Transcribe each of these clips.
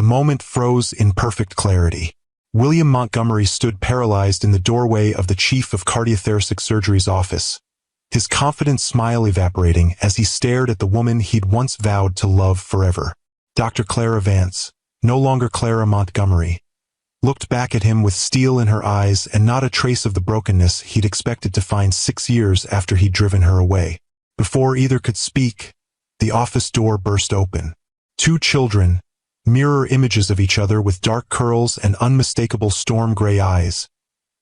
The moment froze in perfect clarity. William Montgomery stood paralyzed in the doorway of the chief of cardiothoracic surgery's office, his confident smile evaporating as he stared at the woman he'd once vowed to love forever. Dr. Clara Vance, no longer Clara Montgomery, looked back at him with steel in her eyes and not a trace of the brokenness he'd expected to find 6 years after he'd driven her away. Before either could speak, the office door burst open. 2 children, mirror images of each other with dark curls and unmistakable storm-gray eyes,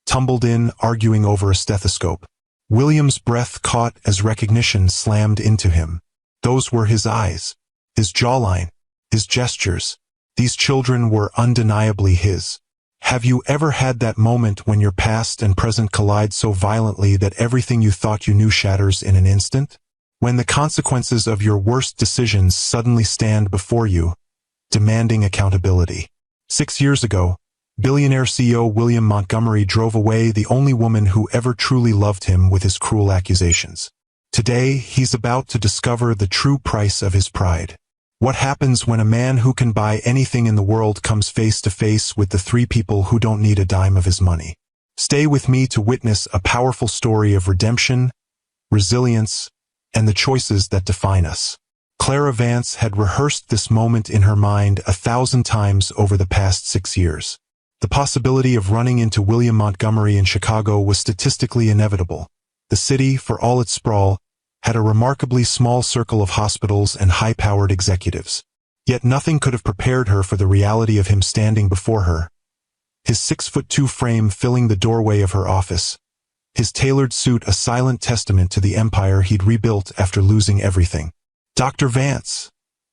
tumbled in, arguing over a stethoscope. William's breath caught as recognition slammed into him. Those were his eyes, his jawline, his gestures. These children were undeniably his. Have you ever had that moment when your past and present collide so violently that everything you thought you knew shatters in an instant? When the consequences of your worst decisions suddenly stand before you, demanding accountability. 6 years ago, billionaire CEO William Montgomery drove away the only woman who ever truly loved him with his cruel accusations. Today, he's about to discover the true price of his pride. What happens when a man who can buy anything in the world comes face to face with the 3 people who don't need a dime of his money? Stay with me to witness a powerful story of redemption, resilience, and the choices that define us. Clara Vance had rehearsed this moment in her mind 1,000 times over the past 6 years. The possibility of running into William Montgomery in Chicago was statistically inevitable. The city, for all its sprawl, had a remarkably small circle of hospitals and high-powered executives. Yet nothing could have prepared her for the reality of him standing before her, his 6'2" frame filling the doorway of her office, his tailored suit a silent testament to the empire he'd rebuilt after losing everything. "Dr. Vance,"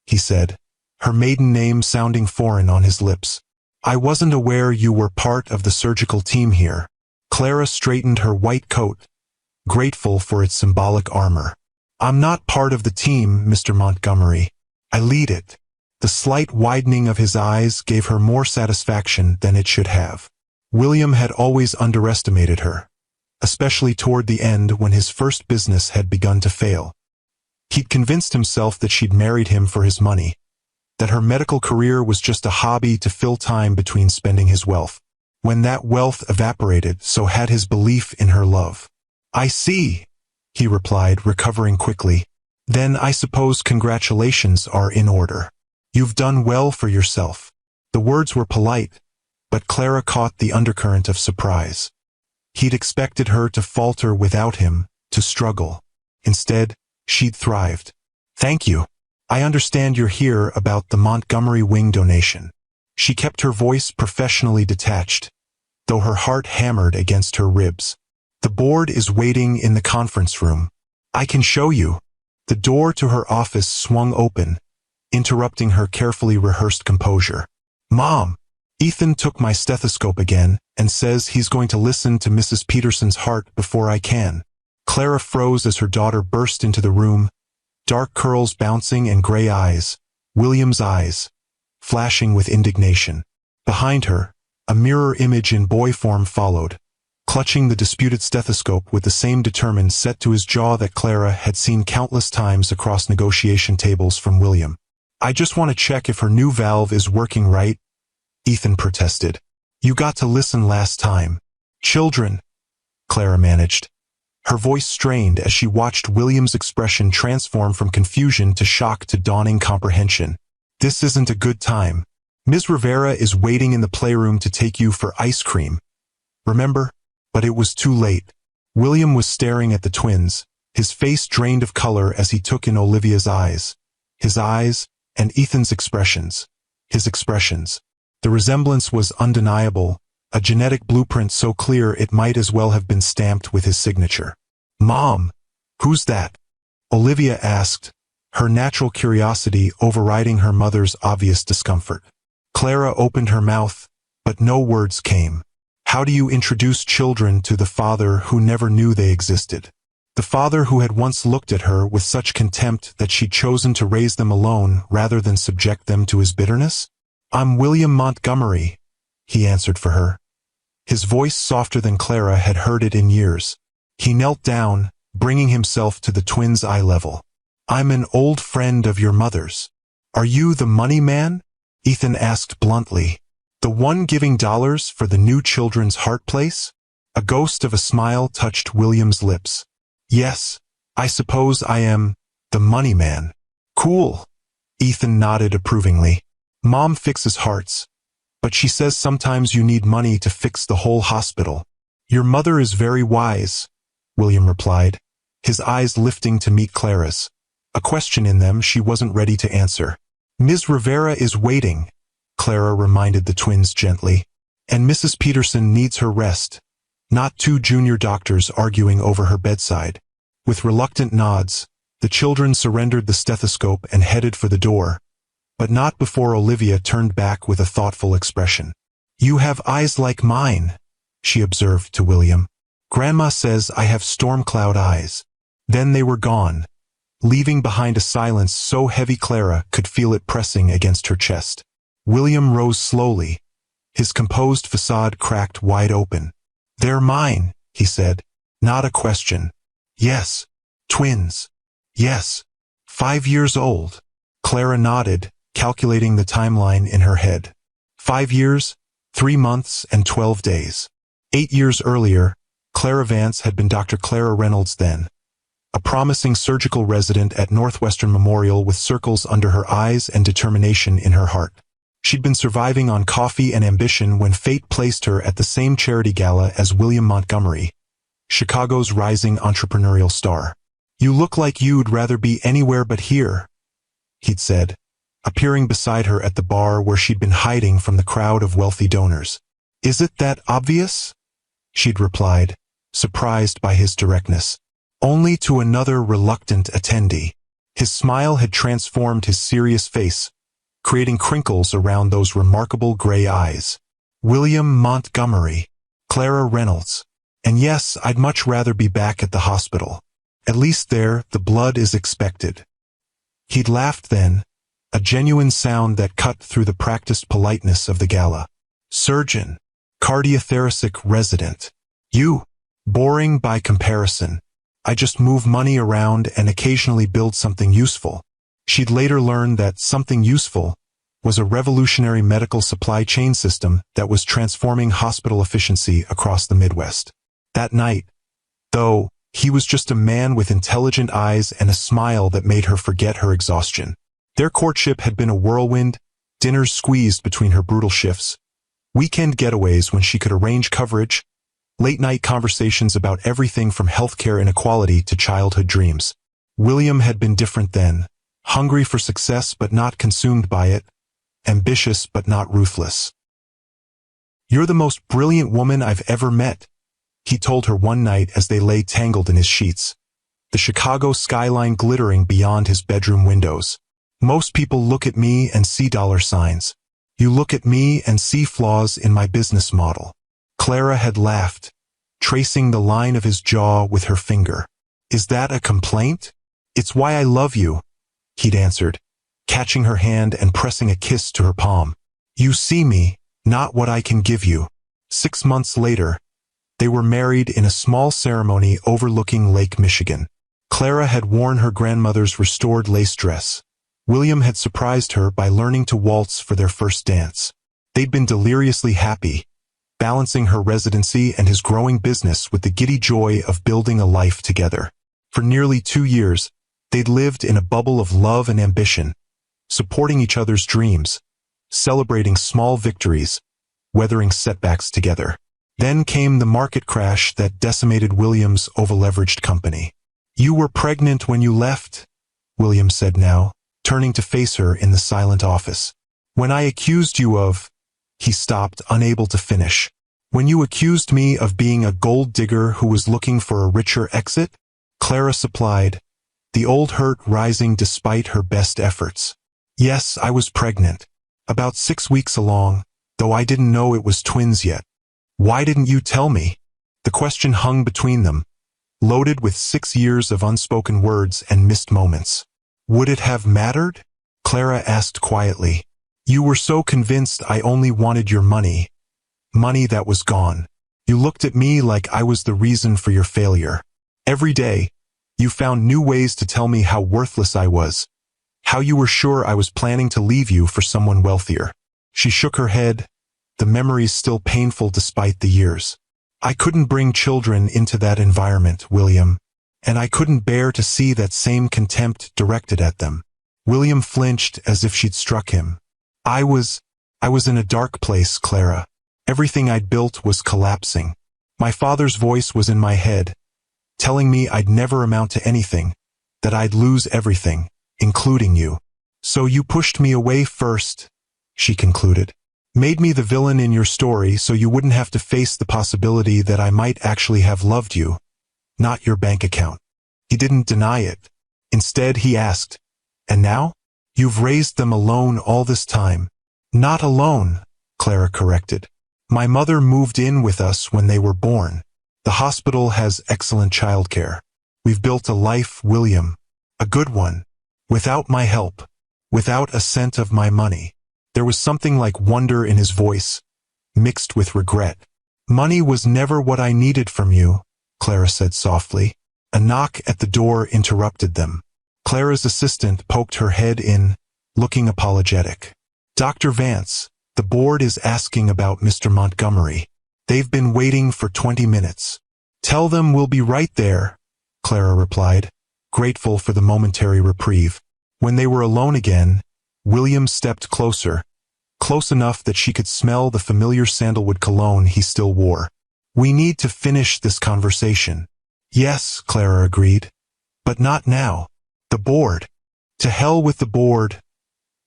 he said, her maiden name sounding foreign on his lips. "I wasn't aware you were part of the surgical team here." Clara straightened her white coat, grateful for its symbolic armor. "I'm not part of the team, Mr. Montgomery. I lead it." The slight widening of his eyes gave her more satisfaction than it should have. William had always underestimated her, especially toward the end when his first business had begun to fail. He'd convinced himself that she'd married him for his money, that her medical career was just a hobby to fill time between spending his wealth. When that wealth evaporated, so had his belief in her love. "I see," he replied, recovering quickly. "Then I suppose congratulations are in order. You've done well for yourself." The words were polite, but Clara caught the undercurrent of surprise. He'd expected her to falter without him, to struggle. Instead, she'd thrived. "Thank you. I understand you're here about the Montgomery wing donation." She kept her voice professionally detached, though her heart hammered against her ribs. "The board is waiting in the conference room. I can show you." The door to her office swung open, interrupting her carefully rehearsed composure. "Mom, Ethan took my stethoscope again and says he's going to listen to Mrs. Peterson's heart before I can." Clara froze as her daughter burst into the room, dark curls bouncing and gray eyes, William's eyes, flashing with indignation. Behind her, a mirror image in boy form followed, clutching the disputed stethoscope with the same determined set to his jaw that Clara had seen countless times across negotiation tables from William. "I just want to check if her new valve is working right," Ethan protested. "You got to listen last time." "Children," Clara managed, her voice strained as she watched William's expression transform from confusion to shock to dawning comprehension. "This isn't a good time. Ms. Rivera is waiting in the playroom to take you for ice cream. Remember?" But it was too late. William was staring at the twins, his face drained of color as he took in Olivia's eyes. His eyes, and Ethan's expressions. His expressions. The resemblance was undeniable, a genetic blueprint so clear it might as well have been stamped with his signature. "Mom, who's that?" Olivia asked, her natural curiosity overriding her mother's obvious discomfort. Clara opened her mouth, but no words came. How do you introduce children to the father who never knew they existed? The father who had once looked at her with such contempt that she'd chosen to raise them alone rather than subject them to his bitterness? "I'm William Montgomery," he answered for her. His voice softer than Clara had heard it in years. He knelt down, bringing himself to the twins' eye level. "I'm an old friend of your mother's." "Are you the money man?" Ethan asked bluntly. The one giving dollars for the new children's heart place? A ghost of a smile touched William's lips. Yes, I suppose I am the money man. Cool. Ethan nodded approvingly. Mom fixes hearts, but she says sometimes you need money to fix the whole hospital. Your mother is very wise, William replied, his eyes lifting to meet Clara's, a question in them she wasn't ready to answer. Ms. Rivera is waiting, Clara reminded the twins gently, and Mrs. Peterson needs her rest, not two junior doctors arguing over her bedside. With reluctant nods, the children surrendered the stethoscope and headed for the door, but not before Olivia turned back with a thoughtful expression. You have eyes like mine, she observed to William. Grandma says I have storm cloud eyes. Then they were gone, leaving behind a silence so heavy Clara could feel it pressing against her chest. William rose slowly, his composed facade cracked wide open. They're mine, he said, not a question. Yes. Twins. Yes. 5 years old. Clara nodded, calculating the timeline in her head. 5 years, 3 months, and 12 days. 8 years earlier, Clara Vance had been Dr. Clara Reynolds then, a promising surgical resident at Northwestern Memorial with circles under her eyes and determination in her heart. She'd been surviving on coffee and ambition when fate placed her at the same charity gala as William Montgomery, Chicago's rising entrepreneurial star. You look like you'd rather be anywhere but here, he'd said, appearing beside her at the bar where she'd been hiding from the crowd of wealthy donors. Is it that obvious? She'd replied, surprised by his directness. Only to another reluctant attendee. His smile had transformed his serious face, creating crinkles around those remarkable gray eyes. William Montgomery, Clara Reynolds. And yes, I'd much rather be back at the hospital. At least there, the blood is expected. He'd laughed then, a genuine sound that cut through the practiced politeness of the gala. Surgeon. Cardiothoracic resident. You. Boring by comparison. I just move money around and occasionally build something useful. She'd later learned that something useful was a revolutionary medical supply chain system that was transforming hospital efficiency across the Midwest. That night, though, he was just a man with intelligent eyes and a smile that made her forget her exhaustion. Their courtship had been a whirlwind, dinners squeezed between her brutal shifts, weekend getaways when she could arrange coverage, late-night conversations about everything from healthcare inequality to childhood dreams. William had been different then, hungry for success but not consumed by it, ambitious but not ruthless. You're the most brilliant woman I've ever met, he told her one night as they lay tangled in his sheets, the Chicago skyline glittering beyond his bedroom windows. Most people look at me and see dollar signs. You look at me and see flaws in my business model. Clara had laughed, tracing the line of his jaw with her finger. Is that a complaint? It's why I love you, he'd answered, catching her hand and pressing a kiss to her palm. You see me, not what I can give you. 6 months later, they were married in a small ceremony overlooking Lake Michigan. Clara had worn her grandmother's restored lace dress. William had surprised her by learning to waltz for their first dance. They'd been deliriously happy, balancing her residency and his growing business with the giddy joy of building a life together. For nearly 2 years, they'd lived in a bubble of love and ambition, supporting each other's dreams, celebrating small victories, weathering setbacks together. Then came the market crash that decimated William's over-leveraged company. You were pregnant when you left, William said now, turning to face her in the silent office. When I accused you of... He stopped, unable to finish. When you accused me of being a gold digger who was looking for a richer exit? Clara supplied, the old hurt rising despite her best efforts. Yes, I was pregnant. About 6 weeks along, though I didn't know it was twins yet. Why didn't you tell me? The question hung between them, loaded with 6 years of unspoken words and missed moments. Would it have mattered? Clara asked quietly. You were so convinced I only wanted your money. Money that was gone. You looked at me like I was the reason for your failure. Every day, you found new ways to tell me how worthless I was. How you were sure I was planning to leave you for someone wealthier. She shook her head, the memories still painful despite the years. I couldn't bring children into that environment, William, and I couldn't bear to see that same contempt directed at them. William flinched as if she'd struck him. I was in a dark place, Clara. Everything I'd built was collapsing. My father's voice was in my head, telling me I'd never amount to anything, that I'd lose everything, including you. So you pushed me away first, she concluded. Made me the villain in your story so you wouldn't have to face the possibility that I might actually have loved you, not your bank account. He didn't deny it. Instead, he asked, and now? You've raised them alone all this time. Not alone, Clara corrected. My mother moved in with us when they were born. The hospital has excellent childcare. We've built a life, William. A good one. Without my help. Without a cent of my money. There was something like wonder in his voice, mixed with regret. Money was never what I needed from you, Clara said softly. A knock at the door interrupted them. Clara's assistant poked her head in, looking apologetic. Dr. Vance, the board is asking about Mr. Montgomery. They've been waiting for 20 minutes. Tell them we'll be right there, Clara replied, grateful for the momentary reprieve. When they were alone again, William stepped closer, close enough that she could smell the familiar sandalwood cologne he still wore. We need to finish this conversation. Yes, Clara agreed. But not now. The board. To hell with the board,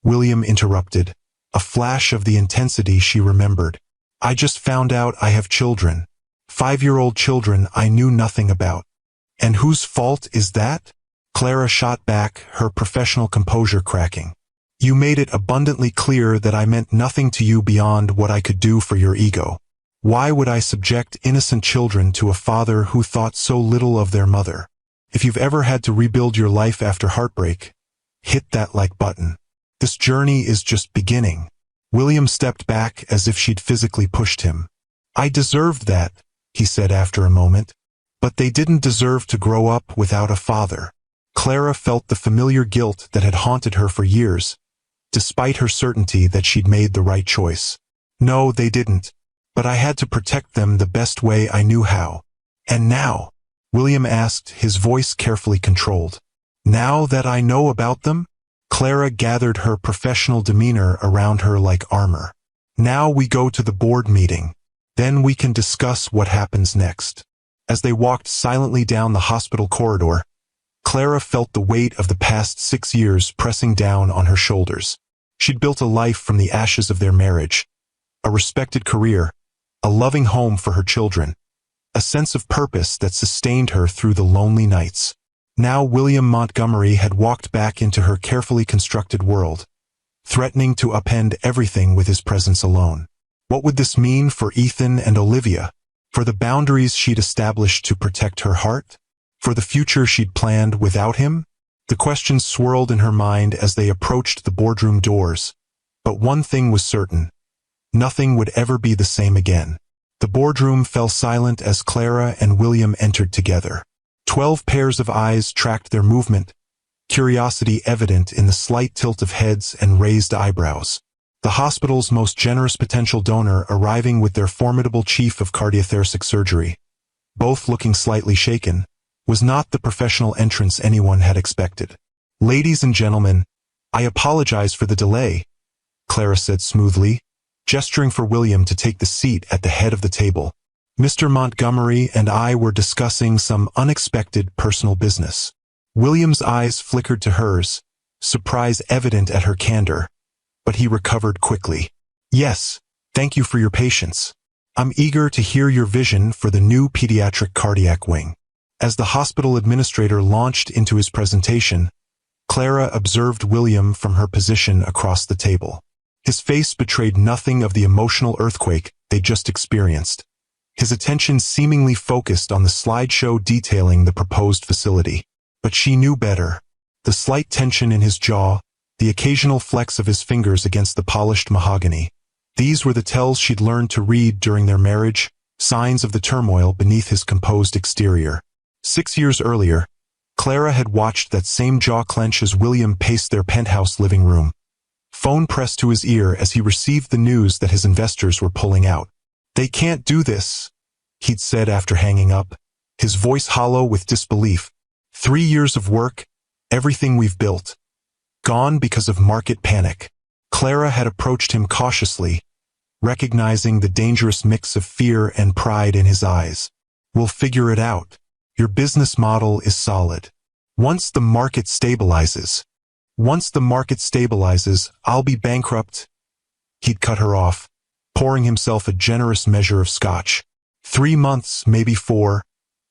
William interrupted, a flash of the intensity she remembered. I just found out I have children. 5-year-old children I knew nothing about. And whose fault is that? Clara shot back, her professional composure cracking. You made it abundantly clear that I meant nothing to you beyond what I could do for your ego. Why would I subject innocent children to a father who thought so little of their mother? If you've ever had to rebuild your life after heartbreak, hit that like button. This journey is just beginning. William stepped back as if she'd physically pushed him. I deserved that, he said after a moment. But they didn't deserve to grow up without a father. Clara felt the familiar guilt that had haunted her for years, despite her certainty that she'd made the right choice. No, they didn't. But I had to protect them the best way I knew how. And now? William asked, his voice carefully controlled. Now that I know about them? Clara gathered her professional demeanor around her like armor. Now we go to the board meeting. Then we can discuss what happens next. As they walked silently down the hospital corridor, Clara felt the weight of the past 6 years pressing down on her shoulders. She'd built a life from the ashes of their marriage, a respected career, a loving home for her children, a sense of purpose that sustained her through the lonely nights. Now William Montgomery had walked back into her carefully constructed world, threatening to upend everything with his presence alone. What would this mean for Ethan and Olivia? For the boundaries she'd established to protect her heart? For the future she'd planned without him? The questions swirled in her mind as they approached the boardroom doors. But one thing was certain. Nothing would ever be the same again. The boardroom fell silent as Clara and William entered together. 12 pairs of eyes tracked their movement, curiosity evident in the slight tilt of heads and raised eyebrows. The hospital's most generous potential donor arriving with their formidable chief of cardiothoracic surgery, both looking slightly shaken, was not the professional entrance anyone had expected. Ladies and gentlemen, I apologize for the delay, Clara said smoothly, gesturing for William to take the seat at the head of the table. Mr. Montgomery and I were discussing some unexpected personal business. William's eyes flickered to hers, surprise evident at her candor, but he recovered quickly. Yes, thank you for your patience. I'm eager to hear your vision for the new pediatric cardiac wing. As the hospital administrator launched into his presentation, Clara observed William from her position across the table. His face betrayed nothing of the emotional earthquake they'd just experienced. His attention seemingly focused on the slideshow detailing the proposed facility. But she knew better. The slight tension in his jaw, the occasional flex of his fingers against the polished mahogany. These were the tells she'd learned to read during their marriage, signs of the turmoil beneath his composed exterior. 6 years earlier, Clara had watched that same jaw clench as William paced their penthouse living room. Phone pressed to his ear as he received the news that his investors were pulling out. "They can't do this," he'd said after hanging up, his voice hollow with disbelief. 3 years of work, everything we've built, gone because of market panic. Clara had approached him cautiously, recognizing the dangerous mix of fear and pride in his eyes. "We'll figure it out. Your business model is solid. Once the market stabilizes, I'll be bankrupt." He'd cut her off, pouring himself a generous measure of scotch. 3 months, maybe 4,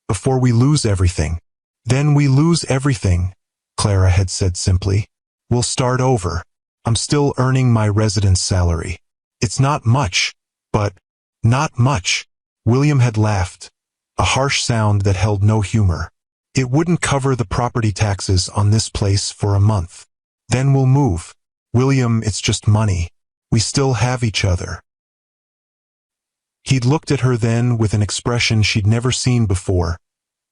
before we lose everything." "Then we lose everything," Clara had said simply. "We'll start over. I'm still earning my residence salary. It's not much, but not much." William had laughed, a harsh sound that held no humor. "It wouldn't cover the property taxes on this place for a month. Then we'll move. William, it's just money. We still have each other." He'd looked at her then with an expression she'd never seen before,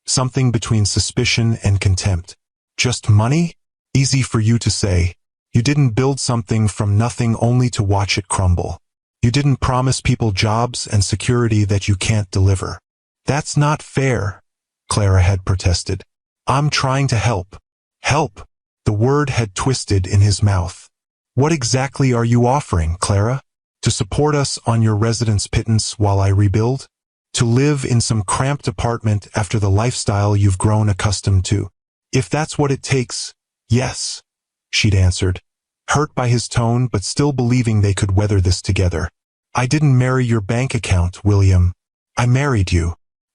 something between suspicion and contempt. "Just money? Easy for you to say. You didn't build something from nothing only to watch it crumble. You didn't promise people jobs and security that you can't deliver." "That's not fair," Clara had protested. "I'm trying to help." "Help?" The word had twisted in his mouth. "What exactly are you offering, Clara? To support us on your residence pittance while I rebuild? To live in some cramped apartment after the lifestyle you've grown accustomed to?" "If that's what it takes, yes," she'd answered, hurt by his tone but still believing they could weather this together. "I didn't marry your bank account, William. I married you."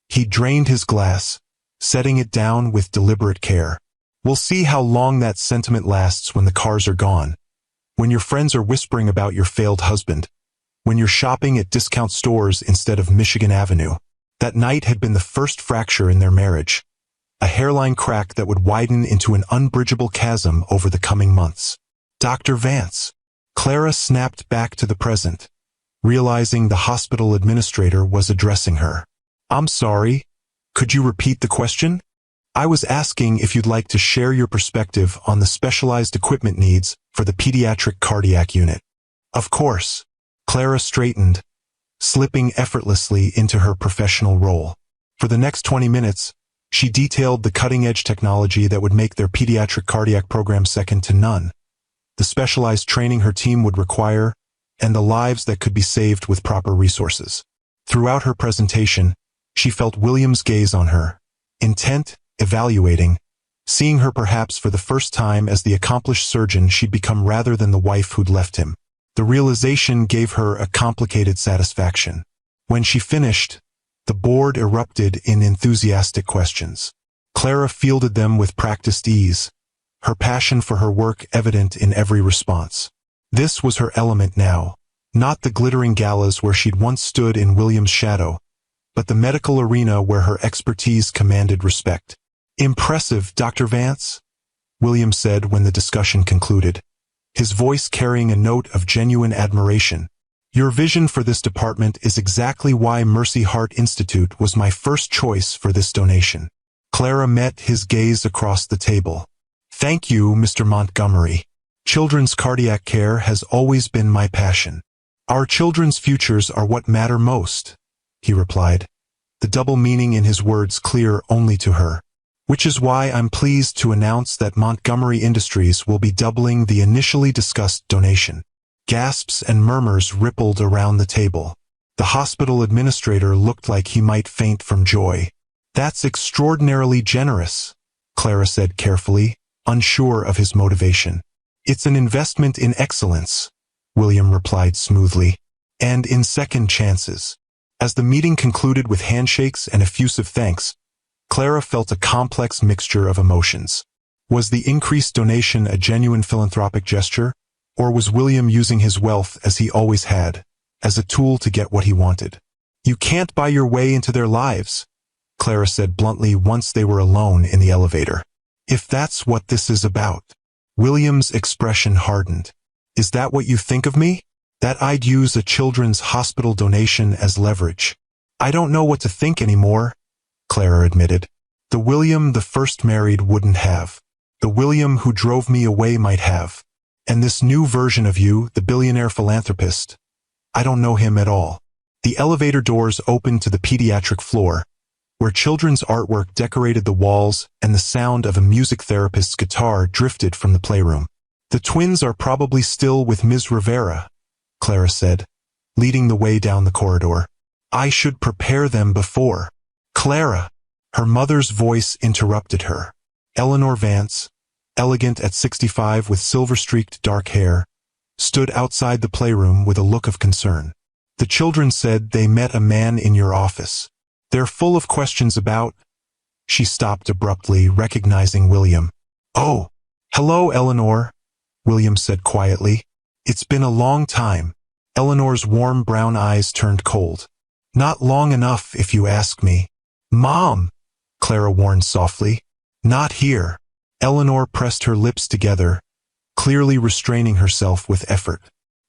He drained his glass, setting it down with deliberate care. "We'll see how long that sentiment lasts when the cars are gone, when your friends are whispering about your failed husband, when you're shopping at discount stores instead of Michigan Avenue." That night had been the first fracture in their marriage, a hairline crack that would widen into an unbridgeable chasm over the coming months. "Dr. Vance." Clara snapped back to the present, realizing the hospital administrator was addressing her. "I'm sorry, could you repeat the question?" "I was asking if you'd like to share your perspective on the specialized equipment needs for the pediatric cardiac unit." "Of course." Clara straightened, slipping effortlessly into her professional role. For the next 20 minutes, she detailed the cutting-edge technology that would make their pediatric cardiac program second to none, the specialized training her team would require, and the lives that could be saved with proper resources. Throughout her presentation, she felt William's gaze on her, intent, evaluating, seeing her perhaps for the first time as the accomplished surgeon she'd become rather than the wife who'd left him. The realization gave her a complicated satisfaction. When she finished, the board erupted in enthusiastic questions. Clara fielded them with practiced ease, her passion for her work evident in every response. This was her element now, not the glittering galas where she'd once stood in William's shadow, but the medical arena where her expertise commanded respect. "Impressive, Dr. Vance," William said when the discussion concluded, his voice carrying a note of genuine admiration. "Your vision for this department is exactly why Mercy Heart Institute was my first choice for this donation." Clara met his gaze across the table. "Thank you, Mr. Montgomery. Children's cardiac care has always been my passion. Our children's futures are what matter most," he replied, the double meaning in his words clear only to her. "Which is why I'm pleased to announce that Montgomery Industries will be doubling the initially discussed donation." Gasps and murmurs rippled around the table. The hospital administrator looked like he might faint from joy. "That's extraordinarily generous," Clara said carefully, unsure of his motivation. "It's an investment in excellence," William replied smoothly, "and in second chances." As the meeting concluded with handshakes and effusive thanks, Clara felt a complex mixture of emotions. Was the increased donation a genuine philanthropic gesture, or was William using his wealth as he always had, as a tool to get what he wanted? "You can't buy your way into their lives," Clara said bluntly once they were alone in the elevator. "If that's what this is about." William's expression hardened. "Is that what you think of me? That I'd use a children's hospital donation as leverage?" "I don't know what to think anymore," Clara admitted. The William the first married wouldn't have. The William who drove me away might have. And this new version of you, the billionaire philanthropist, I don't know him at all. The elevator doors opened to the pediatric floor, where children's artwork decorated the walls and the sound of a music therapist's guitar drifted from the playroom. The twins are probably still with Ms. Rivera, Clara said, leading the way down the corridor. I should prepare them before. Clara! Her mother's voice interrupted her. Eleanor Vance, elegant at 65 with silver-streaked dark hair, stood outside the playroom with a look of concern. The children said they met a man in your office. They're full of questions about... She stopped abruptly, recognizing William. Oh, hello, Eleanor, William said quietly. It's been a long time. Eleanor's warm brown eyes turned cold. Not long enough, if you ask me. Mom, Clara warned softly. Not here. Eleanor pressed her lips together, clearly restraining herself with effort.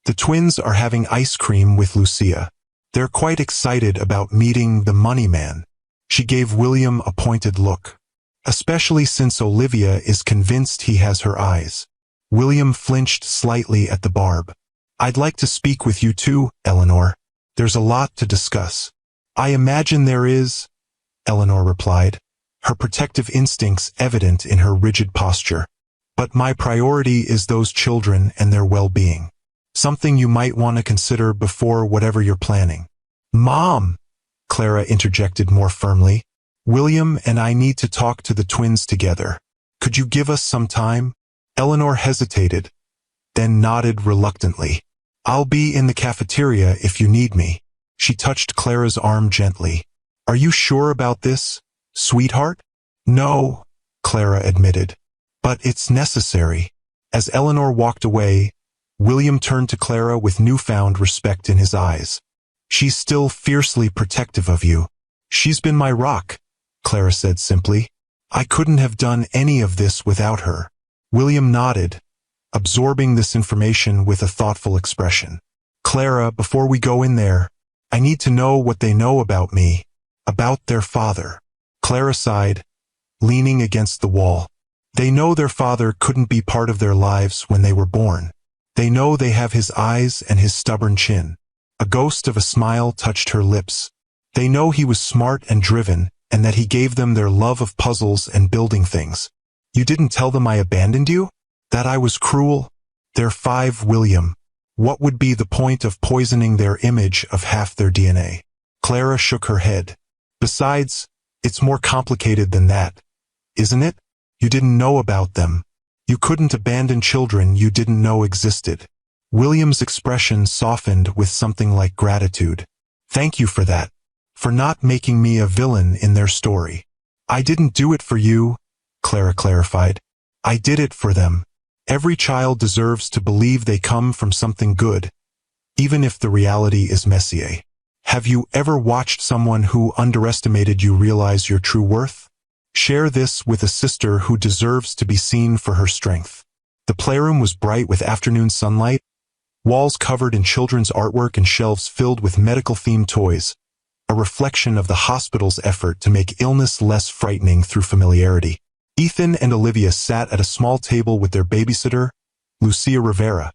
The twins are having ice cream with Lucia. They're quite excited about meeting the money man. She gave William a pointed look. Especially since Olivia is convinced he has her eyes. William flinched slightly at the barb. I'd like to speak with you too, Eleanor. There's a lot to discuss. I imagine there is, Eleanor replied, her protective instincts evident in her rigid posture. But my priority is those children and their well-being. Something you might want to consider before whatever you're planning. Mom, Clara interjected more firmly. William and I need to talk to the twins together. Could you give us some time? Eleanor hesitated, then nodded reluctantly. I'll be in the cafeteria if you need me. She touched Clara's arm gently. Are you sure about this, sweetheart? No, Clara admitted. But it's necessary. As Eleanor walked away, William turned to Clara with newfound respect in his eyes. She's still fiercely protective of you. She's been my rock, Clara said simply. I couldn't have done any of this without her. William nodded, absorbing this information with a thoughtful expression. Clara, before we go in there, I need to know what they know about me, about their father. Clara sighed, leaning against the wall. They know their father couldn't be part of their lives when they were born. They know they have his eyes and his stubborn chin. A ghost of a smile touched her lips. They know he was smart and driven, and that he gave them their love of puzzles and building things. You didn't tell them I abandoned you? That I was cruel? They're 5, William. What would be the point of poisoning their image of half their DNA? Clara shook her head. Besides, it's more complicated than that, isn't it? You didn't know about them. You couldn't abandon children you didn't know existed. William's expression softened with something like gratitude. Thank you for that. For not making me a villain in their story. I didn't do it for you, Clara clarified. I did it for them. Every child deserves to believe they come from something good, even if the reality is messy. Have you ever watched someone who underestimated you realize your true worth? Share this with a sister who deserves to be seen for her strength. The playroom was bright with afternoon sunlight, walls covered in children's artwork and shelves filled with medical-themed toys, a reflection of the hospital's effort to make illness less frightening through familiarity. Ethan and Olivia sat at a small table with their babysitter, Lucia Rivera,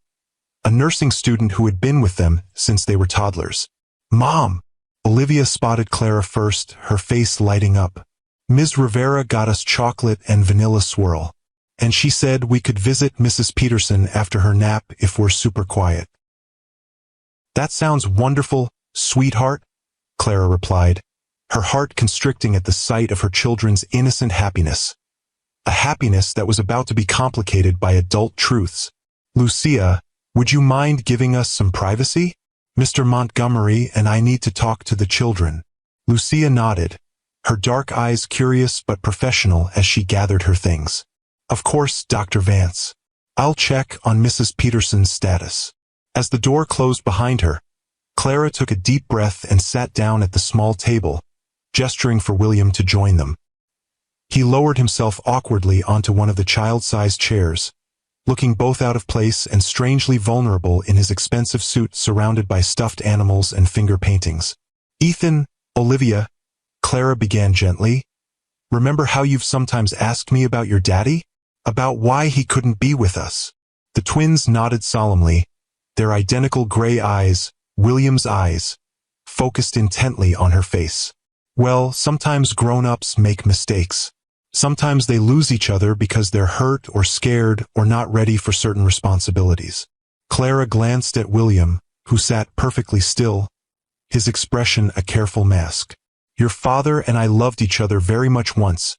a nursing student who had been with them since they were toddlers. Mom! Olivia spotted Clara first, her face lighting up. Ms. Rivera got us chocolate and vanilla swirl. And she said we could visit Mrs. Peterson after her nap if we're super quiet. That sounds wonderful, sweetheart, Clara replied, her heart constricting at the sight of her children's innocent happiness. A happiness that was about to be complicated by adult truths. Lucia, would you mind giving us some privacy? Mr. Montgomery and I need to talk to the children. Lucia nodded, her dark eyes curious but professional as she gathered her things. Of course, Dr. Vance. I'll check on Mrs. Peterson's status. As the door closed behind her, Clara took a deep breath and sat down at the small table, gesturing for William to join them. He lowered himself awkwardly onto one of the child-sized chairs, looking both out of place and strangely vulnerable in his expensive suit surrounded by stuffed animals and finger paintings. Ethan, Olivia, Clara began gently, Remember how you've sometimes asked me about your daddy? About why he couldn't be with us?" The twins nodded solemnly, their identical gray eyes, William's eyes, focused intently on her face. "Well, sometimes grown-ups make mistakes. Sometimes they lose each other because they're hurt or scared or not ready for certain responsibilities." Clara glanced at William, who sat perfectly still, his expression a careful mask. "Your father and I loved each other very much once,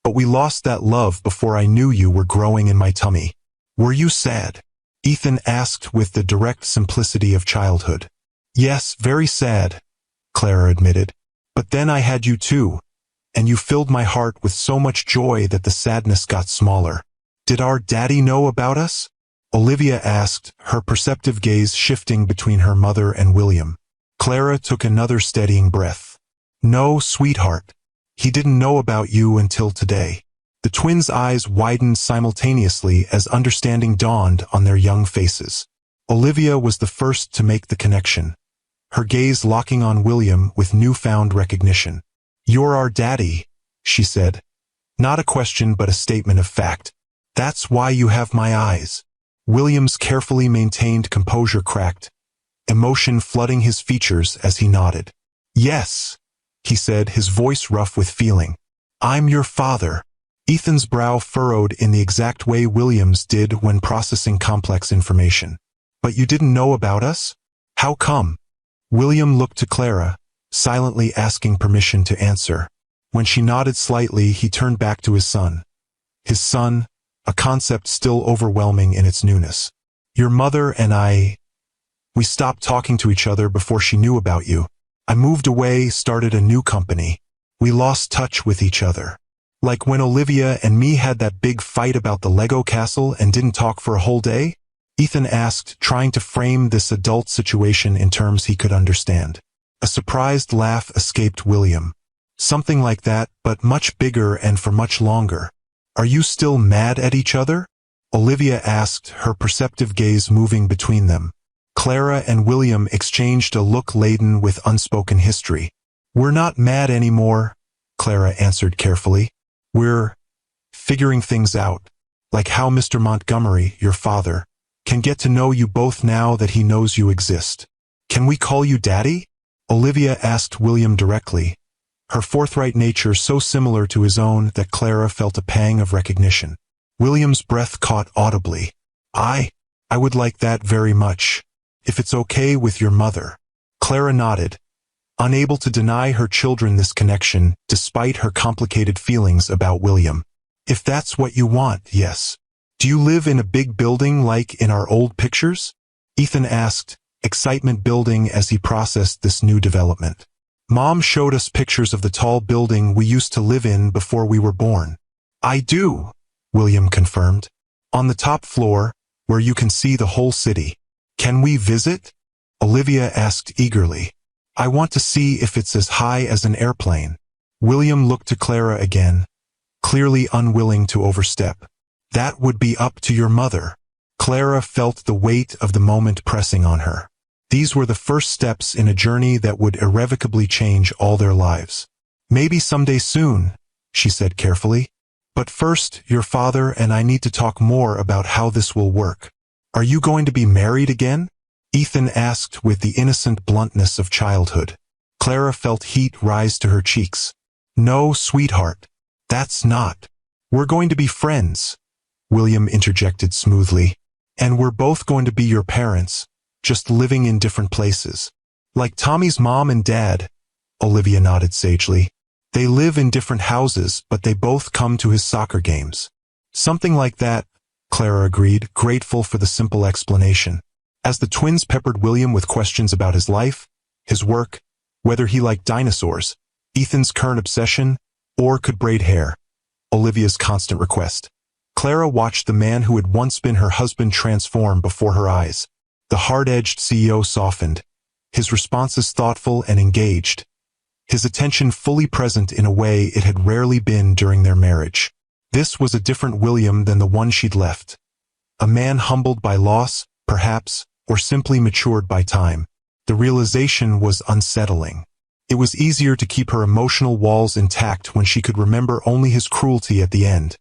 but we lost that love before I knew you were growing in my tummy. Were you sad?" Ethan asked with the direct simplicity of childhood. "Yes, very sad," Clara admitted. "But then I had you too, and you filled my heart with so much joy that the sadness got smaller." "Did our daddy know about us?" Olivia asked, her perceptive gaze shifting between her mother and William. Clara took another steadying breath. "No, sweetheart. He didn't know about you until today." The twins' eyes widened simultaneously as understanding dawned on their young faces. Olivia was the first to make the connection, her gaze locking on William with newfound recognition. "You're our daddy," she said. Not a question but a statement of fact. "That's why you have my eyes." William's carefully maintained composure cracked, emotion flooding his features as he nodded. "Yes," he said, his voice rough with feeling. "I'm your father." Ethan's brow furrowed in the exact way William's did when processing complex information. "But you didn't know about us? How come?" William looked to Clara, silently asking permission to answer. When she nodded slightly, he turned back to his son. His son, a concept still overwhelming in its newness. "Your mother and we stopped talking to each other before she knew about you. I moved away, started a new company. We lost touch with each other. Like when Olivia and me had that big fight about the Lego castle and didn't talk for a whole day?" Ethan asked, trying to frame this adult situation in terms he could understand. A surprised laugh escaped William. "Something like that, but much bigger and for much longer." "Are you still mad at each other?" Olivia asked, her perceptive gaze moving between them. Clara and William exchanged a look laden with unspoken history. "We're not mad anymore," Clara answered carefully. "We're figuring things out, like how Mr. Montgomery, your father, can get to know you both now that he knows you exist." "Can we call you Daddy?" Olivia asked William directly, her forthright nature so similar to his own that Clara felt a pang of recognition. William's breath caught audibly. I would like that very much, if it's okay with your mother." Clara nodded, unable to deny her children this connection despite her complicated feelings about William. "If that's what you want, yes." "Do you live in a big building like in our old pictures?" Ethan asked, excitement building as he processed this new development. "Mom showed us pictures of the tall building we used to live in before we were born." "I do," William confirmed. "On the top floor, where you can see the whole city." "Can we visit?" Olivia asked eagerly. "I want to see if it's as high as an airplane." William looked to Clara again, clearly unwilling to overstep. "That would be up to your mother." Clara felt the weight of the moment pressing on her. These were the first steps in a journey that would irrevocably change all their lives. "Maybe someday soon," she said carefully. "But first, your father and I need to talk more about how this will work." "Are you going to be married again?" Ethan asked with the innocent bluntness of childhood. Clara felt heat rise to her cheeks. "No, sweetheart. That's not. We're going to be friends," William interjected smoothly. "And we're both going to be your parents, just living in different places." "Like Tommy's mom and dad," Olivia nodded sagely. "They live in different houses, but they both come to his soccer games." "Something like that," Clara agreed, grateful for the simple explanation. As the twins peppered William with questions about his life, his work, whether he liked dinosaurs, Ethan's current obsession, or could braid hair, Olivia's constant request, Clara watched the man who had once been her husband transform before her eyes. The hard-edged CEO softened, his responses thoughtful and engaged, his attention fully present in a way it had rarely been during their marriage. This was a different William than the one she'd left. A man humbled by loss, perhaps, or simply matured by time. The realization was unsettling. It was easier to keep her emotional walls intact when she could remember only his cruelty at the end,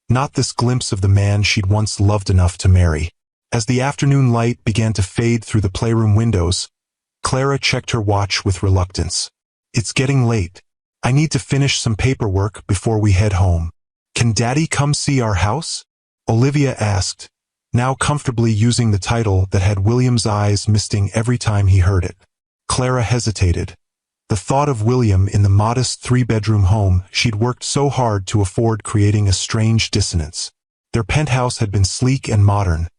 not this glimpse of the man she'd once loved enough to marry. As the afternoon light began to fade through the playroom windows, Clara checked her watch with reluctance. It's getting late. I need to finish some paperwork before we head home. Can Daddy come see our house? Olivia asked, now comfortably using the title that had William's eyes misting every time he heard it. Clara hesitated. The thought of William in the modest 3-bedroom home she'd worked so hard to afford creating a strange dissonance. Their penthouse had been sleek and modern,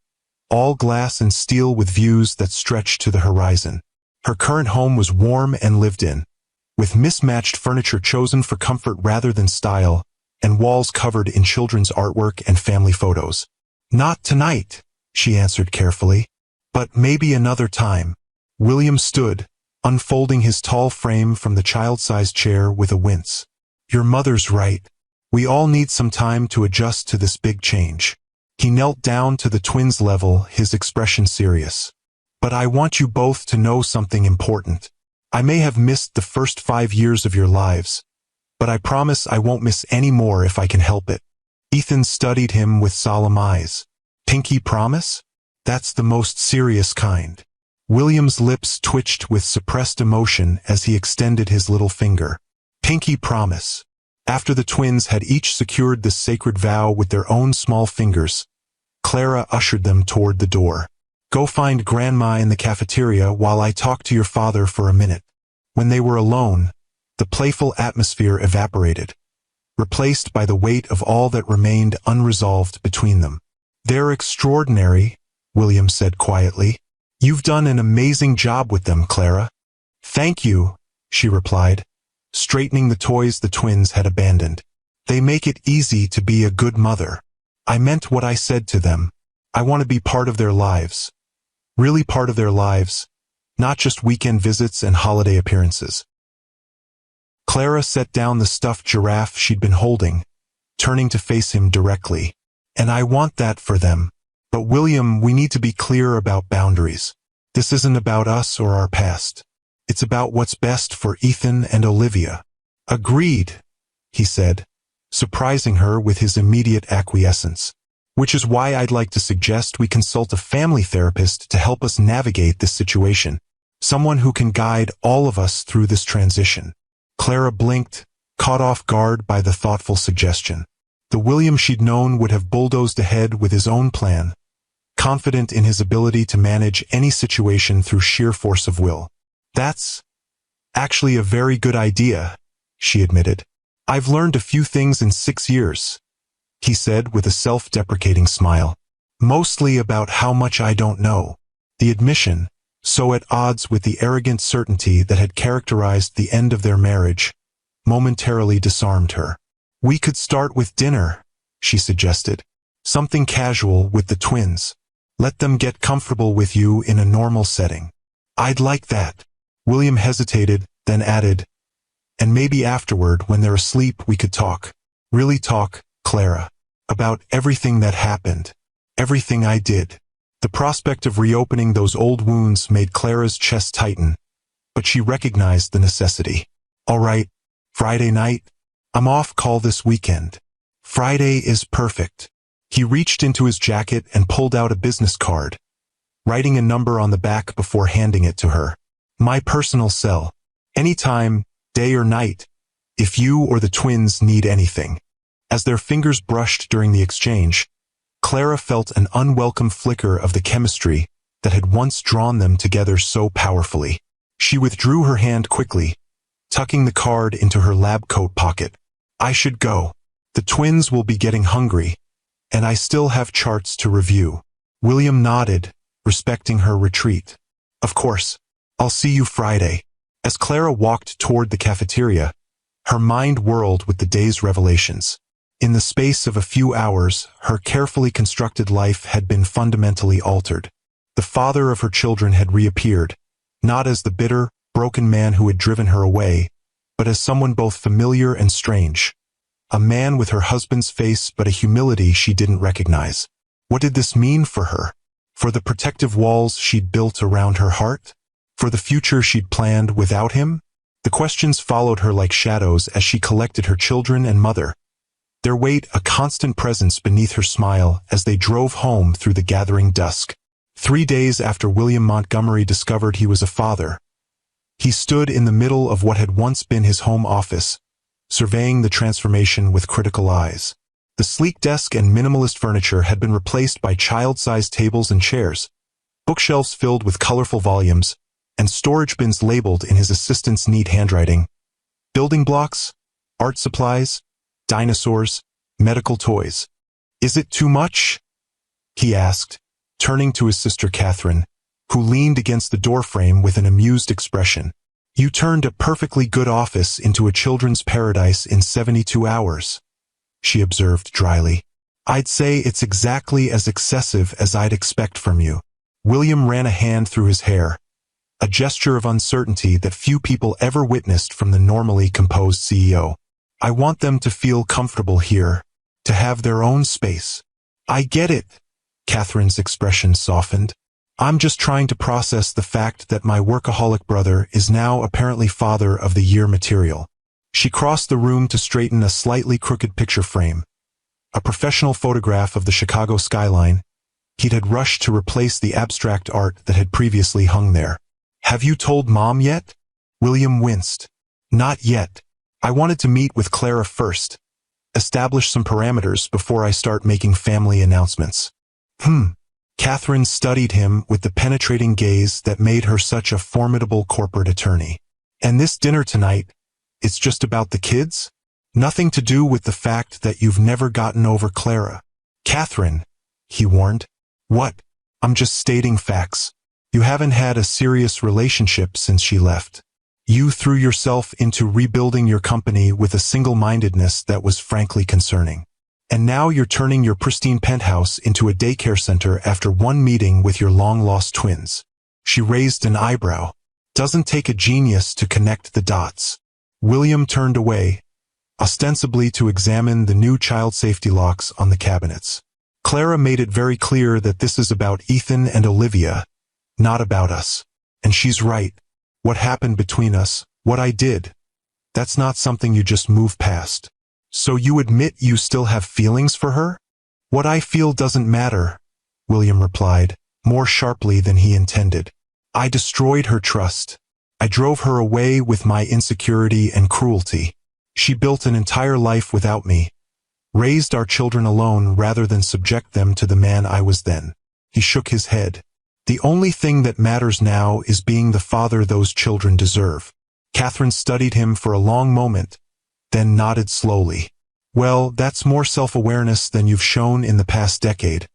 all glass and steel with views that stretched to the horizon. Her current home was warm and lived in, with mismatched furniture chosen for comfort rather than style, and walls covered in children's artwork and family photos. Not tonight, she answered carefully. But maybe another time. William stood, unfolding his tall frame from the child-sized chair with a wince. Your mother's right. We all need some time to adjust to this big change. He knelt down to the twins' level, his expression serious. But I want you both to know something important. I may have missed the first 5 years of your lives, but I promise I won't miss any more if I can help it. Ethan studied him with solemn eyes. Pinky promise? That's the most serious kind. William's lips twitched with suppressed emotion as he extended his little finger. Pinky promise. After the twins had each secured this sacred vow with their own small fingers, Clara ushered them toward the door. Go find Grandma in the cafeteria while I talk to your father for a minute. When they were alone, the playful atmosphere evaporated, replaced by the weight of all that remained unresolved between them. They're extraordinary, William said quietly. You've done an amazing job with them, Clara. Thank you, she replied, straightening the toys the twins had abandoned. They make it easy to be a good mother. I meant what I said to them. I want to be part of their lives. Really part of their lives, not just weekend visits and holiday appearances. Clara set down the stuffed giraffe she'd been holding, turning to face him directly. And I want that for them. But William, we need to be clear about boundaries. This isn't about us or our past. It's about what's best for Ethan and Olivia. Agreed, he said, surprising her with his immediate acquiescence. Which is why I'd like to suggest we consult a family therapist to help us navigate this situation. Someone who can guide all of us through this transition. Clara blinked, caught off guard by the thoughtful suggestion. The William she'd known would have bulldozed ahead with his own plan, confident in his ability to manage any situation through sheer force of will. That's actually a very good idea, she admitted. I've learned a few things in 6 years, he said with a self-deprecating smile. Mostly about how much I don't know. The admission, so at odds with the arrogant certainty that had characterized the end of their marriage, momentarily disarmed her. We could start with dinner, she suggested. Something casual with the twins. Let them get comfortable with you in a normal setting. I'd like that. William hesitated, then added, and maybe afterward, when they're asleep, we could talk. Really talk, Clara. About everything that happened. Everything I did. The prospect of reopening those old wounds made Clara's chest tighten, but she recognized the necessity. All right, Friday night? I'm off call this weekend. Friday is perfect. He reached into his jacket and pulled out a business card, writing a number on the back before handing it to her. My personal cell. Anytime, day or night, if you or the twins need anything. As their fingers brushed during the exchange, Clara felt an unwelcome flicker of the chemistry that had once drawn them together so powerfully. She withdrew her hand quickly, tucking the card into her lab coat pocket. I should go. The twins will be getting hungry, and I still have charts to review. William nodded, respecting her retreat. Of course. I'll see you Friday. As Clara walked toward the cafeteria, her mind whirled with the day's revelations. In the space of a few hours, her carefully constructed life had been fundamentally altered. The father of her children had reappeared, not as the bitter, broken man who had driven her away, but as someone both familiar and strange. A man with her husband's face but a humility she didn't recognize. What did this mean for her? For the protective walls she'd built around her heart? For the future she'd planned without him? The questions followed her like shadows as she collected her children and mother, their weight a constant presence beneath her smile as they drove home through the gathering dusk. 3 days after William Montgomery discovered he was a father, he stood in the middle of what had once been his home office, surveying the transformation with critical eyes. The sleek desk and minimalist furniture had been replaced by child-sized tables and chairs, bookshelves filled with colorful volumes, and storage bins labeled in his assistant's neat handwriting. Building blocks, art supplies, dinosaurs, medical toys. "Is it too much?" he asked, turning to his sister Catherine, who leaned against the doorframe with an amused expression. "You turned a perfectly good office into a children's paradise in 72 hours, she observed dryly. "I'd say it's exactly as excessive as I'd expect from you." William ran a hand through his hair, a gesture of uncertainty that few people ever witnessed from the normally composed CEO. "I want them to feel comfortable here, to have their own space." "I get it," Catherine's expression softened. "I'm just trying to process the fact that my workaholic brother is now apparently father of the year material." She crossed the room to straighten a slightly crooked picture frame, a professional photograph of the Chicago skyline. He'd had rushed to replace the abstract art that had previously hung there. "Have you told Mom yet?" William winced. "Not yet. I wanted to meet with Clara first, establish some parameters before I start making family announcements." Catherine studied him with the penetrating gaze that made her such a formidable corporate attorney. "And this dinner tonight, it's just about the kids? Nothing to do with the fact that you've never gotten over Clara?" "Catherine," he warned. "What? I'm just stating facts. You haven't had a serious relationship since she left. You threw yourself into rebuilding your company with a single-mindedness that was frankly concerning. And now you're turning your pristine penthouse into a daycare center after one meeting with your long-lost twins." She raised an eyebrow. "Doesn't take a genius to connect the dots." William turned away, ostensibly to examine the new child safety locks on the cabinets. "Clara made it very clear that this is about Ethan and Olivia, not about us. And she's right. What happened between us, what I did, that's not something you just move past." "So you admit you still have feelings for her?" "What I feel doesn't matter," William replied, more sharply than he intended. "I destroyed her trust. I drove her away with my insecurity and cruelty. She built an entire life without me, raised our children alone rather than subject them to the man I was then." He shook his head. "The only thing that matters now is being the father those children deserve." Catherine studied him for a long moment, then nodded slowly. "Well, that's more self-awareness than you've shown in the past decade,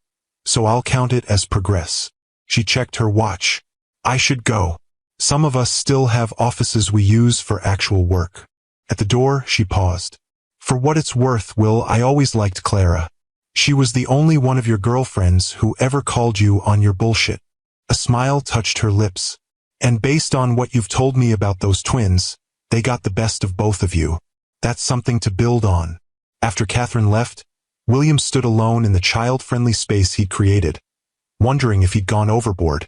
so I'll count it as progress." She checked her watch. "I should go. Some of us still have offices we use for actual work." At the door, she paused. "For what it's worth, Will, I always liked Clara. She was the only one of your girlfriends who ever called you on your bullshit." A smile touched her lips. "And based on what you've told me about those twins, they got the best of both of you. That's something to build on." After Catherine left, William stood alone in the child-friendly space he'd created, wondering if he'd gone overboard,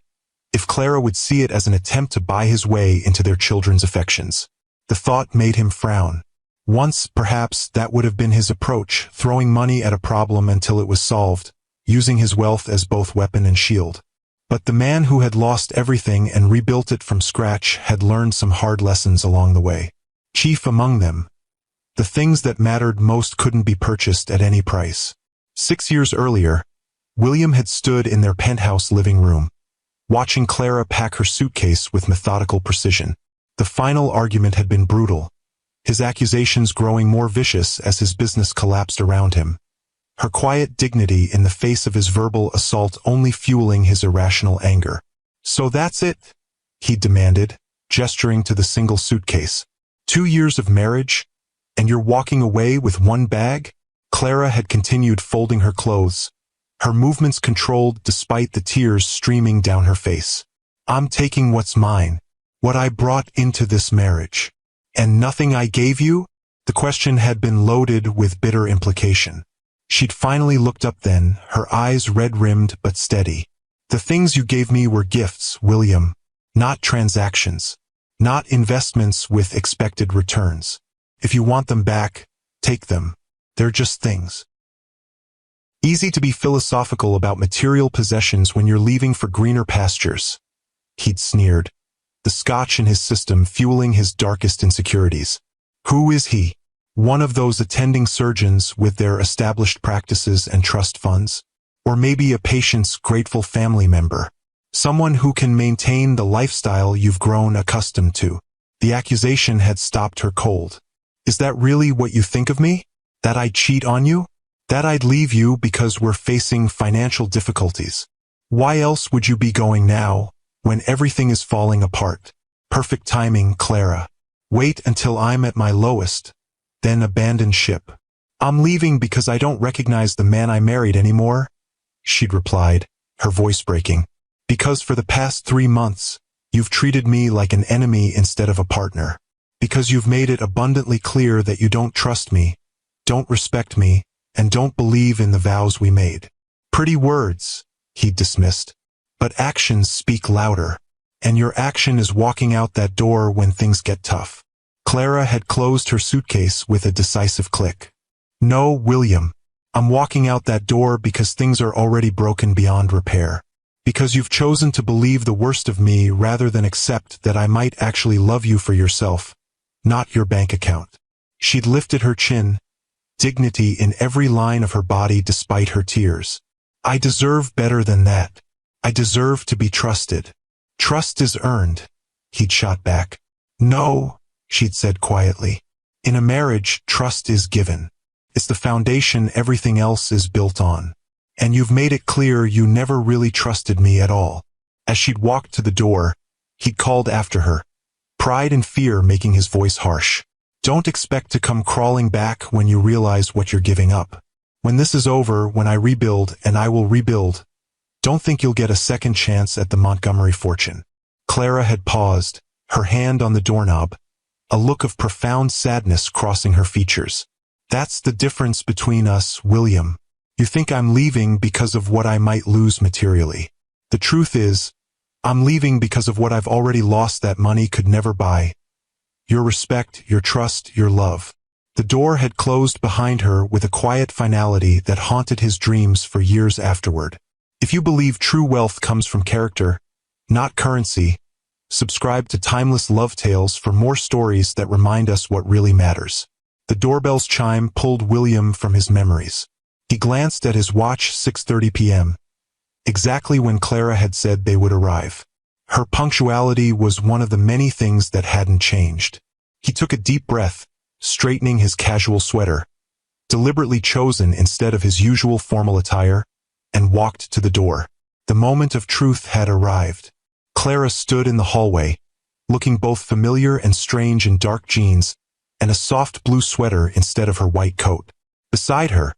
if Clara would see it as an attempt to buy his way into their children's affections. The thought made him frown. Once, perhaps, that would have been his approach, throwing money at a problem until it was solved, using his wealth as both weapon and shield. But the man who had lost everything and rebuilt it from scratch had learned some hard lessons along the way. Chief among them, the things that mattered most couldn't be purchased at any price. 6 years earlier, William had stood in their penthouse living room, watching Clara pack her suitcase with methodical precision. The final argument had been brutal, his accusations growing more vicious as his business collapsed around him. Her quiet dignity in the face of his verbal assault only fueling his irrational anger. "So that's it?" he demanded, gesturing to the single suitcase. 2 years of marriage, and you're walking away with one bag?" Clara had continued folding her clothes, her movements controlled despite the tears streaming down her face. "I'm taking what's mine, what I brought into this marriage. And nothing I gave you?" The question had been loaded with bitter implication. She'd finally looked up then, her eyes red-rimmed but steady. "The things you gave me were gifts, William, not transactions." not investments with expected returns. If you want them back, take them. They're just things. Easy to be philosophical about material possessions when you're leaving for greener pastures. He'd sneered, the scotch in his system fueling his darkest insecurities. Who is he? One of those attending surgeons with their established practices and trust funds? Or maybe a patient's grateful family member? Someone who can maintain the lifestyle you've grown accustomed to. The accusation had stopped her cold. Is that really what you think of me? That I'd cheat on you? That I'd leave you because we're facing financial difficulties? Why else would you be going now, when everything is falling apart? Perfect timing, Clara. Wait until I'm at my lowest, then abandon ship. I'm leaving because I don't recognize the man I married anymore, she'd replied, her voice breaking. Because for the past 3 months, you've treated me like an enemy instead of a partner. Because you've made it abundantly clear that you don't trust me, don't respect me, and don't believe in the vows we made. Pretty words, he dismissed. But actions speak louder. And your action is walking out that door when things get tough. Clara had closed her suitcase with a decisive click. No, William. I'm walking out that door because things are already broken beyond repair. Because you've chosen to believe the worst of me rather than accept that I might actually love you for yourself, not your bank account. She'd lifted her chin, dignity in every line of her body despite her tears. I deserve better than that. I deserve to be trusted. Trust is earned, he'd shot back. No, she'd said quietly. In a marriage, trust is given. It's the foundation everything else is built on. And you've made it clear you never really trusted me at all. As she'd walked to the door, he'd called after her, pride and fear making his voice harsh. Don't expect to come crawling back when you realize what you're giving up. When this is over, when I rebuild, and I will rebuild, don't think you'll get a second chance at the Montgomery fortune. Clara had paused, her hand on the doorknob, a look of profound sadness crossing her features. That's the difference between us, William. You think I'm leaving because of what I might lose materially. The truth is, I'm leaving because of what I've already lost that money could never buy. Your respect, your trust, your love. The door had closed behind her with a quiet finality that haunted his dreams for years afterward. If you believe true wealth comes from character, not currency, subscribe to Timeless Love Tales for more stories that remind us what really matters. The doorbell's chime pulled William from his memories. He glanced at his watch, 6:30 p.m., exactly when Clara had said they would arrive. Her punctuality was one of the many things that hadn't changed. He took a deep breath, straightening his casual sweater, deliberately chosen instead of his usual formal attire, and walked to the door. The moment of truth had arrived. Clara stood in the hallway, looking both familiar and strange in dark jeans and a soft blue sweater instead of her white coat. Beside her,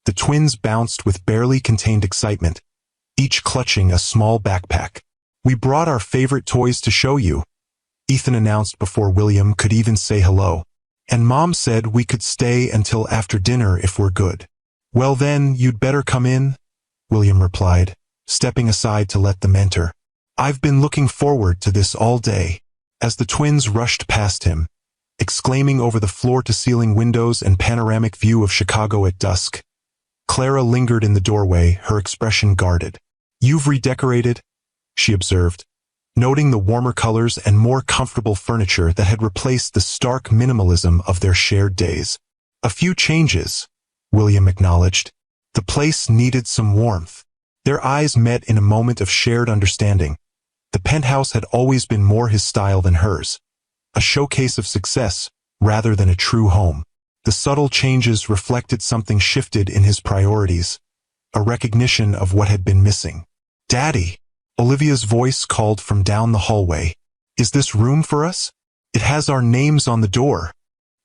the twins bounced with barely contained excitement, each clutching a small backpack. We brought our favorite toys to show you, Ethan announced before William could even say hello. And Mom said we could stay until after dinner if we're good. Well then, you'd better come in, William replied, stepping aside to let them enter. I've been looking forward to this all day. As the twins rushed past him, exclaiming over the floor-to-ceiling windows and panoramic view of Chicago at dusk, Clara lingered in the doorway, her expression guarded. You've redecorated, she observed, noting the warmer colors and more comfortable furniture that had replaced the stark minimalism of their shared days. A few changes, William acknowledged. The place needed some warmth. Their eyes met in a moment of shared understanding. The penthouse had always been more his style than hers, a showcase of success rather than a true home. The subtle changes reflected something shifted in his priorities, a recognition of what had been missing. Daddy, Olivia's voice called from down the hallway. Is this room for us? It has our names on the door.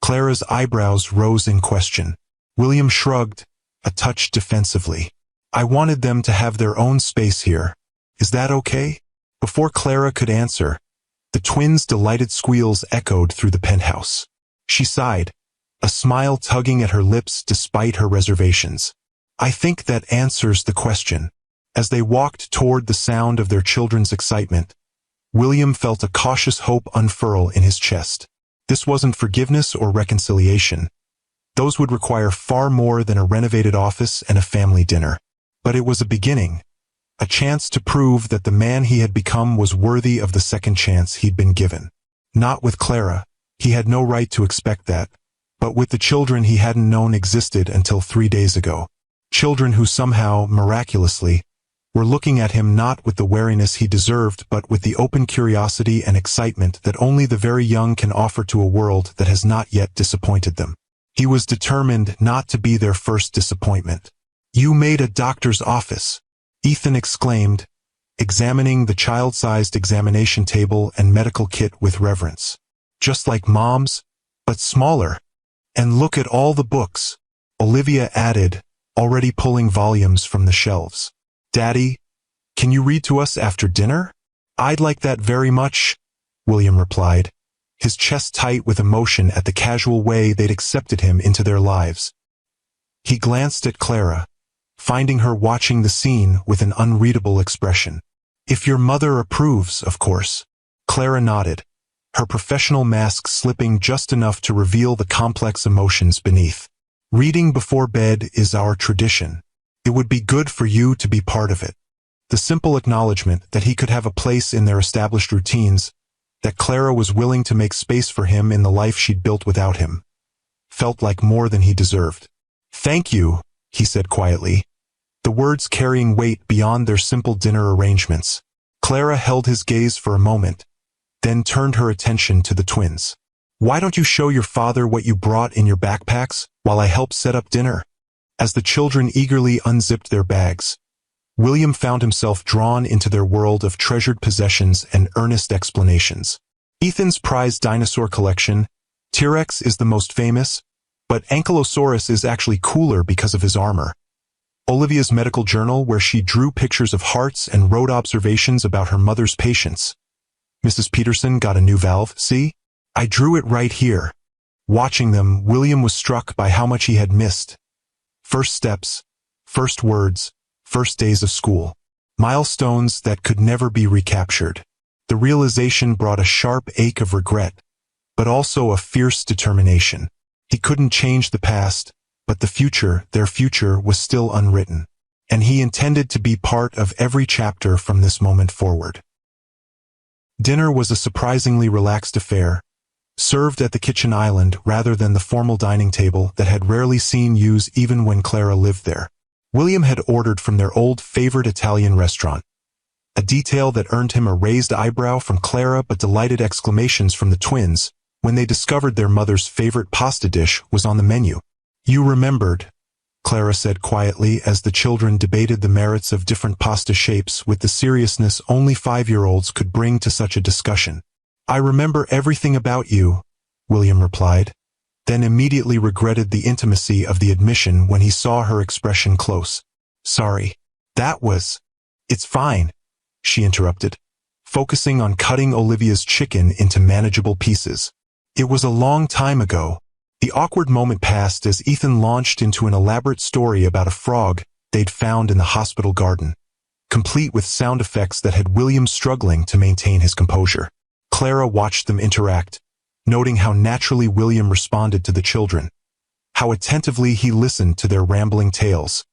Clara's eyebrows rose in question. William shrugged, a touch defensively. I wanted them to have their own space here. Is that okay? Before Clara could answer, the twins' delighted squeals echoed through the penthouse. She sighed, a smile tugging at her lips despite her reservations. I think that answers the question. As they walked toward the sound of their children's excitement, William felt a cautious hope unfurl in his chest. This wasn't forgiveness or reconciliation. Those would require far more than a renovated office and a family dinner. But it was a beginning, a chance to prove that the man he had become was worthy of the second chance he'd been given. Not with Clara. He had no right to expect that. But with the children he hadn't known existed until 3 days ago. Children who somehow, miraculously, were looking at him not with the wariness he deserved but with the open curiosity and excitement that only the very young can offer to a world that has not yet disappointed them. He was determined not to be their first disappointment. "You made a doctor's office," Ethan exclaimed, examining the child-sized examination table and medical kit with reverence. "Just like Mom's, but smaller. And look at all the books," Olivia added, already pulling volumes from the shelves. "Daddy, can you read to us after dinner?" "I'd like that very much," William replied, his chest tight with emotion at the casual way they'd accepted him into their lives. He glanced at Clara, finding her watching the scene with an unreadable expression. "If your mother approves, of course." Clara nodded, her professional mask slipping just enough to reveal the complex emotions beneath. "Reading before bed is our tradition. It would be good for you to be part of it." The simple acknowledgement that he could have a place in their established routines, that Clara was willing to make space for him in the life she'd built without him, felt like more than he deserved. "Thank you," he said quietly, the words carrying weight beyond their simple dinner arrangements. Clara held his gaze for a moment, then turned her attention to the twins. "Why don't you show your father what you brought in your backpacks while I help set up dinner?" As the children eagerly unzipped their bags, William found himself drawn into their world of treasured possessions and earnest explanations. Ethan's prized dinosaur collection, T-Rex, is the most famous, but Ankylosaurus is actually cooler because of his armor. Olivia's medical journal, where she drew pictures of hearts and wrote observations about her mother's patients. "Mrs. Peterson got a new valve, see? I drew it right here." Watching them, William was struck by how much he had missed. First steps, first words, first days of school. Milestones that could never be recaptured. The realization brought a sharp ache of regret, but also a fierce determination. He couldn't change the past, but the future, their future, was still unwritten, and he intended to be part of every chapter from this moment forward. Dinner was a surprisingly relaxed affair, served at the kitchen island rather than the formal dining table that had rarely seen use even when Clara lived there. William had ordered from their old favorite Italian restaurant, a detail that earned him a raised eyebrow from Clara but delighted exclamations from the twins when they discovered their mother's favorite pasta dish was on the menu. "You remembered," Clara said quietly as the children debated the merits of different pasta shapes with the seriousness only 5-year-olds could bring to such a discussion. "I remember everything about you," William replied, then immediately regretted the intimacy of the admission when he saw her expression close. "Sorry. That was—" "It's fine," she interrupted, focusing on cutting Olivia's chicken into manageable pieces. "It was a long time ago." The awkward moment passed as Ethan launched into an elaborate story about a frog they'd found in the hospital garden, complete with sound effects that had William struggling to maintain his composure. Clara watched them interact, noting how naturally William responded to the children, how attentively he listened to their rambling tales,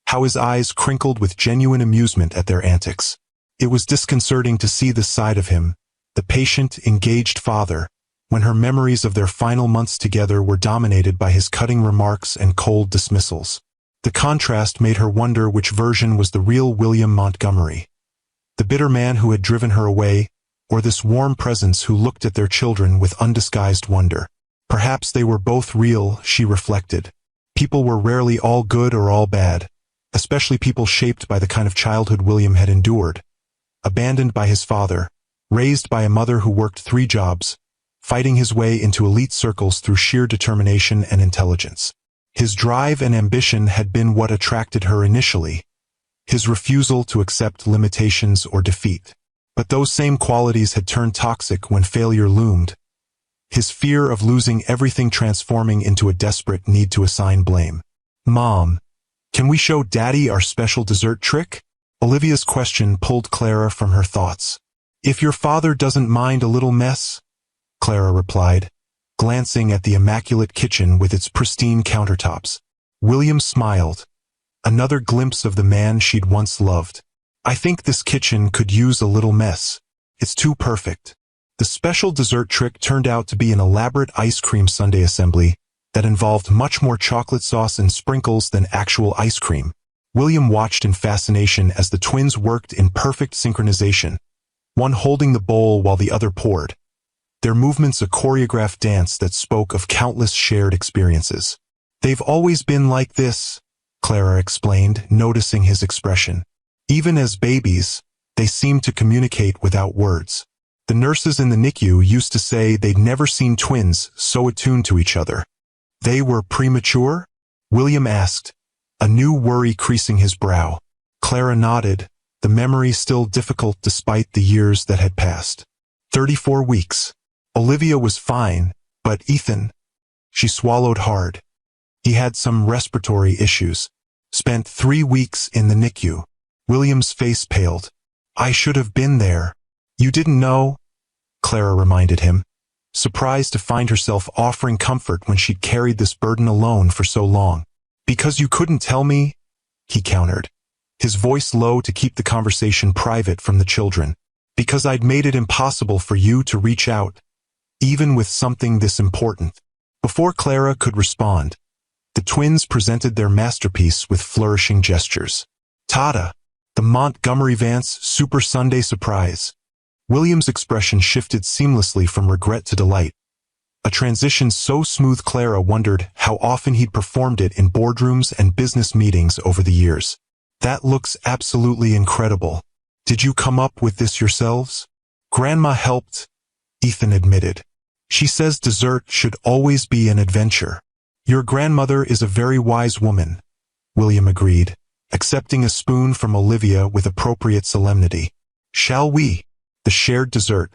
how his eyes crinkled with genuine amusement at their antics. It was disconcerting to see this side of him, the patient, engaged father, when her memories of their final months together were dominated by his cutting remarks and cold dismissals. The contrast made her wonder which version was the real William Montgomery, the bitter man who had driven her away, or this warm presence who looked at their children with undisguised wonder. Perhaps they were both real, she reflected. People were rarely all good or all bad, especially people shaped by the kind of childhood William had endured. Abandoned by his father, raised by a mother who worked 3 jobs, fighting his way into elite circles through sheer determination and intelligence. His drive and ambition had been what attracted her initially, his refusal to accept limitations or defeat. But those same qualities had turned toxic when failure loomed, his fear of losing everything transforming into a desperate need to assign blame. "Mom, can we show Daddy our special dessert trick?" Olivia's question pulled Clara from her thoughts. "If your father doesn't mind a little mess," Clara replied, glancing at the immaculate kitchen with its pristine countertops. William smiled, another glimpse of the man she'd once loved. "I think this kitchen could use a little mess. It's too perfect." The special dessert trick turned out to be an elaborate ice cream sundae assembly that involved much more chocolate sauce and sprinkles than actual ice cream. William watched in fascination as the twins worked in perfect synchronization, one holding the bowl while the other poured, their movements a choreographed dance that spoke of countless shared experiences. "They've always been like this," Clara explained, noticing his expression. "Even as babies, they seemed to communicate without words. The nurses in the NICU used to say they'd never seen twins so attuned to each other." "They were premature?" William asked, a new worry creasing his brow. Clara nodded, the memory still difficult despite the years that had passed. 34 weeks. Olivia was fine, but Ethan... She swallowed hard. He had some respiratory issues. Spent 3 weeks in the NICU. William's face paled. "I should have been there." "You didn't know?" Clara reminded him, surprised to find herself offering comfort when she'd carried this burden alone for so long. "Because you couldn't tell me?" he countered, his voice low to keep the conversation private from the children. "Because I'd made it impossible for you to reach out, even with something this important." Before Clara could respond, the twins presented their masterpiece with flourishing gestures. "Tada! The Montgomery Vance Super Sunday Surprise." William's expression shifted seamlessly from regret to delight, a transition so smooth Clara wondered how often he'd performed it in boardrooms and business meetings over the years. "That looks absolutely incredible. Did you come up with this yourselves?" "Grandma helped," Ethan admitted. "She says dessert should always be an adventure." "Your grandmother is a very wise woman," William agreed, accepting a spoon from Olivia with appropriate solemnity. "Shall we?" The shared dessert,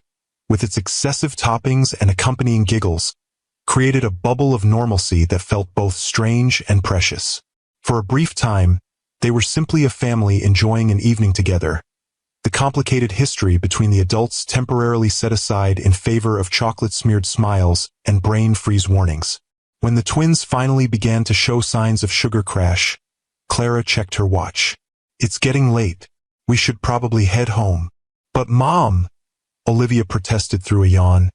with its excessive toppings and accompanying giggles, created a bubble of normalcy that felt both strange and precious. For a brief time, they were simply a family enjoying an evening together, the complicated history between the adults temporarily set aside in favor of chocolate-smeared smiles and brain freeze warnings. When the twins finally began to show signs of sugar crash, Clara checked her watch. "It's getting late. We should probably head home." "But Mom," Olivia protested through a yawn.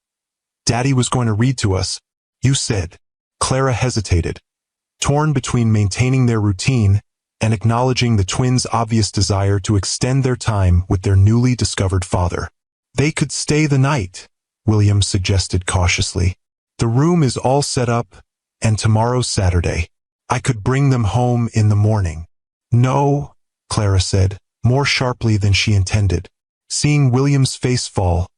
"Daddy was going to read to us. You said." Clara hesitated, torn between maintaining their routine and acknowledging the twins' obvious desire to extend their time with their newly discovered father. "They could stay the night," William suggested cautiously. "The room is all set up, and tomorrow's Saturday. I could bring them home in the morning." "No," Clara said, more sharply than she intended. Seeing William's face fall,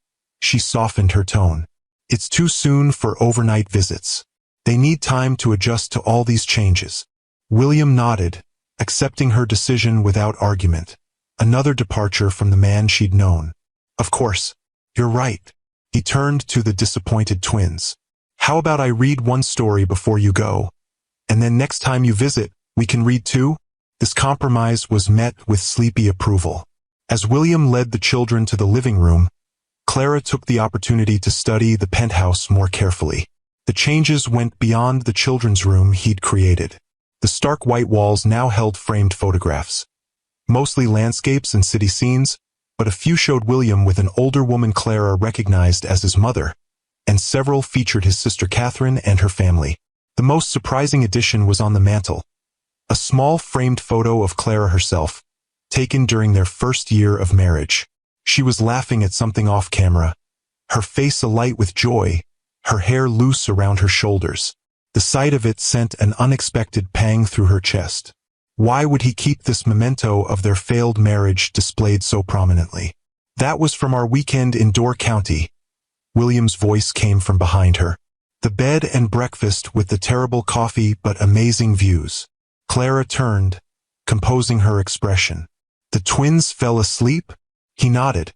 she softened her tone. "It's too soon for overnight visits. They need time to adjust to all these changes." William nodded, accepting her decision without argument. Another departure from the man she'd known. "Of course, you're right." He turned to the disappointed twins. "How about I read one story before you go? And then next time you visit, we can read too?" This compromise was met with sleepy approval. As William led the children to the living room, Clara took the opportunity to study the penthouse more carefully. The changes went beyond the children's room he'd created. The stark white walls now held framed photographs, mostly landscapes and city scenes, but a few showed William with an older woman Clara recognized as his mother, and several featured his sister Catherine and her family. The most surprising addition was on the mantel, a small framed photo of Clara herself, taken during their first year of marriage. She was laughing at something off camera, her face alight with joy, her hair loose around her shoulders. The sight of it sent an unexpected pang through her chest. Why would he keep this memento of their failed marriage displayed so prominently? "That was from our weekend in Door County." William's voice came from behind her. "The bed and breakfast with the terrible coffee but amazing views." Clara turned, composing her expression. "The twins fell asleep?" He nodded,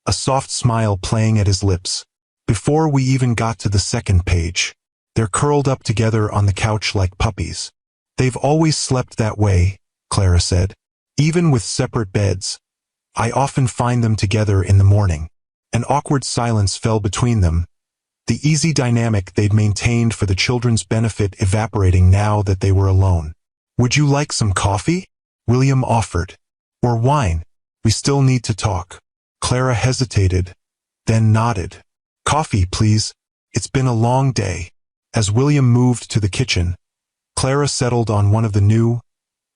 a soft smile playing at his lips. "Before we even got to the second page. They're curled up together on the couch like puppies." "They've always slept that way," Clara said. "Even with separate beds. I often find them together in the morning. An awkward silence fell between them, the easy dynamic they'd maintained for the children's benefit evaporating now that they were alone. "Would you like some coffee?" William offered. "Or wine? We still need to talk." Clara hesitated, then nodded. "Coffee, please. It's been a long day." As William moved to the kitchen, Clara settled on one of the new,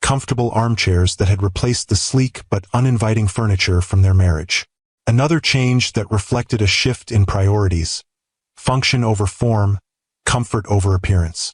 comfortable armchairs that had replaced the sleek but uninviting furniture from their marriage. Another change that reflected a shift in priorities. Function over form, comfort over appearance.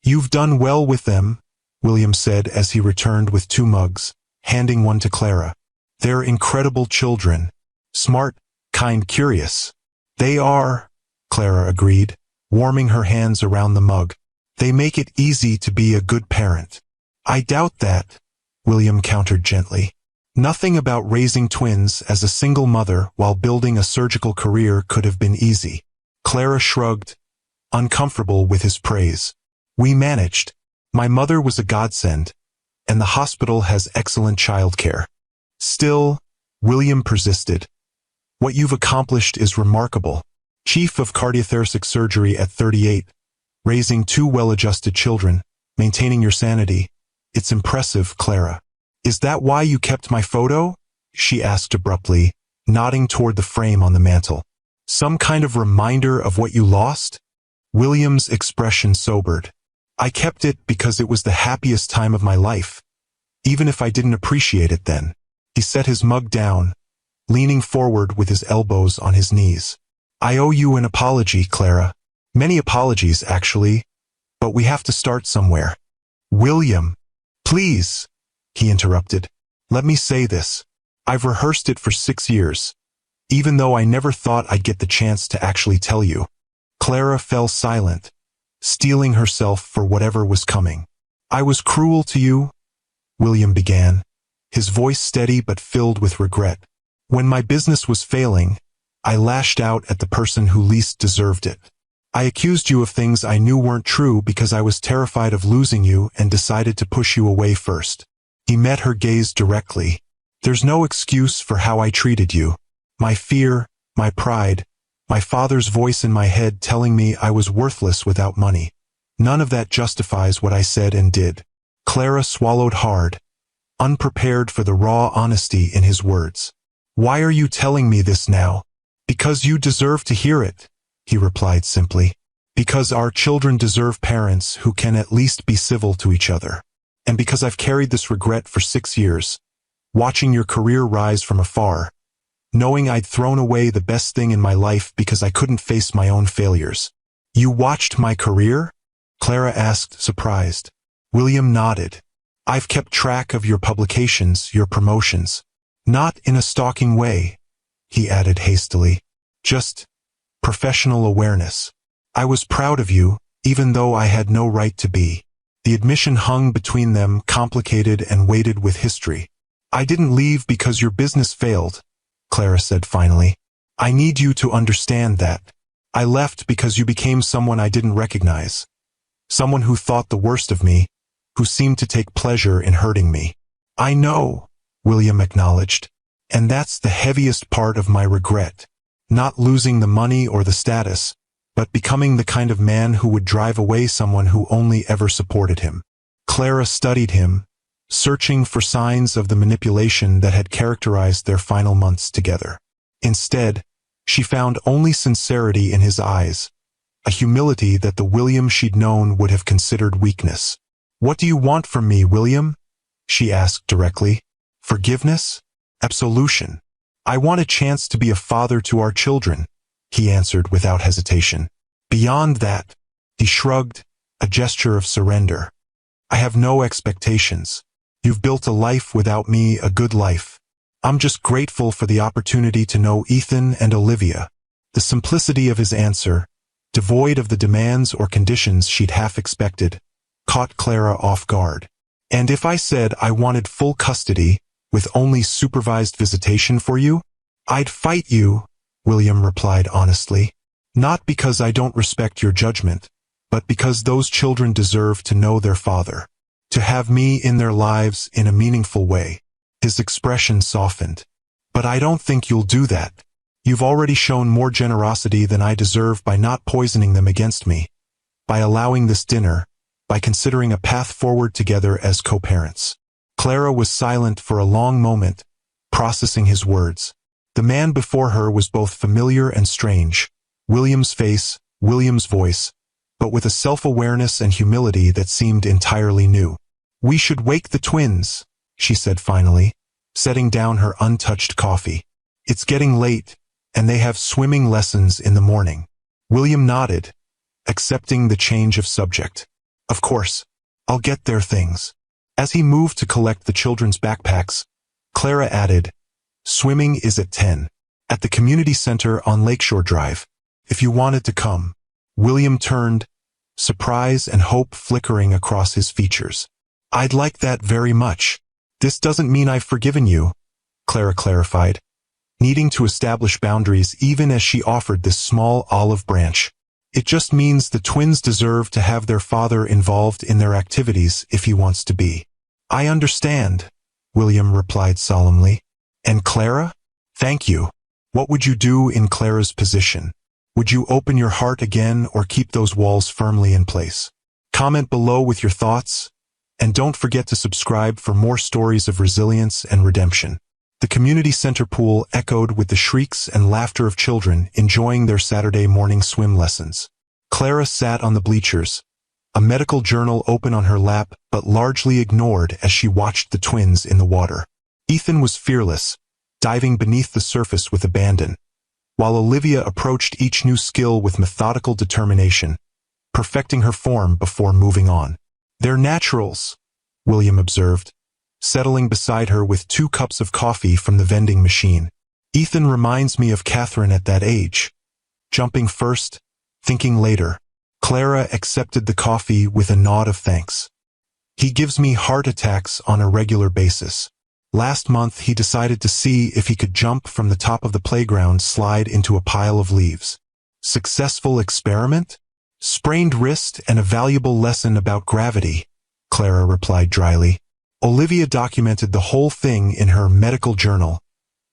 "You've done well with them," William said as he returned with 2 mugs, handing one to Clara. "They're incredible children. Smart, kind, curious." "They are," Clara agreed, warming her hands around the mug. "They make it easy to be a good parent." "I doubt that," William countered gently. "Nothing about raising twins as a single mother while building a surgical career could have been easy." Clara shrugged, uncomfortable with his praise. "We managed. My mother was a godsend, and the hospital has excellent childcare." "Still," William persisted, "what you've accomplished is remarkable. Chief of cardiothoracic surgery at 38, raising 2 well-adjusted children, maintaining your sanity. It's impressive, Clara." "Is that why you kept my photo?" she asked abruptly, nodding toward the frame on the mantel. "Some kind of reminder of what you lost?" William's expression sobered. "I kept it because it was the happiest time of my life, even if I didn't appreciate it then." He set his mug down, leaning forward with his elbows on his knees. "I owe you an apology, Clara. Many apologies, actually, but we have to start somewhere." "William, please," he interrupted. "Let me say this. I've rehearsed it for 6 years, even though I never thought I'd get the chance to actually tell you." Clara fell silent, steeling herself for whatever was coming. "I was cruel to you," William began, his voice steady but filled with regret. "When my business was failing, I lashed out at the person who least deserved it. I accused you of things I knew weren't true because I was terrified of losing you and decided to push you away first." He met her gaze directly. "There's no excuse for how I treated you. My fear, my pride, my father's voice in my head telling me I was worthless without money. None of that justifies what I said and did." Clara swallowed hard, unprepared for the raw honesty in his words. "Why are you telling me this now?" "Because you deserve to hear it," he replied simply. "Because our children deserve parents who can at least be civil to each other. And because I've carried this regret for 6 years, watching your career rise from afar, knowing I'd thrown away the best thing in my life because I couldn't face my own failures." "You watched my career?" Clara asked, surprised. William nodded. "I've kept track of your publications, your promotions. Not in a stalking way," he added hastily. "Just professional awareness. I was proud of you, even though I had no right to be." The admission hung between them, complicated and weighted with history. "I didn't leave because your business failed," Clara said finally. "I need you to understand that. I left because you became someone I didn't recognize. Someone who thought the worst of me, who seemed to take pleasure in hurting me." "I know," William acknowledged. "And that's the heaviest part of my regret. Not losing the money or the status, but becoming the kind of man who would drive away someone who only ever supported him." Clara studied him, searching for signs of the manipulation that had characterized their final months together. Instead, she found only sincerity in his eyes, a humility that the William she'd known would have considered weakness. "What do you want from me, William?" she asked directly. "Forgiveness? Absolution. I want a chance to be a father to our children," he answered without hesitation. "Beyond that," he shrugged, a gesture of surrender. "I have no expectations. You've built a life without me, a good life. I'm just grateful for the opportunity to know Ethan and Olivia." The simplicity of his answer, devoid of the demands or conditions she'd half expected, caught Clara off guard. "And if I said I wanted full custody, with only supervised visitation for you, I'd fight you," William replied honestly. "Not because I don't respect your judgment, but because those children deserve to know their father, to have me in their lives in a meaningful way." His expression softened. "But I don't think you'll do that." You've already shown more generosity than I deserve by not poisoning them against me, by allowing this dinner, by considering a path forward together as co-parents." Clara was silent for a long moment, processing his words. The man before her was both familiar and strange. William's face, William's voice, but with a self-awareness and humility that seemed entirely new. "We should wake the twins," she said finally, setting down her untouched coffee. "It's getting late, and they have swimming lessons in the morning." William nodded, accepting the change of subject. "Of course, I'll get their things." As he moved to collect the children's backpacks, Clara added, "Swimming is at 10, at the community center on Lakeshore Drive, if you wanted to come." William turned, surprise and hope flickering across his features. "I'd like that very much. This doesn't mean I've forgiven you," Clara clarified, needing to establish boundaries even as she offered this small olive branch. "It just means the twins deserve to have their father involved in their activities if he wants to be." "I understand," William replied solemnly. "And Clara? Thank you. What would you do in Clara's position? Would you open your heart again or keep those walls firmly in place? Comment below with your thoughts, and don't forget to subscribe for more stories of resilience and redemption. The community center pool echoed with the shrieks and laughter of children enjoying their Saturday morning swim lessons. Clara sat on the bleachers, a medical journal open on her lap but largely ignored as she watched the twins in the water. Ethan was fearless, diving beneath the surface with abandon, while Olivia approached each new skill with methodical determination, perfecting her form before moving on. "They're naturals," William observed, settling beside her with 2 cups of coffee from the vending machine. "Ethan reminds me of Catherine at that age. Jumping first, thinking later." Clara accepted the coffee with a nod of thanks. "He gives me heart attacks on a regular basis. Last month he decided to see if he could jump from the top of the playground slide into a pile of leaves. Successful experiment? Sprained wrist and a valuable lesson about gravity," Clara replied dryly. Olivia documented the whole thing in her medical journal,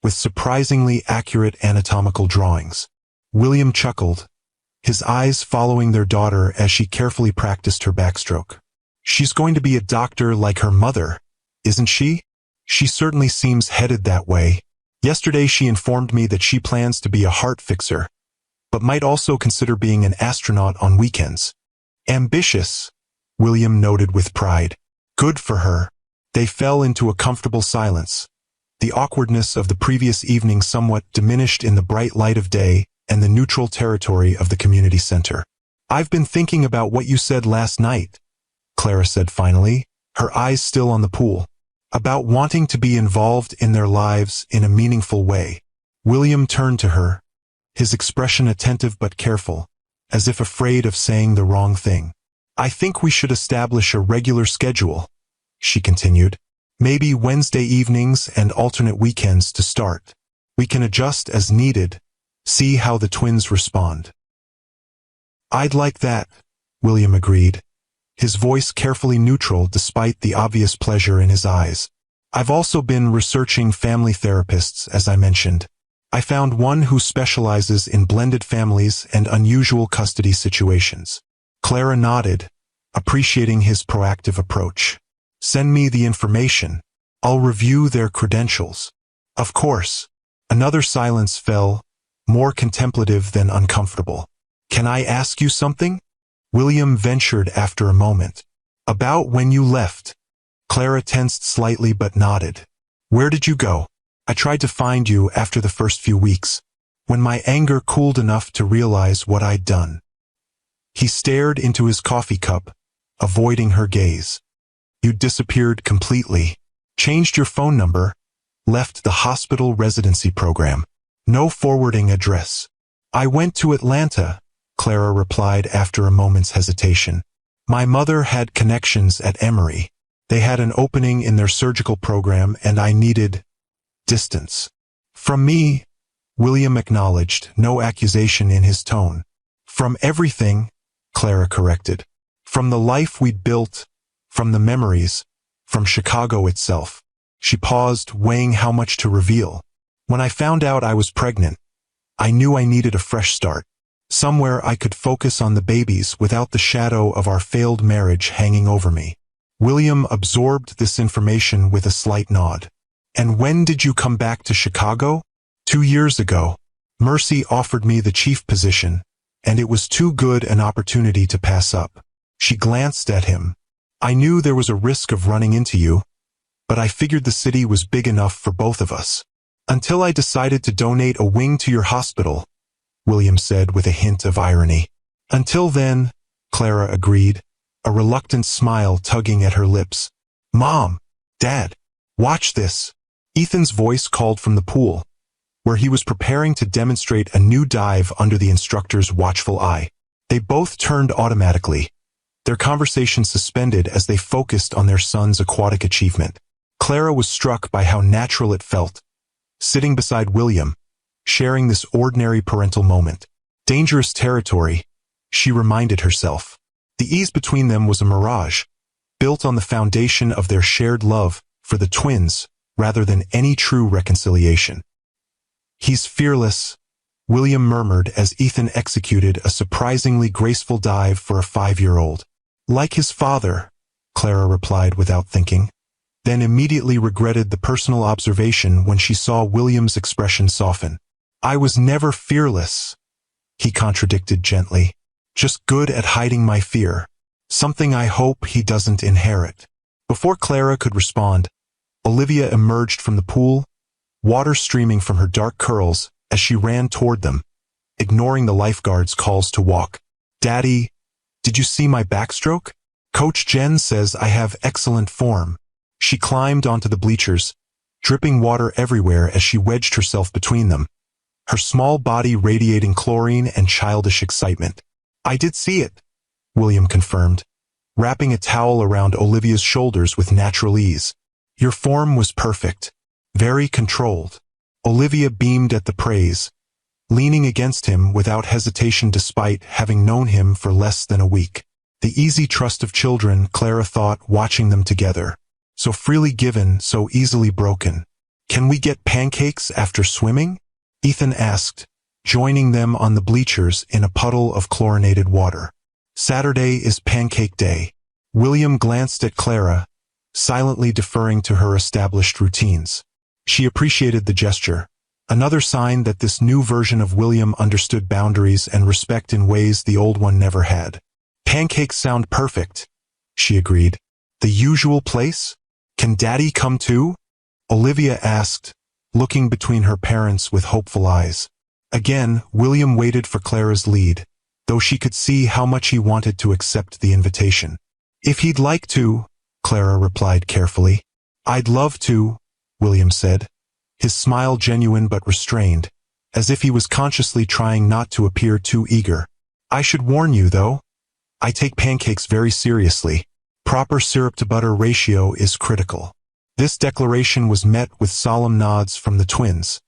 with surprisingly accurate anatomical drawings. William chuckled, his eyes following their daughter as she carefully practiced her backstroke. "She's going to be a doctor like her mother, isn't she? She certainly seems headed that way. Yesterday she informed me that she plans to be a heart fixer, but might also consider being an astronaut on weekends." "Ambitious," William noted with pride. "Good for her." They fell into a comfortable silence, the awkwardness of the previous evening somewhat diminished in the bright light of day and the neutral territory of the community center. "I've been thinking about what you said last night," Clara said finally, her eyes still on the pool, "about wanting to be involved in their lives in a meaningful way." William turned to her, his expression attentive but careful, as if afraid of saying the wrong thing. "I think we should establish a regular schedule," she continued. "Maybe Wednesday evenings and alternate weekends to start. We can adjust as needed, see how the twins respond." "I'd like that," William agreed, his voice carefully neutral despite the obvious pleasure in his eyes. "I've also been researching family therapists, as I mentioned. I found one who specializes in blended families and unusual custody situations." Clara nodded, appreciating his proactive approach. "Send me the information. I'll review their credentials." "Of course." Another silence fell, more contemplative than uncomfortable. "Can I ask you something?" William ventured after a moment. "About when you left." Clara tensed slightly but nodded. "Where did you go?" "I tried to find you after the first few weeks, when my anger cooled enough to realize what I'd done." He stared into his coffee cup, avoiding her gaze. "You disappeared completely. Changed your phone number. Left the hospital residency program. No forwarding address." "I went to Atlanta," Clara replied after a moment's hesitation. "My mother had connections at Emory. They had an opening in their surgical program and I needed distance from me." William acknowledged, no accusation in his tone. "From everything," Clara corrected. "From the life we'd built, from the memories, from Chicago itself." She paused, weighing how much to reveal. "When I found out I was pregnant, I knew I needed a fresh start. Somewhere I could focus on the babies without the shadow of our failed marriage hanging over me. William absorbed this information with a slight nod. And when did you come back to Chicago? 2 years ago. Mercy offered me the chief position, and it was too good an opportunity to pass up. She glanced at him. I knew there was a risk of running into you, but I figured the city was big enough for both of us. Until I decided to donate a wing to your hospital, William said with a hint of irony. Until then, Clara agreed, a reluctant smile tugging at her lips. Mom, Dad, watch this. Ethan's voice called from the pool, where he was preparing to demonstrate a new dive under the instructor's watchful eye. They both turned automatically, their conversation suspended as they focused on their son's aquatic achievement. Clara was struck by how natural it felt, sitting beside William, sharing this ordinary parental moment. Dangerous territory, she reminded herself. The ease between them was a mirage, built on the foundation of their shared love for the twins rather than any true reconciliation. He's fearless, William murmured as Ethan executed a surprisingly graceful dive for a 5-year-old. Like his father, Clara replied without thinking, then immediately regretted the personal observation when she saw William's expression soften. I was never fearless, he contradicted gently, just good at hiding my fear, something I hope he doesn't inherit. Before Clara could respond, Olivia emerged from the pool, water streaming from her dark curls as she ran toward them, ignoring the lifeguard's calls to walk. Daddy, did you see my backstroke? Coach Jen says I have excellent form. She climbed onto the bleachers, dripping water everywhere as she wedged herself between them, her small body radiating chlorine and childish excitement. I did see it, William confirmed, wrapping a towel around Olivia's shoulders with natural ease. Your form was perfect, very controlled. Olivia beamed at the praise, leaning against him without hesitation despite having known him for less than a week. The easy trust of children, Clara thought, watching them together. So freely given, so easily broken. Can we get pancakes after swimming? Ethan asked, joining them on the bleachers in a puddle of chlorinated water. Saturday is pancake day. William glanced at Clara, silently deferring to her established routines. She appreciated the gesture, another sign that this new version of William understood boundaries and respect in ways the old one never had. Pancakes sound perfect, she agreed. The usual place? Can Daddy come too? Olivia asked, looking between her parents with hopeful eyes. Again, William waited for Clara's lead, though she could see how much he wanted to accept the invitation. If he'd like to, Clara replied carefully. I'd love to, William said, his smile genuine but restrained, as if he was consciously trying not to appear too eager. I should warn you, though, I take pancakes very seriously. Proper syrup-to-butter ratio is critical. This declaration was met with solemn nods from the twins,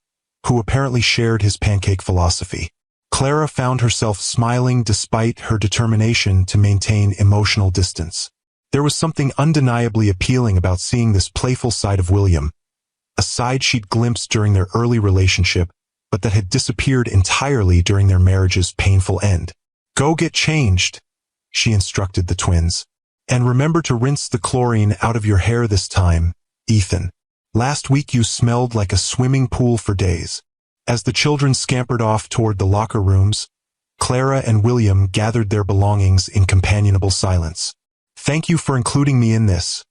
who apparently shared his pancake philosophy. Clara found herself smiling despite her determination to maintain emotional distance. There was something undeniably appealing about seeing this playful side of William, a side she'd glimpsed during their early relationship, but that had disappeared entirely during their marriage's painful end. Go get changed, she instructed the twins. And remember to rinse the chlorine out of your hair this time, Ethan. Last week you smelled like a swimming pool for days. As the children scampered off toward the locker rooms, Clara and William gathered their belongings in companionable silence. Thank you for including me in this,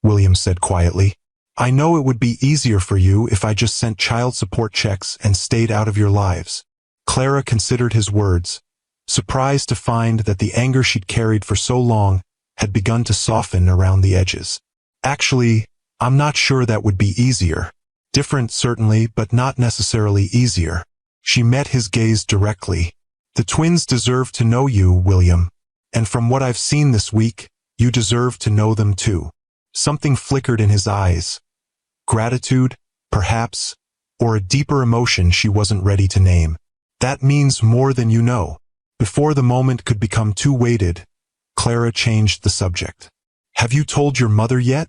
William said quietly. I know it would be easier for you if I just sent child support checks and stayed out of your lives. Clara considered his words, surprised to find that the anger she'd carried for so long had begun to soften around the edges. Actually, I'm not sure that would be easier. Different, certainly, but not necessarily easier. She met his gaze directly. The twins deserve to know you, William. And from what I've seen this week, you deserve to know them too. Something flickered in his eyes. Gratitude, perhaps, or a deeper emotion she wasn't ready to name. That means more than you know. Before the moment could become too weighted, Clara changed the subject. Have you told your mother yet?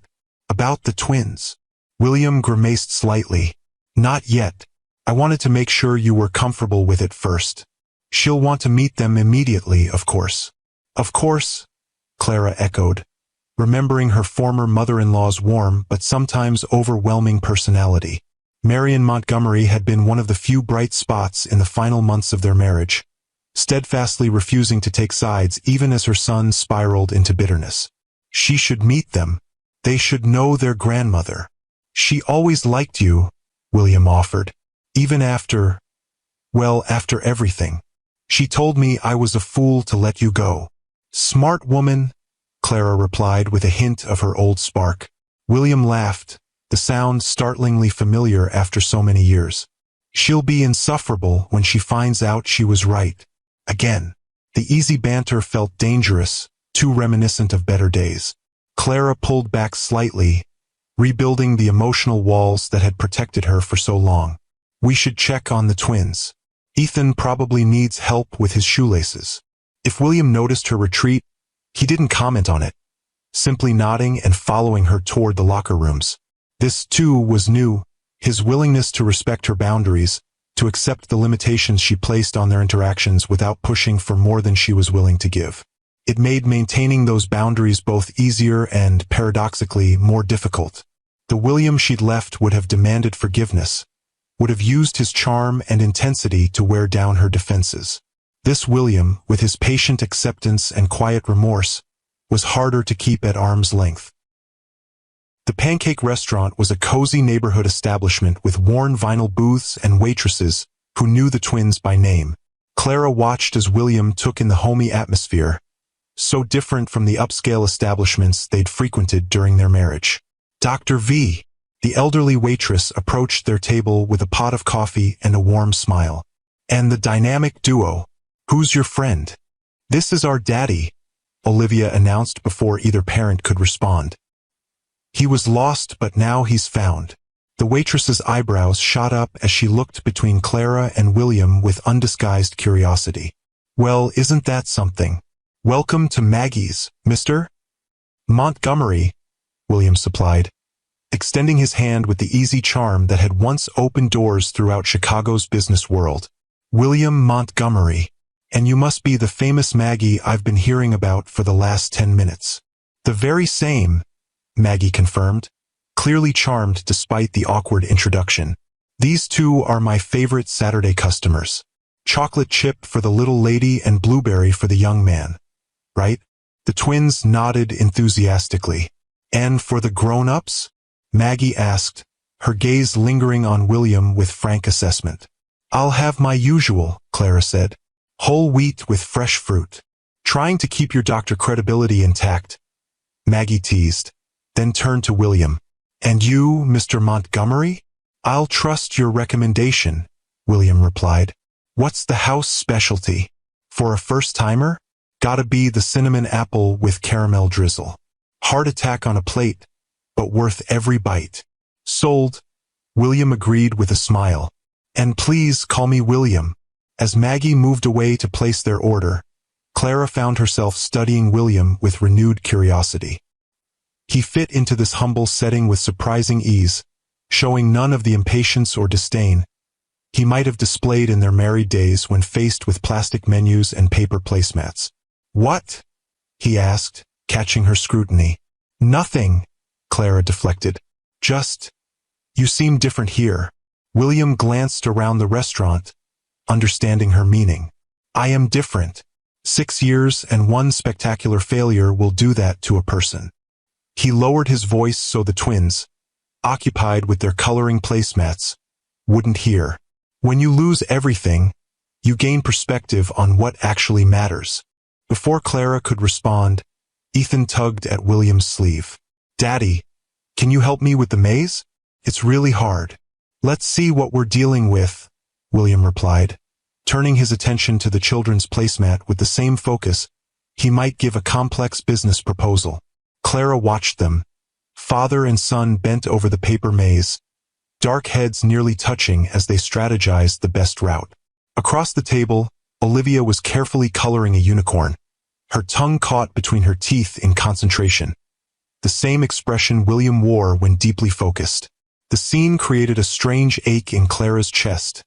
About the twins? William grimaced slightly. Not yet. I wanted to make sure you were comfortable with it first. She'll want to meet them immediately, of course. Of course, Clara echoed, remembering her former mother-in-law's warm but sometimes overwhelming personality. Marion Montgomery had been one of the few bright spots in the final months of their marriage, steadfastly refusing to take sides even as her son spiraled into bitterness. She should meet them. They should know their grandmother. She always liked you, William offered, even after everything. She told me I was a fool to let you go. Smart woman, Clara replied with a hint of her old spark. William laughed, the sound startlingly familiar after so many years. She'll be insufferable when she finds out she was right. Again, the easy banter felt dangerous, too reminiscent of better days. Clara pulled back slightly, rebuilding the emotional walls that had protected her for so long. We should check on the twins. Ethan probably needs help with his shoelaces. If William noticed her retreat, he didn't comment on it, simply nodding and following her toward the locker rooms. This, too, was new, his willingness to respect her boundaries, to accept the limitations she placed on their interactions without pushing for more than she was willing to give. It made maintaining those boundaries both easier and, paradoxically, more difficult. The William she'd left would have demanded forgiveness, would have used his charm and intensity to wear down her defenses. This William, with his patient acceptance and quiet remorse, was harder to keep at arm's length. The Pancake Restaurant was a cozy neighborhood establishment with worn vinyl booths and waitresses who knew the twins by name. Clara watched as William took in the homey atmosphere, so different from the upscale establishments they'd frequented during their marriage. Dr. V, the elderly waitress, approached their table with a pot of coffee and a warm smile. And the dynamic duo, "Who's your friend?" "This is our daddy," Olivia announced before either parent could respond. "He was lost, but now he's found." The waitress's eyebrows shot up as she looked between Clara and William with undisguised curiosity. "Well, isn't that something? Welcome to Maggie's, Mr. Montgomery," William supplied, extending his hand with the easy charm that had once opened doors throughout Chicago's business world. "William Montgomery. And you must be the famous Maggie I've been hearing about for the last 10 minutes. "The very same," Maggie confirmed, clearly charmed despite the awkward introduction. "These two are my favorite Saturday customers. Chocolate chip for the little lady and blueberry for the young man. Right?" The twins nodded enthusiastically. "And for the grown-ups?" Maggie asked, her gaze lingering on William with frank assessment. "I'll have my usual," Clara said. "Whole wheat with fresh fruit." "Trying to keep your doctor credibility intact," Maggie teased, then turned to William. "And you, Mr. Montgomery?" "I'll trust your recommendation," William replied. "What's the house specialty? For a first-timer? Gotta be the cinnamon apple with caramel drizzle. Heart attack on a plate, but worth every bite." "Sold," William agreed with a smile. "And please call me William." As Maggie moved away to place their order, Clara found herself studying William with renewed curiosity. He fit into this humble setting with surprising ease, showing none of the impatience or disdain he might have displayed in their married days when faced with plastic menus and paper placemats. "What?" he asked, catching her scrutiny. "Nothing," Clara deflected. "Just, you seem different here." William glanced around the restaurant, understanding her meaning. "I am different. 6 years and one spectacular failure will do that to a person." He lowered his voice so the twins, occupied with their coloring placemats, wouldn't hear. "When you lose everything, you gain perspective on what actually matters." Before Clara could respond, Ethan tugged at William's sleeve. "Daddy, can you help me with the maze? It's really hard." "Let's see what we're dealing with," William replied, turning his attention to the children's placemat with the same focus he might give a complex business proposal. Clara watched them, father and son bent over the paper maze, dark heads nearly touching as they strategized the best route. Across the table, Olivia was carefully coloring a unicorn, her tongue caught between her teeth in concentration. The same expression William wore when deeply focused. The scene created a strange ache in Clara's chest,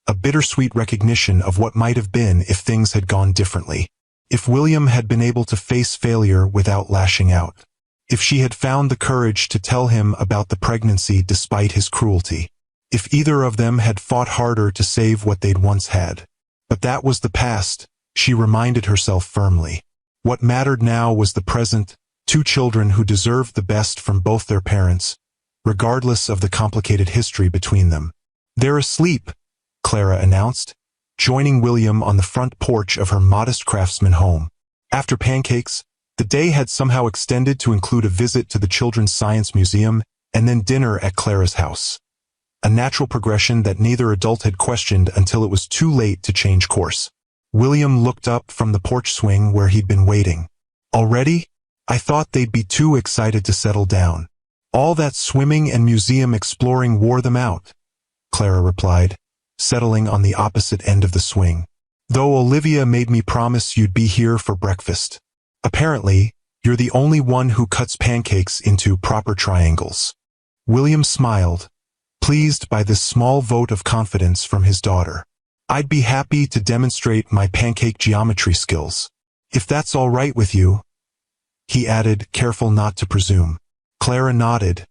a bittersweet recognition of what might have been if things had gone differently. If William had been able to face failure without lashing out. If she had found the courage to tell him about the pregnancy despite his cruelty. If either of them had fought harder to save what they'd once had. But that was the past, she reminded herself firmly. What mattered now was the present, two children who deserved the best from both their parents, regardless of the complicated history between them. "They're asleep," Clara announced, joining William on the front porch of her modest craftsman home. After pancakes, the day had somehow extended to include a visit to the Children's Science Museum and then dinner at Clara's house. A natural progression that neither adult had questioned until it was too late to change course. William looked up from the porch swing where he'd been waiting. "Already? I thought they'd be too excited to settle down. All that swimming and museum exploring wore them out," Clara replied, settling on the opposite end of the swing. "Though Olivia made me promise you'd be here for breakfast. Apparently, you're the only one who cuts pancakes into proper triangles." William smiled, pleased by this small vote of confidence from his daughter. "I'd be happy to demonstrate my pancake geometry skills. If that's all right with you," he added, careful not to presume. Clara nodded,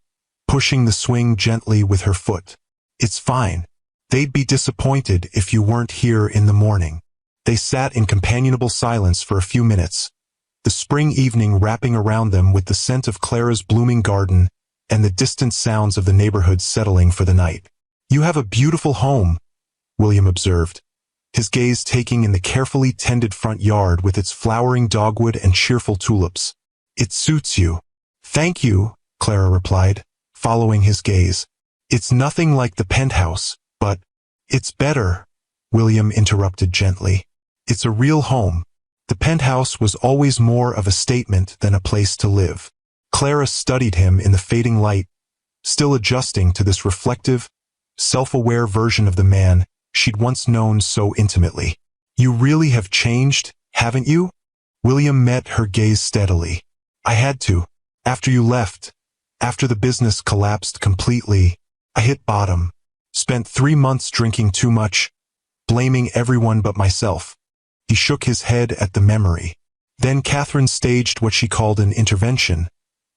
pushing the swing gently with her foot. "It's fine. They'd be disappointed if you weren't here in the morning." They sat in companionable silence for a few minutes, the spring evening wrapping around them with the scent of Clara's blooming garden and the distant sounds of the neighborhood settling for the night. "You have a beautiful home," William observed, his gaze taking in the carefully tended front yard with its flowering dogwood and cheerful tulips. "It suits you." "Thank you," Clara replied, following his gaze. "It's nothing like the penthouse, but—" "It's better," William interrupted gently. "It's a real home. The penthouse was always more of a statement than a place to live." Clara studied him in the fading light, still adjusting to this reflective, self-aware version of the man she'd once known so intimately. "You really have changed, haven't you?" William met her gaze steadily. "I had to. After you left, after the business collapsed completely, I hit bottom. Spent 3 months drinking too much, blaming everyone but myself." He shook his head at the memory. "Then Catherine staged what she called an intervention,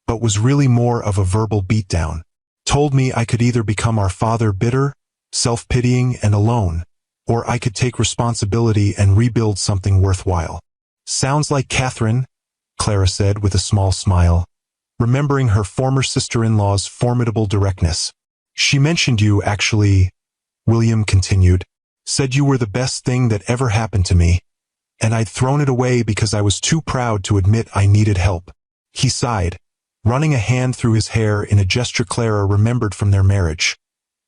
but was really more of a verbal beatdown. Told me I could either become our father bitter, self-pitying and alone, or I could take responsibility and rebuild something worthwhile." "Sounds like Catherine," Clara said with a small smile, remembering her former sister-in-law's formidable directness. "She mentioned you, actually," William continued. "Said you were the best thing that ever happened to me, and I'd thrown it away because I was too proud to admit I needed help." He sighed, running a hand through his hair in a gesture Clara remembered from their marriage,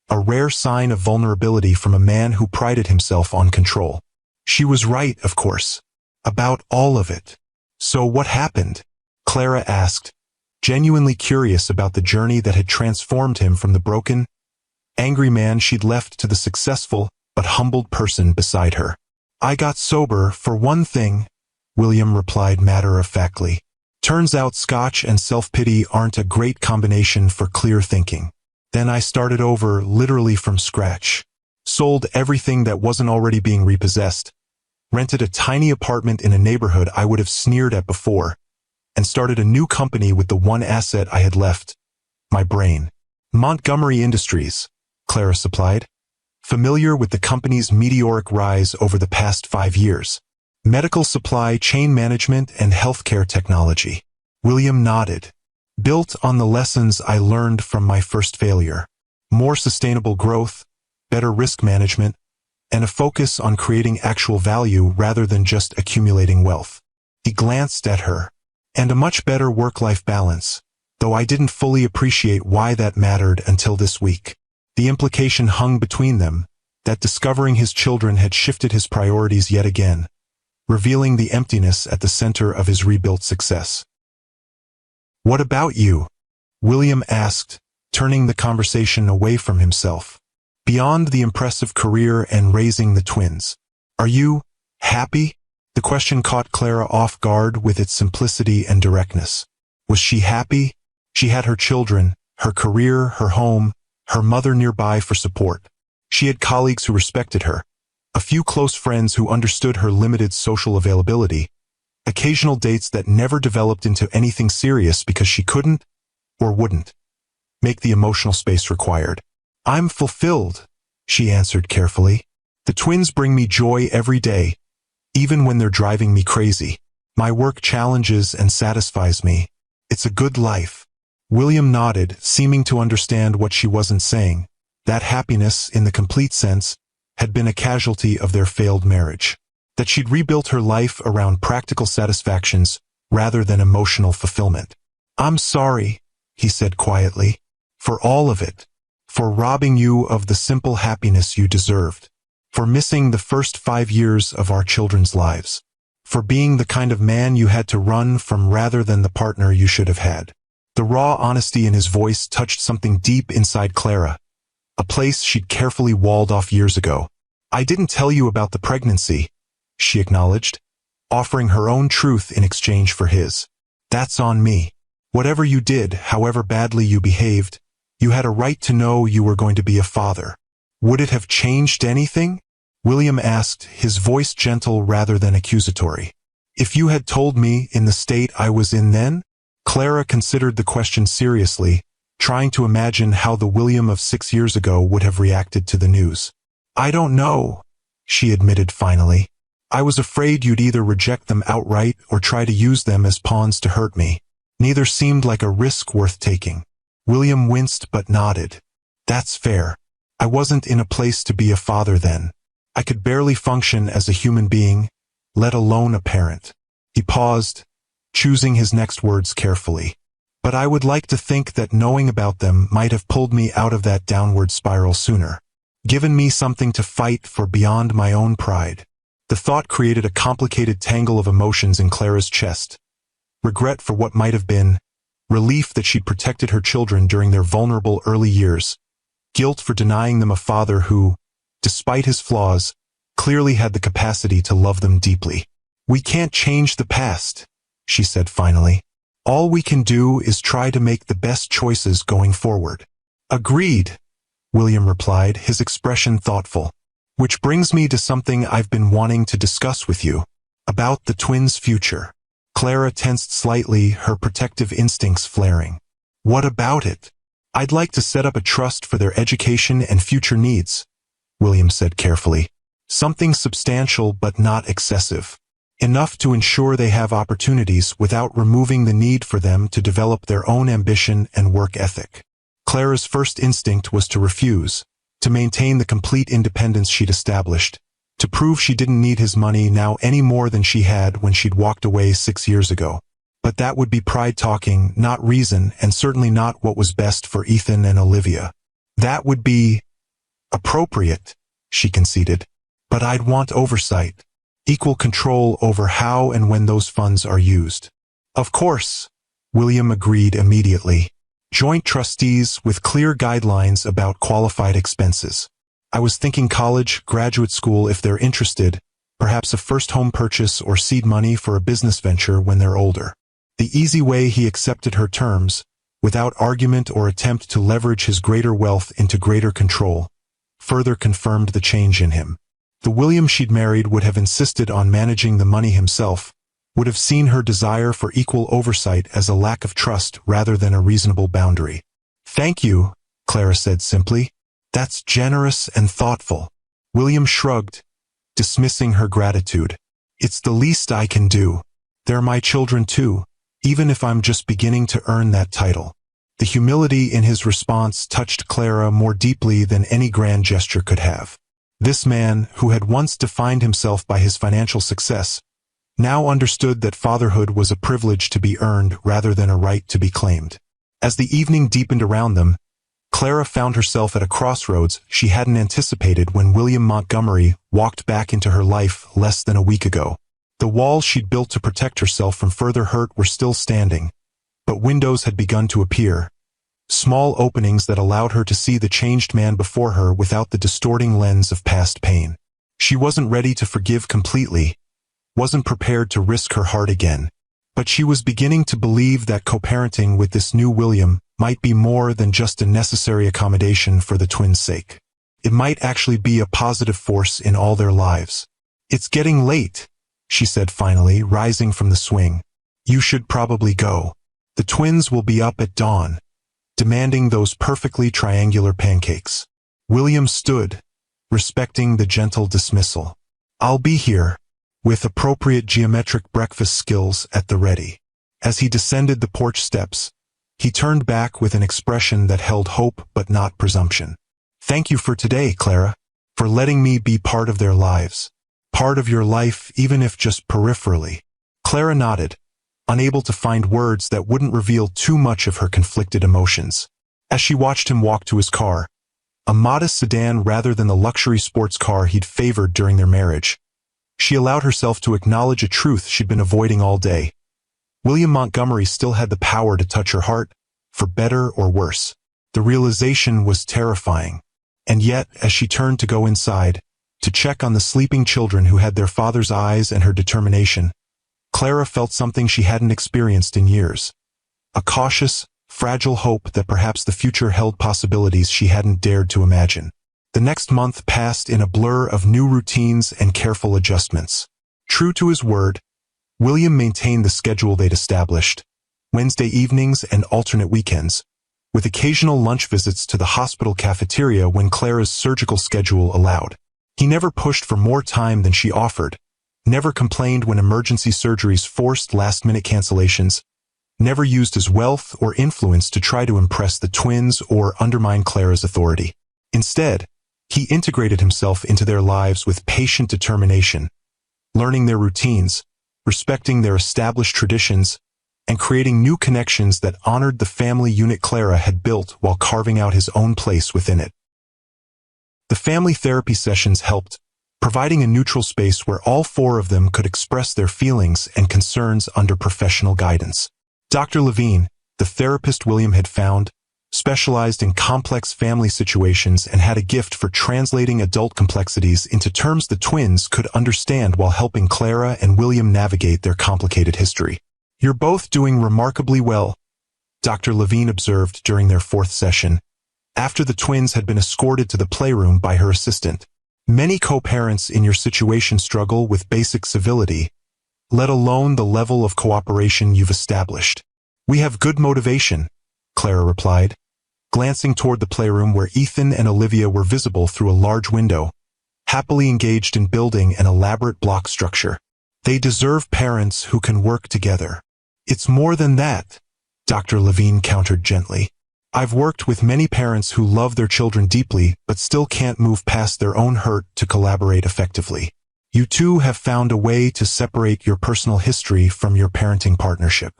a rare sign of vulnerability from a man who prided himself on control. She was right, of course, about all of it. "So what happened?" Clara asked, genuinely curious about the journey that had transformed him from the broken, angry man she'd left to the successful but humbled person beside her. "I got sober, for one thing," William replied matter-of-factly. "Turns out scotch and self-pity aren't a great combination for clear thinking. Then I started over, literally from scratch. Sold everything that wasn't already being repossessed, rented a tiny apartment in a neighborhood I would have sneered at before, and started a new company with the one asset I had left, my brain. Montgomery Industries," Clara supplied, familiar with the company's meteoric rise over the past 5 years. "Medical supply chain management and healthcare technology." William nodded. "Built on the lessons I learned from my first failure. More sustainable growth, better risk management, and a focus on creating actual value rather than just accumulating wealth." He glanced at her. "And a much better work-life balance, though I didn't fully appreciate why that mattered until this week." The implication hung between them, that discovering his children had shifted his priorities yet again, revealing the emptiness at the center of his rebuilt success. "What about you?" William asked, turning the conversation away from himself. "Beyond the impressive career and raising the twins, are you happy?" The question caught Clara off guard with its simplicity and directness. Was she happy? She had her children, her career, her home, her mother nearby for support. She had colleagues who respected her, a few close friends who understood her limited social availability, occasional dates that never developed into anything serious because she couldn't, or wouldn't, make the emotional space required. "I'm fulfilled," she answered carefully. "The twins bring me joy every day, even when they're driving me crazy. My work challenges and satisfies me. It's a good life." William nodded, seeming to understand what she wasn't saying. That happiness, in the complete sense, had been a casualty of their failed marriage. That she'd rebuilt her life around practical satisfactions rather than emotional fulfillment. "I'm sorry," he said quietly, "for all of it. For robbing you of the simple happiness you deserved. For missing the first 5 years of our children's lives. For being the kind of man you had to run from rather than the partner you should have had." The raw honesty in his voice touched something deep inside Clara, a place she'd carefully walled off years ago. "I didn't tell you about the pregnancy," she acknowledged, offering her own truth in exchange for his. "That's on me. Whatever you did, however badly you behaved, you had a right to know you were going to be a father." "Would it have changed anything?" William asked, his voice gentle rather than accusatory. "If you had told me in the state I was in then?" Clara considered the question seriously, trying to imagine how the William of 6 years ago would have reacted to the news. "I don't know," she admitted finally. "I was afraid you'd either reject them outright or try to use them as pawns to hurt me. Neither seemed like a risk worth taking." William winced but nodded. "That's fair. I wasn't in a place to be a father then. I could barely function as a human being, let alone a parent." He paused, choosing his next words carefully. "But I would like to think that knowing about them might have pulled me out of that downward spiral sooner. Given me something to fight for beyond my own pride." The thought created a complicated tangle of emotions in Clara's chest. Regret for what might have been, relief that she'd protected her children during their vulnerable early years, guilt for denying them a father who, despite his flaws, clearly had the capacity to love them deeply. "We can't change the past," she said finally. "All we can do is try to make the best choices going forward." "Agreed," William replied, his expression thoughtful. "Which brings me to something I've been wanting to discuss with you, about the twins' future." Clara tensed slightly, her protective instincts flaring. "What about it?" "I'd like to set up a trust for their education and future needs," William said carefully. "Something substantial but not excessive. Enough to ensure they have opportunities without removing the need for them to develop their own ambition and work ethic." Clara's first instinct was to refuse, to maintain the complete independence she'd established, to prove she didn't need his money now any more than she had when she'd walked away 6 years ago. But that would be pride talking, not reason, and certainly not what was best for Ethan and Olivia. "That would be appropriate," she conceded. "But I'd want oversight. Equal control over how and when those funds are used." "Of course," William agreed immediately. "Joint trustees with clear guidelines about qualified expenses. I was thinking college, graduate school if they're interested, perhaps a first home purchase or seed money for a business venture when they're older." The easy way he accepted her terms, without argument or attempt to leverage his greater wealth into greater control, further confirmed the change in him. The William she'd married would have insisted on managing the money himself, would have seen her desire for equal oversight as a lack of trust rather than a reasonable boundary. "Thank you," Clara said simply. "That's generous and thoughtful." William shrugged, dismissing her gratitude. "It's the least I can do. They're my children too, even if I'm just beginning to earn that title." The humility in his response touched Clara more deeply than any grand gesture could have. This man, who had once defined himself by his financial success, now understood that fatherhood was a privilege to be earned rather than a right to be claimed. As the evening deepened around them, Clara found herself at a crossroads she hadn't anticipated when William Montgomery walked back into her life less than a week ago. The walls she'd built to protect herself from further hurt were still standing, but windows had begun to appear, small openings that allowed her to see the changed man before her without the distorting lens of past pain. She wasn't ready to forgive completely, wasn't prepared to risk her heart again, but she was beginning to believe that co-parenting with this new William might be more than just a necessary accommodation for the twins' sake. It might actually be a positive force in all their lives. "It's getting late," she said finally, rising from the swing. "You should probably go. The twins will be up at dawn, demanding those perfectly triangular pancakes." William stood, respecting the gentle dismissal. "I'll be here, with appropriate geometric breakfast skills at the ready." As he descended the porch steps, he turned back with an expression that held hope but not presumption. "Thank you for today, Clara, for letting me be part of their lives. Part of your life, even if just peripherally." Clara nodded, unable to find words that wouldn't reveal too much of her conflicted emotions. As she watched him walk to his car, a modest sedan rather than the luxury sports car he'd favored during their marriage, she allowed herself to acknowledge a truth she'd been avoiding all day. William Montgomery still had the power to touch her heart, for better or worse. The realization was terrifying. And yet, as she turned to go inside, to check on the sleeping children who had their father's eyes and her determination, Clara felt something she hadn't experienced in years. A cautious, fragile hope that perhaps the future held possibilities she hadn't dared to imagine. The next month passed in a blur of new routines and careful adjustments. True to his word, William maintained the schedule they'd established: Wednesday evenings and alternate weekends, with occasional lunch visits to the hospital cafeteria when Clara's surgical schedule allowed. He never pushed for more time than she offered, never complained when emergency surgeries forced last-minute cancellations, never used his wealth or influence to try to impress the twins or undermine Clara's authority. Instead, he integrated himself into their lives with patient determination, learning their routines, respecting their established traditions, and creating new connections that honored the family unit Clara had built while carving out his own place within it. The family therapy sessions helped, providing a neutral space where all four of them could express their feelings and concerns under professional guidance. Dr. Levine, the therapist William had found, specialized in complex family situations and had a gift for translating adult complexities into terms the twins could understand while helping Clara and William navigate their complicated history. "You're both doing remarkably well," Dr. Levine observed during their fourth session, after the twins had been escorted to the playroom by her assistant. "Many co-parents in your situation struggle with basic civility, let alone the level of cooperation you've established." "We have good motivation," Clara replied, glancing toward the playroom where Ethan and Olivia were visible through a large window, happily engaged in building an elaborate block structure. "They deserve parents who can work together." "It's more than that," Dr. Levine countered gently. "I've worked with many parents who love their children deeply but still can't move past their own hurt to collaborate effectively. You two have found a way to separate your personal history from your parenting partnership.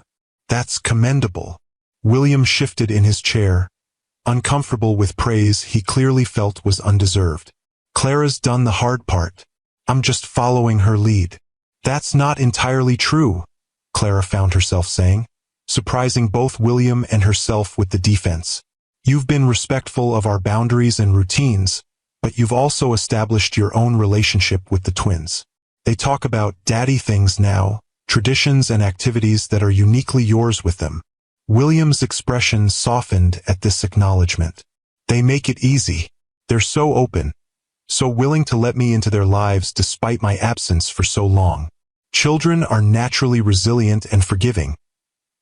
That's commendable." William shifted in his chair, uncomfortable with praise he clearly felt was undeserved. "Clara's done the hard part. I'm just following her lead." "That's not entirely true," Clara found herself saying, surprising both William and herself with the defense. "You've been respectful of our boundaries and routines, but you've also established your own relationship with the twins. They talk about daddy things now, traditions and activities that are uniquely yours with them." William's expression softened at this acknowledgement. "They make it easy. They're so open, so willing to let me into their lives despite my absence for so long. Children are naturally resilient and forgiving,"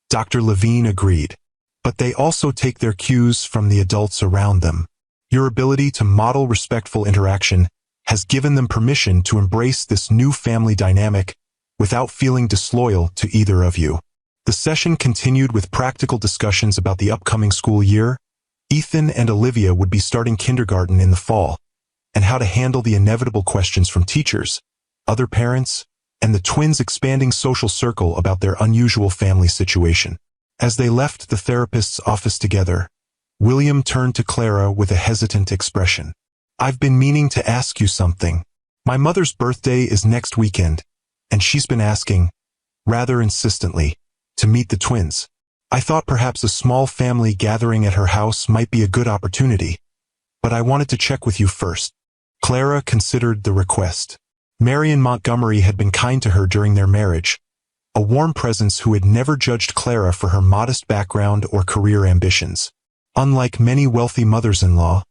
Dr. Levine agreed, "but they also take their cues from the adults around them. Your ability to model respectful interaction has given them permission to embrace this new family dynamic without feeling disloyal to either of you." The session continued with practical discussions about the upcoming school year. Ethan and Olivia would be starting kindergarten in the fall, and how to handle the inevitable questions from teachers, other parents, and the twins' expanding social circle about their unusual family situation. As they left the therapist's office together, William turned to Clara with a hesitant expression. "I've been meaning to ask you something. My mother's birthday is next weekend, and she's been asking, rather insistently, to meet the twins. I thought perhaps a small family gathering at her house might be a good opportunity, but I wanted to check with you first." Clara considered the request. Marion Montgomery had been kind to her during their marriage, a warm presence who had never judged Clara for her modest background or career ambitions. Unlike many wealthy mothers-in-law,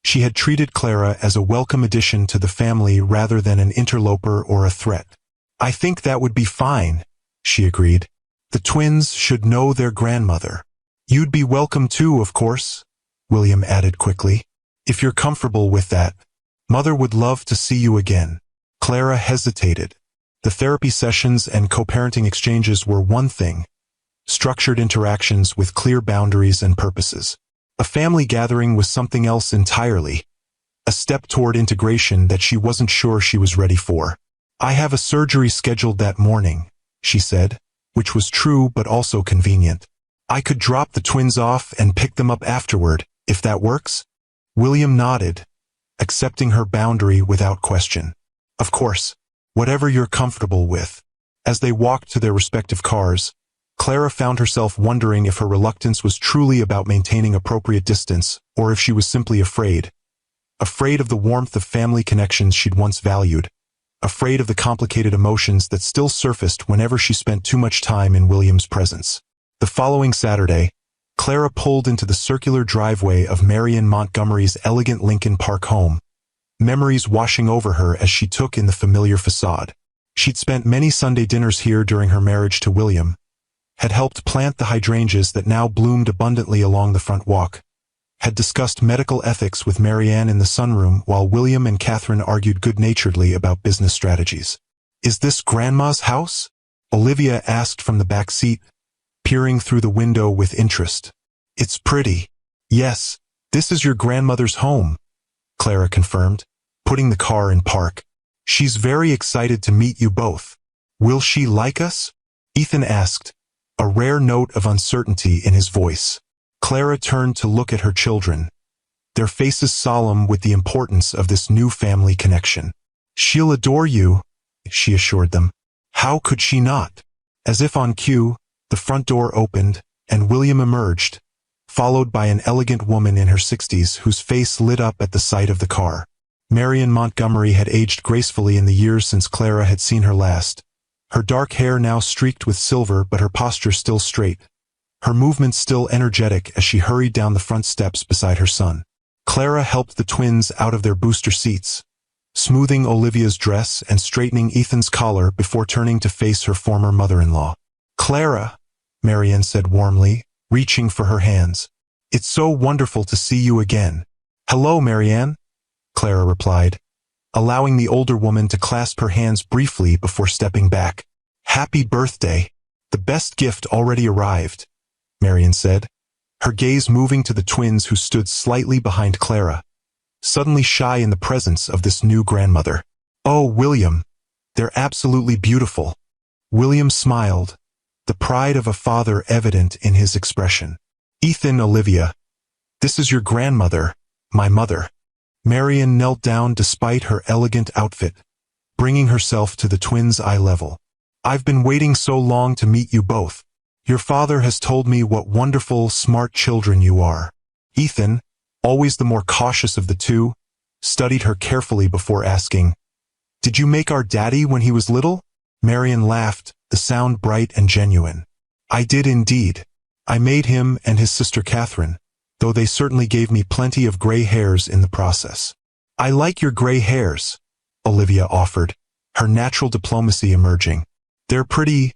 she had treated Clara as a welcome addition to the family rather than an interloper or a threat. "I think that would be fine," she agreed. "The twins should know their grandmother." "You'd be welcome too, of course," William added quickly. "If you're comfortable with that. Mother would love to see you again." Clara hesitated. The therapy sessions and co-parenting exchanges were one thing, structured interactions with clear boundaries and purposes. A family gathering was something else entirely, a step toward integration that she wasn't sure she was ready for. "I have a surgery scheduled that morning," she said, which was true but also convenient. "I could drop the twins off and pick them up afterward, if that works?" William nodded, accepting her boundary without question. "Of course, whatever you're comfortable with." As they walked to their respective cars, Clara found herself wondering if her reluctance was truly about maintaining appropriate distance, or if she was simply afraid. Afraid of the warmth of family connections she'd once valued. Afraid of the complicated emotions that still surfaced whenever she spent too much time in William's presence. The following Saturday, Clara pulled into the circular driveway of Marian Montgomery's elegant Lincoln Park home, memories washing over her as she took in the familiar facade. She'd spent many Sunday dinners here during her marriage to William, had helped plant the hydrangeas that now bloomed abundantly along the front walk, had discussed medical ethics with Marianne in the sunroom while William and Catherine argued good-naturedly about business strategies. "Is this Grandma's house?" Olivia asked from the back seat, peering through the window with interest. "It's pretty." "Yes, this is your grandmother's home," Clara confirmed, putting the car in park. "She's very excited to meet you both." "Will she like us?" Ethan asked, a rare note of uncertainty in his voice. Clara turned to look at her children, their faces solemn with the importance of this new family connection. "She'll adore you," she assured them. "How could she not?" As if on cue, the front door opened, and William emerged, followed by an elegant woman in her 60s whose face lit up at the sight of the car. Marian Montgomery had aged gracefully in the years since Clara had seen her last. Her dark hair now streaked with silver, but her posture still straight, her movements still energetic as she hurried down the front steps beside her son. Clara helped the twins out of their booster seats, smoothing Olivia's dress and straightening Ethan's collar before turning to face her former mother-in-law. "Clara," Marianne said warmly, reaching for her hands. "It's so wonderful to see you again." "Hello, Marianne," Clara replied, allowing the older woman to clasp her hands briefly before stepping back. "Happy birthday. The best gift already arrived," Marianne said, her gaze moving to the twins who stood slightly behind Clara, suddenly shy in the presence of this new grandmother. "Oh, William, they're absolutely beautiful." William smiled, the pride of a father evident in his expression. "Ethan, Olivia, this is your grandmother, my mother." Marianne knelt down despite her elegant outfit, bringing herself to the twins' eye level. "I've been waiting so long to meet you both. Your father has told me what wonderful, smart children you are." Ethan, always the more cautious of the two, studied her carefully before asking, "Did you make our daddy when he was little?" Marianne laughed, the sound bright and genuine. "I did indeed. I made him and his sister Catherine, though they certainly gave me plenty of gray hairs in the process." "I like your gray hairs," Olivia offered, her natural diplomacy emerging. "They're pretty,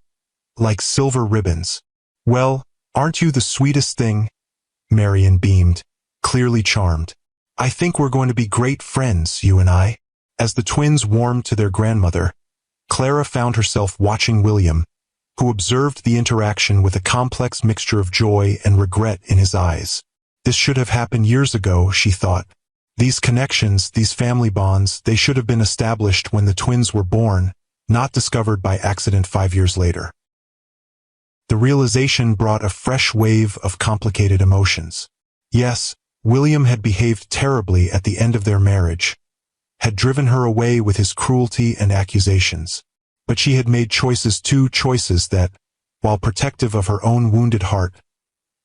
like silver ribbons." "Well, aren't you the sweetest thing?" Marianne beamed, clearly charmed. "I think we're going to be great friends, you and I." As the twins warmed to their grandmother, Clara found herself watching William, who observed the interaction with a complex mixture of joy and regret in his eyes. This should have happened years ago, she thought. These connections, these family bonds, they should have been established when the twins were born, not discovered by accident 5 years later. The realization brought a fresh wave of complicated emotions. Yes, William had behaved terribly at the end of their marriage, had driven her away with his cruelty and accusations. But she had made choices too, choices that, while protective of her own wounded heart,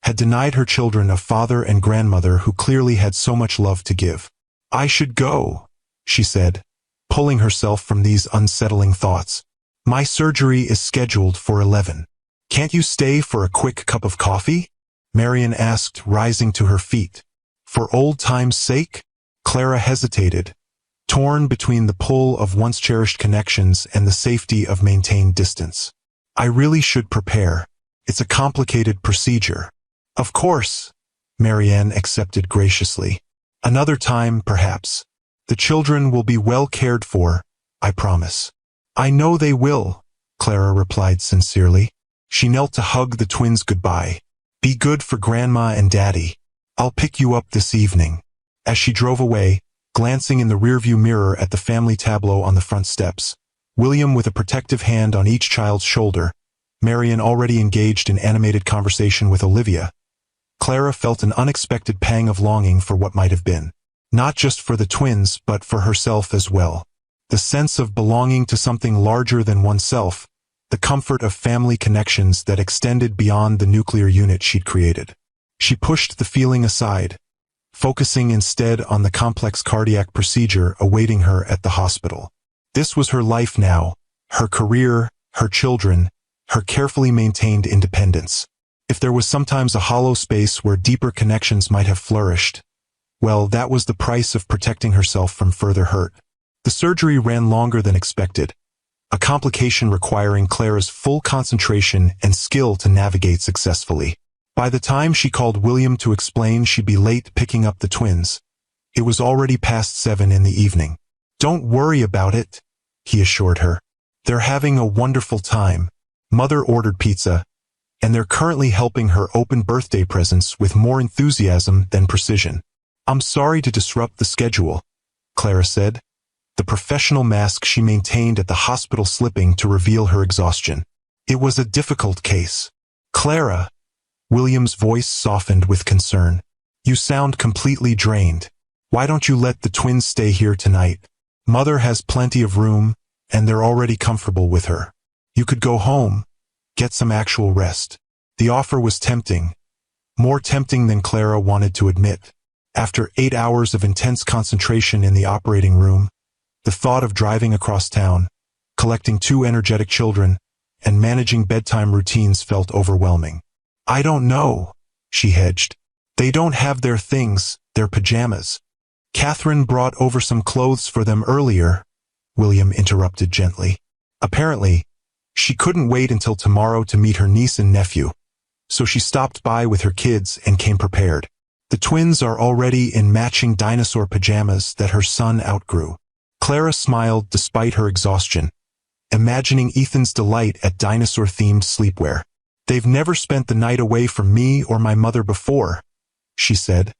had denied her children a father and grandmother who clearly had so much love to give. "I should go," she said, pulling herself from these unsettling thoughts. My surgery is scheduled for 11. Can't you stay for a quick cup of coffee? Marian asked, rising to her feet. For old time's sake? Clara hesitated, torn between the pull of once cherished connections and the safety of maintained distance. I really should prepare. It's a complicated procedure. Of course, Marianne accepted graciously. Another time, perhaps. The children will be well cared for, I promise. I know they will, Clara replied sincerely. She knelt to hug the twins goodbye. Be good for Grandma and Daddy. I'll pick you up this evening. As she drove away, glancing in the rearview mirror at the family tableau on the front steps, William with a protective hand on each child's shoulder, Marian already engaged in animated conversation with Olivia, Clara felt an unexpected pang of longing for what might have been. Not just for the twins, but for herself as well. The sense of belonging to something larger than oneself, the comfort of family connections that extended beyond the nuclear unit she'd created. She pushed the feeling aside, focusing instead on the complex cardiac procedure awaiting her at the hospital. This was her life now, her career, her children, her carefully maintained independence. If there was sometimes a hollow space where deeper connections might have flourished, well, that was the price of protecting herself from further hurt. The surgery ran longer than expected, a complication requiring Clara's full concentration and skill to navigate successfully. By the time she called William to explain she'd be late picking up the twins, it was already past 7 in the evening. Don't worry about it, he assured her. They're having a wonderful time. Mother ordered pizza, and they're currently helping her open birthday presents with more enthusiasm than precision. I'm sorry to disrupt the schedule, Clara said, the professional mask she maintained at the hospital slipping to reveal her exhaustion. It was a difficult case. Clara, William's voice softened with concern. You sound completely drained. Why don't you let the twins stay here tonight? Mother has plenty of room, and they're already comfortable with her. You could go home, get some actual rest. The offer was tempting, more tempting than Clara wanted to admit. After 8 hours of intense concentration in the operating room, the thought of driving across town, collecting 2 energetic children, and managing bedtime routines felt overwhelming. I don't know, she hedged. They don't have their things, their pajamas. Catherine brought over some clothes for them earlier, William interrupted gently. Apparently, she couldn't wait until tomorrow to meet her niece and nephew, so she stopped by with her kids and came prepared. The twins are already in matching dinosaur pajamas that her son outgrew. Clara smiled despite her exhaustion, imagining Ethan's delight at dinosaur-themed sleepwear. They've never spent the night away from me or my mother before, she said,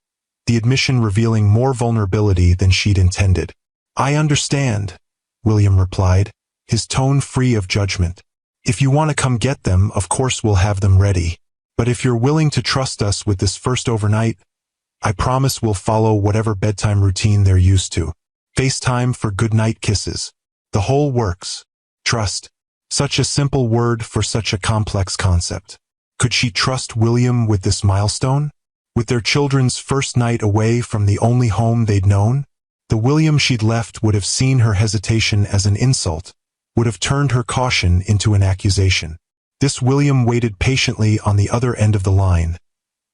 the admission revealing more vulnerability than she'd intended. I understand, William replied, his tone free of judgment. If you want to come get them, of course we'll have them ready. But if you're willing to trust us with this first overnight, I promise we'll follow whatever bedtime routine they're used to. FaceTime for goodnight kisses. The whole works. Trust. Such a simple word for such a complex concept. Could she trust William with this milestone? With their children's first night away from the only home they'd known? The William she'd left would have seen her hesitation as an insult, would have turned her caution into an accusation. This William waited patiently on the other end of the line,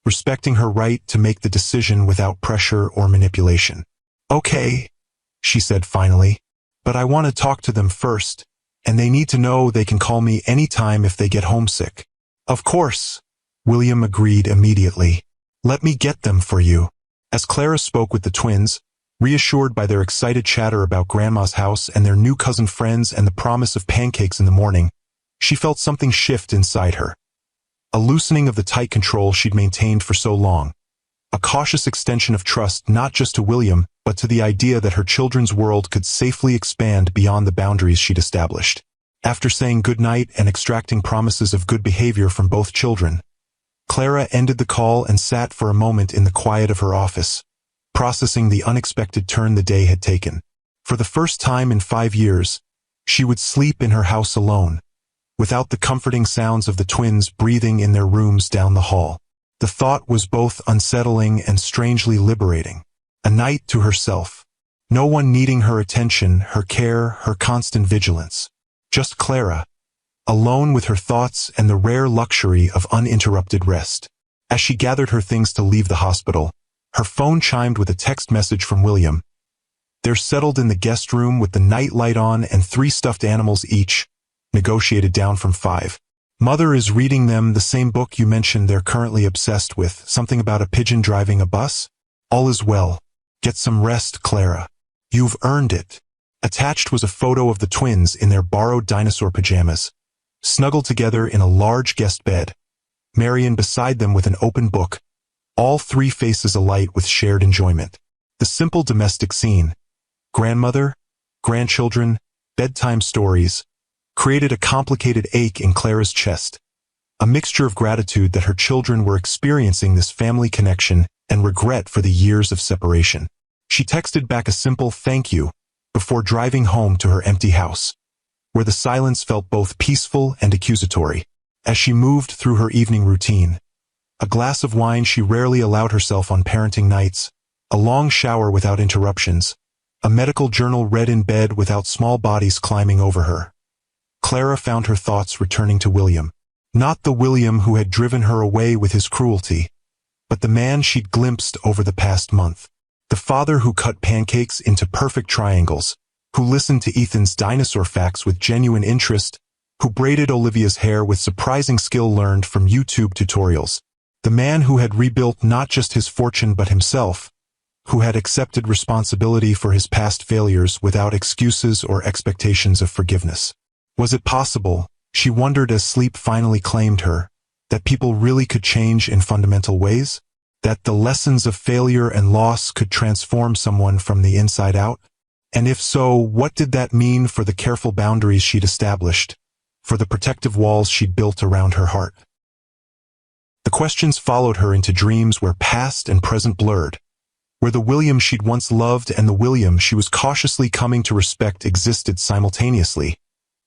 respecting her right to make the decision without pressure or manipulation. Okay, she said finally, but I want to talk to them first, and they need to know they can call me anytime if they get homesick. Of course, William agreed immediately. Let me get them for you. As Clara spoke with the twins, reassured by their excited chatter about Grandma's house and their new cousin friends and the promise of pancakes in the morning, she felt something shift inside her. A loosening of the tight control she'd maintained for so long. A cautious extension of trust not just to William, but to the idea that her children's world could safely expand beyond the boundaries she'd established. After saying goodnight and extracting promises of good behavior from both children, Clara ended the call and sat for a moment in the quiet of her office, processing the unexpected turn the day had taken. For the first time in 5 years, she would sleep in her house alone, without the comforting sounds of the twins breathing in their rooms down the hall. The thought was both unsettling and strangely liberating. A night to herself. No one needing her attention, her care, her constant vigilance. Just Clara, alone with her thoughts and the rare luxury of uninterrupted rest. As she gathered her things to leave the hospital, her phone chimed with a text message from William. They're settled in the guest room with the night light on and 3 stuffed animals each, negotiated down from 5. Mother is reading them the same book you mentioned they're currently obsessed with, something about a pigeon driving a bus. All is well. Get some rest, Clara. You've earned it. Attached was a photo of the twins in their borrowed dinosaur pajamas, snuggled together in a large guest bed, Marian beside them with an open book, all 3 faces alight with shared enjoyment. The simple domestic scene, grandmother, grandchildren, bedtime stories, created a complicated ache in Clara's chest, a mixture of gratitude that her children were experiencing this family connection and regret for the years of separation. She texted back a simple thank you before driving home to her empty house, where the silence felt both peaceful and accusatory. As she moved through her evening routine, a glass of wine she rarely allowed herself on parenting nights, a long shower without interruptions, a medical journal read in bed without small bodies climbing over her, Clara found her thoughts returning to William. Not the William who had driven her away with his cruelty, but the man she'd glimpsed over the past month. The father who cut pancakes into perfect triangles, who listened to Ethan's dinosaur facts with genuine interest, who braided Olivia's hair with surprising skill learned from YouTube tutorials. The man who had rebuilt not just his fortune but himself, who had accepted responsibility for his past failures without excuses or expectations of forgiveness. Was it possible, she wondered as sleep finally claimed her, that people really could change in fundamental ways? That the lessons of failure and loss could transform someone from the inside out? And if so, what did that mean for the careful boundaries she'd established, for the protective walls she'd built around her heart? The questions followed her into dreams where past and present blurred, where the William she'd once loved and the William she was cautiously coming to respect existed simultaneously,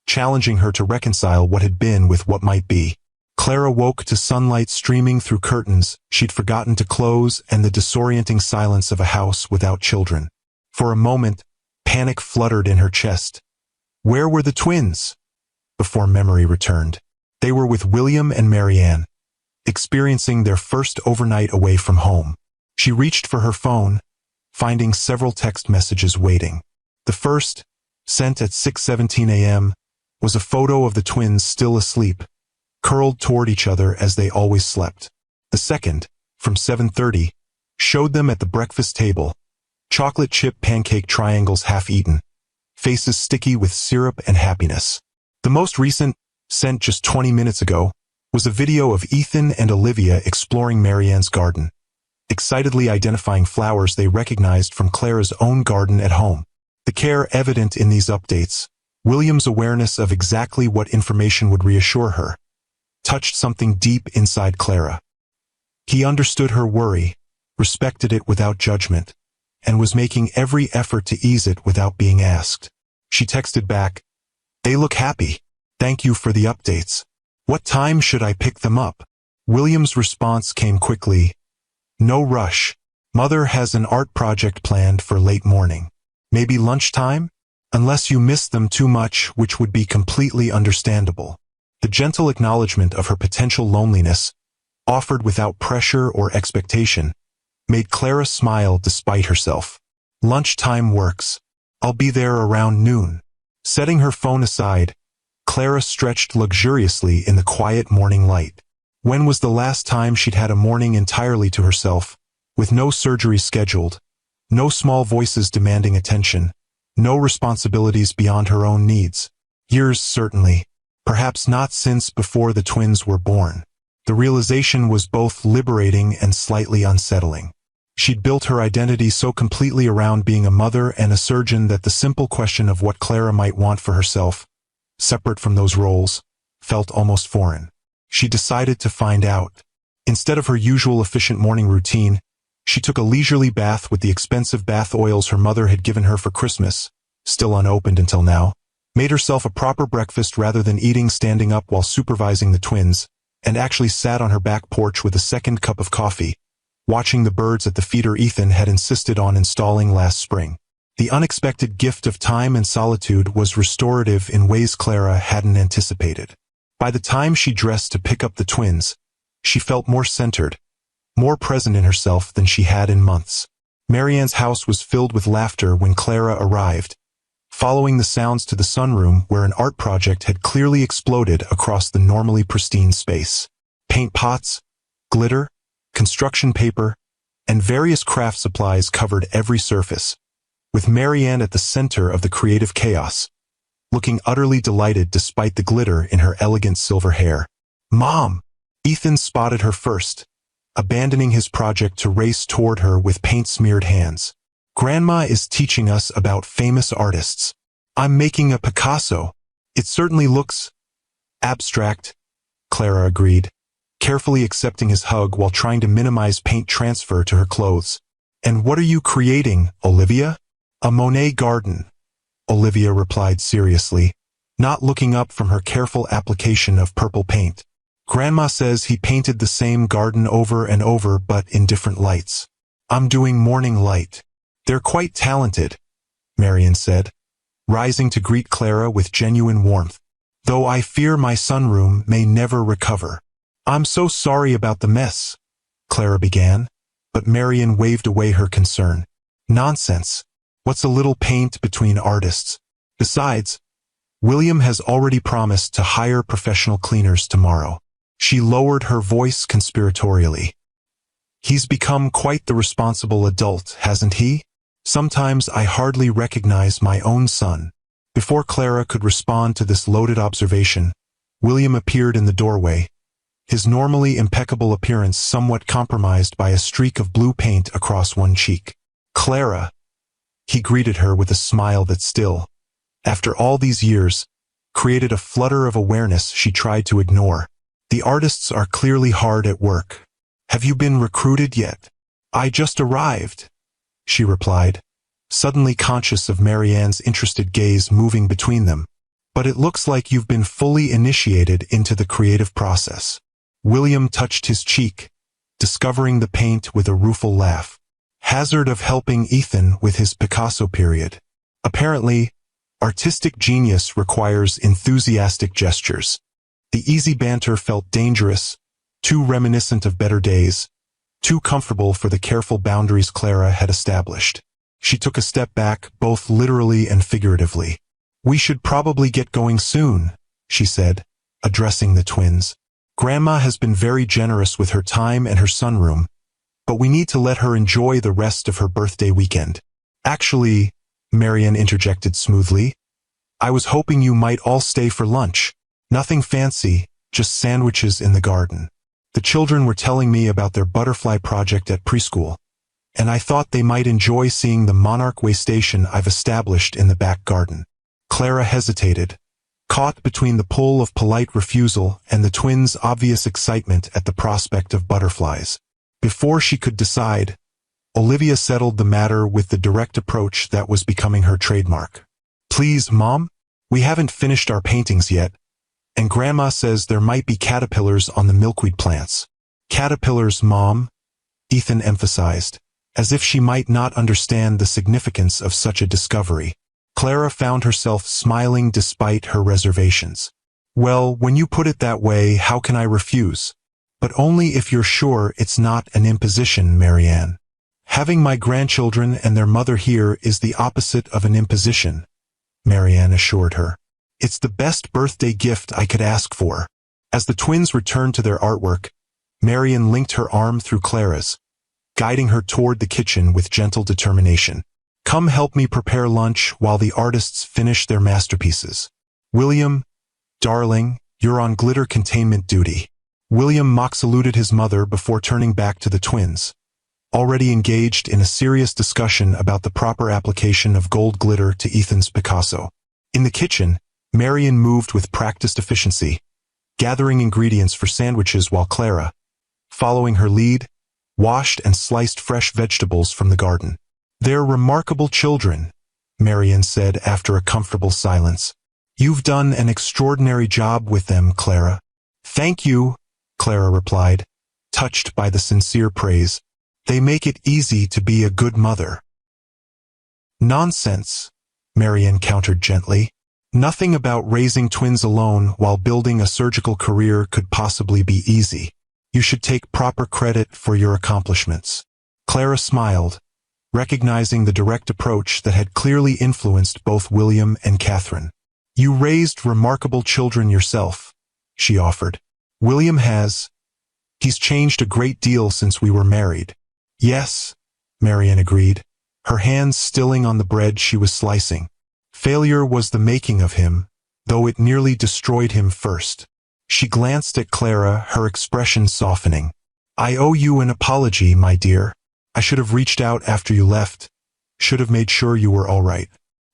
challenging her to reconcile what had been with what might be. Clara woke to sunlight streaming through curtains she'd forgotten to close and the disorienting silence of a house without children. For a moment, panic fluttered in her chest. Where were the twins? Before memory returned. They were with William and Marianne, experiencing their first overnight away from home. She reached for her phone, finding several text messages waiting. The first, sent at 6:17 a.m., was a photo of the twins still asleep, curled toward each other as they always slept. The second, from 7:30, showed them at the breakfast table, chocolate chip pancake triangles half-eaten, faces sticky with syrup and happiness. The most recent, sent just 20 minutes ago, was a video of Ethan and Olivia exploring Marianne's garden, excitedly identifying flowers they recognized from Clara's own garden at home. The care evident in these updates, William's awareness of exactly what information would reassure her, touched something deep inside Clara. He understood her worry, respected it without judgment, and was making every effort to ease it without being asked. She texted back, "They look happy. Thank you for the updates. What time should I pick them up?" William's response came quickly, "No rush. Mother has an art project planned for late morning. Maybe lunchtime? Unless you miss them too much, which would be completely understandable." The gentle acknowledgement of her potential loneliness, offered without pressure or expectation, made Clara smile despite herself. "Lunchtime works. I'll be there around noon." Setting her phone aside, Clara stretched luxuriously in the quiet morning light. When was the last time she'd had a morning entirely to herself, with no surgery scheduled, no small voices demanding attention, no responsibilities beyond her own needs? Years, certainly. Perhaps not since before the twins were born. The realization was both liberating and slightly unsettling. She'd built her identity so completely around being a mother and a surgeon that the simple question of what Clara might want for herself, separate from those roles, felt almost foreign. She decided to find out. Instead of her usual efficient morning routine, she took a leisurely bath with the expensive bath oils her mother had given her for Christmas, still unopened until now, made herself a proper breakfast rather than eating standing up while supervising the twins, and actually sat on her back porch with a second cup of coffee, watching the birds at the feeder Ethan had insisted on installing last spring. The unexpected gift of time and solitude was restorative in ways Clara hadn't anticipated. By the time she dressed to pick up the twins, she felt more centered, more present in herself than she had in months. Marianne's house was filled with laughter when Clara arrived, following the sounds to the sunroom where an art project had clearly exploded across the normally pristine space. Paint pots, glitter, construction paper, and various craft supplies covered every surface, with Marianne at the center of the creative chaos, looking utterly delighted despite the glitter in her elegant silver hair. "Mom!" Ethan spotted her first, abandoning his project to race toward her with paint-smeared hands. "Grandma is teaching us about famous artists. I'm making a Picasso. It certainly looks abstract," Clara agreed, carefully accepting his hug while trying to minimize paint transfer to her clothes. "And what are you creating, Olivia?" "A Monet garden," Olivia replied seriously, not looking up from her careful application of purple paint. "Grandma says he painted the same garden over and over but in different lights. I'm doing morning light." "They're quite talented," Marianne said, rising to greet Clara with genuine warmth. "Though I fear my sunroom may never recover." "I'm so sorry about the mess," Clara began, but Marianne waved away her concern. "Nonsense. What's a little paint between artists? Besides, William has already promised to hire professional cleaners tomorrow." She lowered her voice conspiratorially. "He's become quite the responsible adult, hasn't he? Sometimes I hardly recognize my own son." Before Clara could respond to this loaded observation, William appeared in the doorway, his normally impeccable appearance somewhat compromised by a streak of blue paint across one cheek. "Clara," he greeted her with a smile that still, after all these years, created a flutter of awareness she tried to ignore. "The artists are clearly hard at work. Have you been recruited yet?" "I just arrived," she replied, suddenly conscious of Marianne's interested gaze moving between them. "But it looks like you've been fully initiated into the creative process." William touched his cheek, discovering the paint with a rueful laugh. "Hazard of helping Ethan with his Picasso period. Apparently, artistic genius requires enthusiastic gestures." The easy banter felt dangerous, too reminiscent of better days, too comfortable for the careful boundaries Clara had established. She took a step back, both literally and figuratively. "We should probably get going soon," she said, addressing the twins. "Grandma has been very generous with her time and her sunroom, but we need to let her enjoy the rest of her birthday weekend." "Actually," Marianne interjected smoothly, "I was hoping you might all stay for lunch. Nothing fancy, just sandwiches in the garden. The children were telling me about their butterfly project at preschool, and I thought they might enjoy seeing the Monarch Way station I've established in the back garden." Clara hesitated, caught between the pull of polite refusal and the twins' obvious excitement at the prospect of butterflies. Before she could decide, Olivia settled the matter with the direct approach that was becoming her trademark. "Please, Mom, we haven't finished our paintings yet, and Grandma says there might be caterpillars on the milkweed plants." "Caterpillars, Mom," Ethan emphasized, as if she might not understand the significance of such a discovery. Clara found herself smiling despite her reservations. "Well, when you put it that way, how can I refuse? But only if you're sure it's not an imposition, Marianne. Having my grandchildren and their mother here is the opposite of an imposition," Marianne assured her. "It's the best birthday gift I could ask for." As the twins returned to their artwork, Marianne linked her arm through Clara's, guiding her toward the kitchen with gentle determination. "Come help me prepare lunch while the artists finish their masterpieces. William, darling, you're on glitter containment duty." William mock saluted his mother before turning back to the twins, already engaged in a serious discussion about the proper application of gold glitter to Ethan's Picasso. In the kitchen, Marianne moved with practiced efficiency, gathering ingredients for sandwiches while Clara, following her lead, washed and sliced fresh vegetables from the garden. "They're remarkable children," Marianne said after a comfortable silence. "You've done an extraordinary job with them, Clara." "Thank you," Clara replied, touched by the sincere praise. "They make it easy to be a good mother." Nonsense, Marianne countered gently. Nothing about raising twins alone while building a surgical career could possibly be easy. You should take proper credit for your accomplishments. Clara smiled, recognizing the direct approach that had clearly influenced both William and Catherine. You raised remarkable children yourself, she offered. William has. He's changed a great deal since we were married. Yes, Marianne agreed, her hands stilling on the bread she was slicing. Failure was the making of him, though it nearly destroyed him first. She glanced at Clara, her expression softening. I owe you an apology, my dear. I should have reached out after you left. Should have made sure you were all right.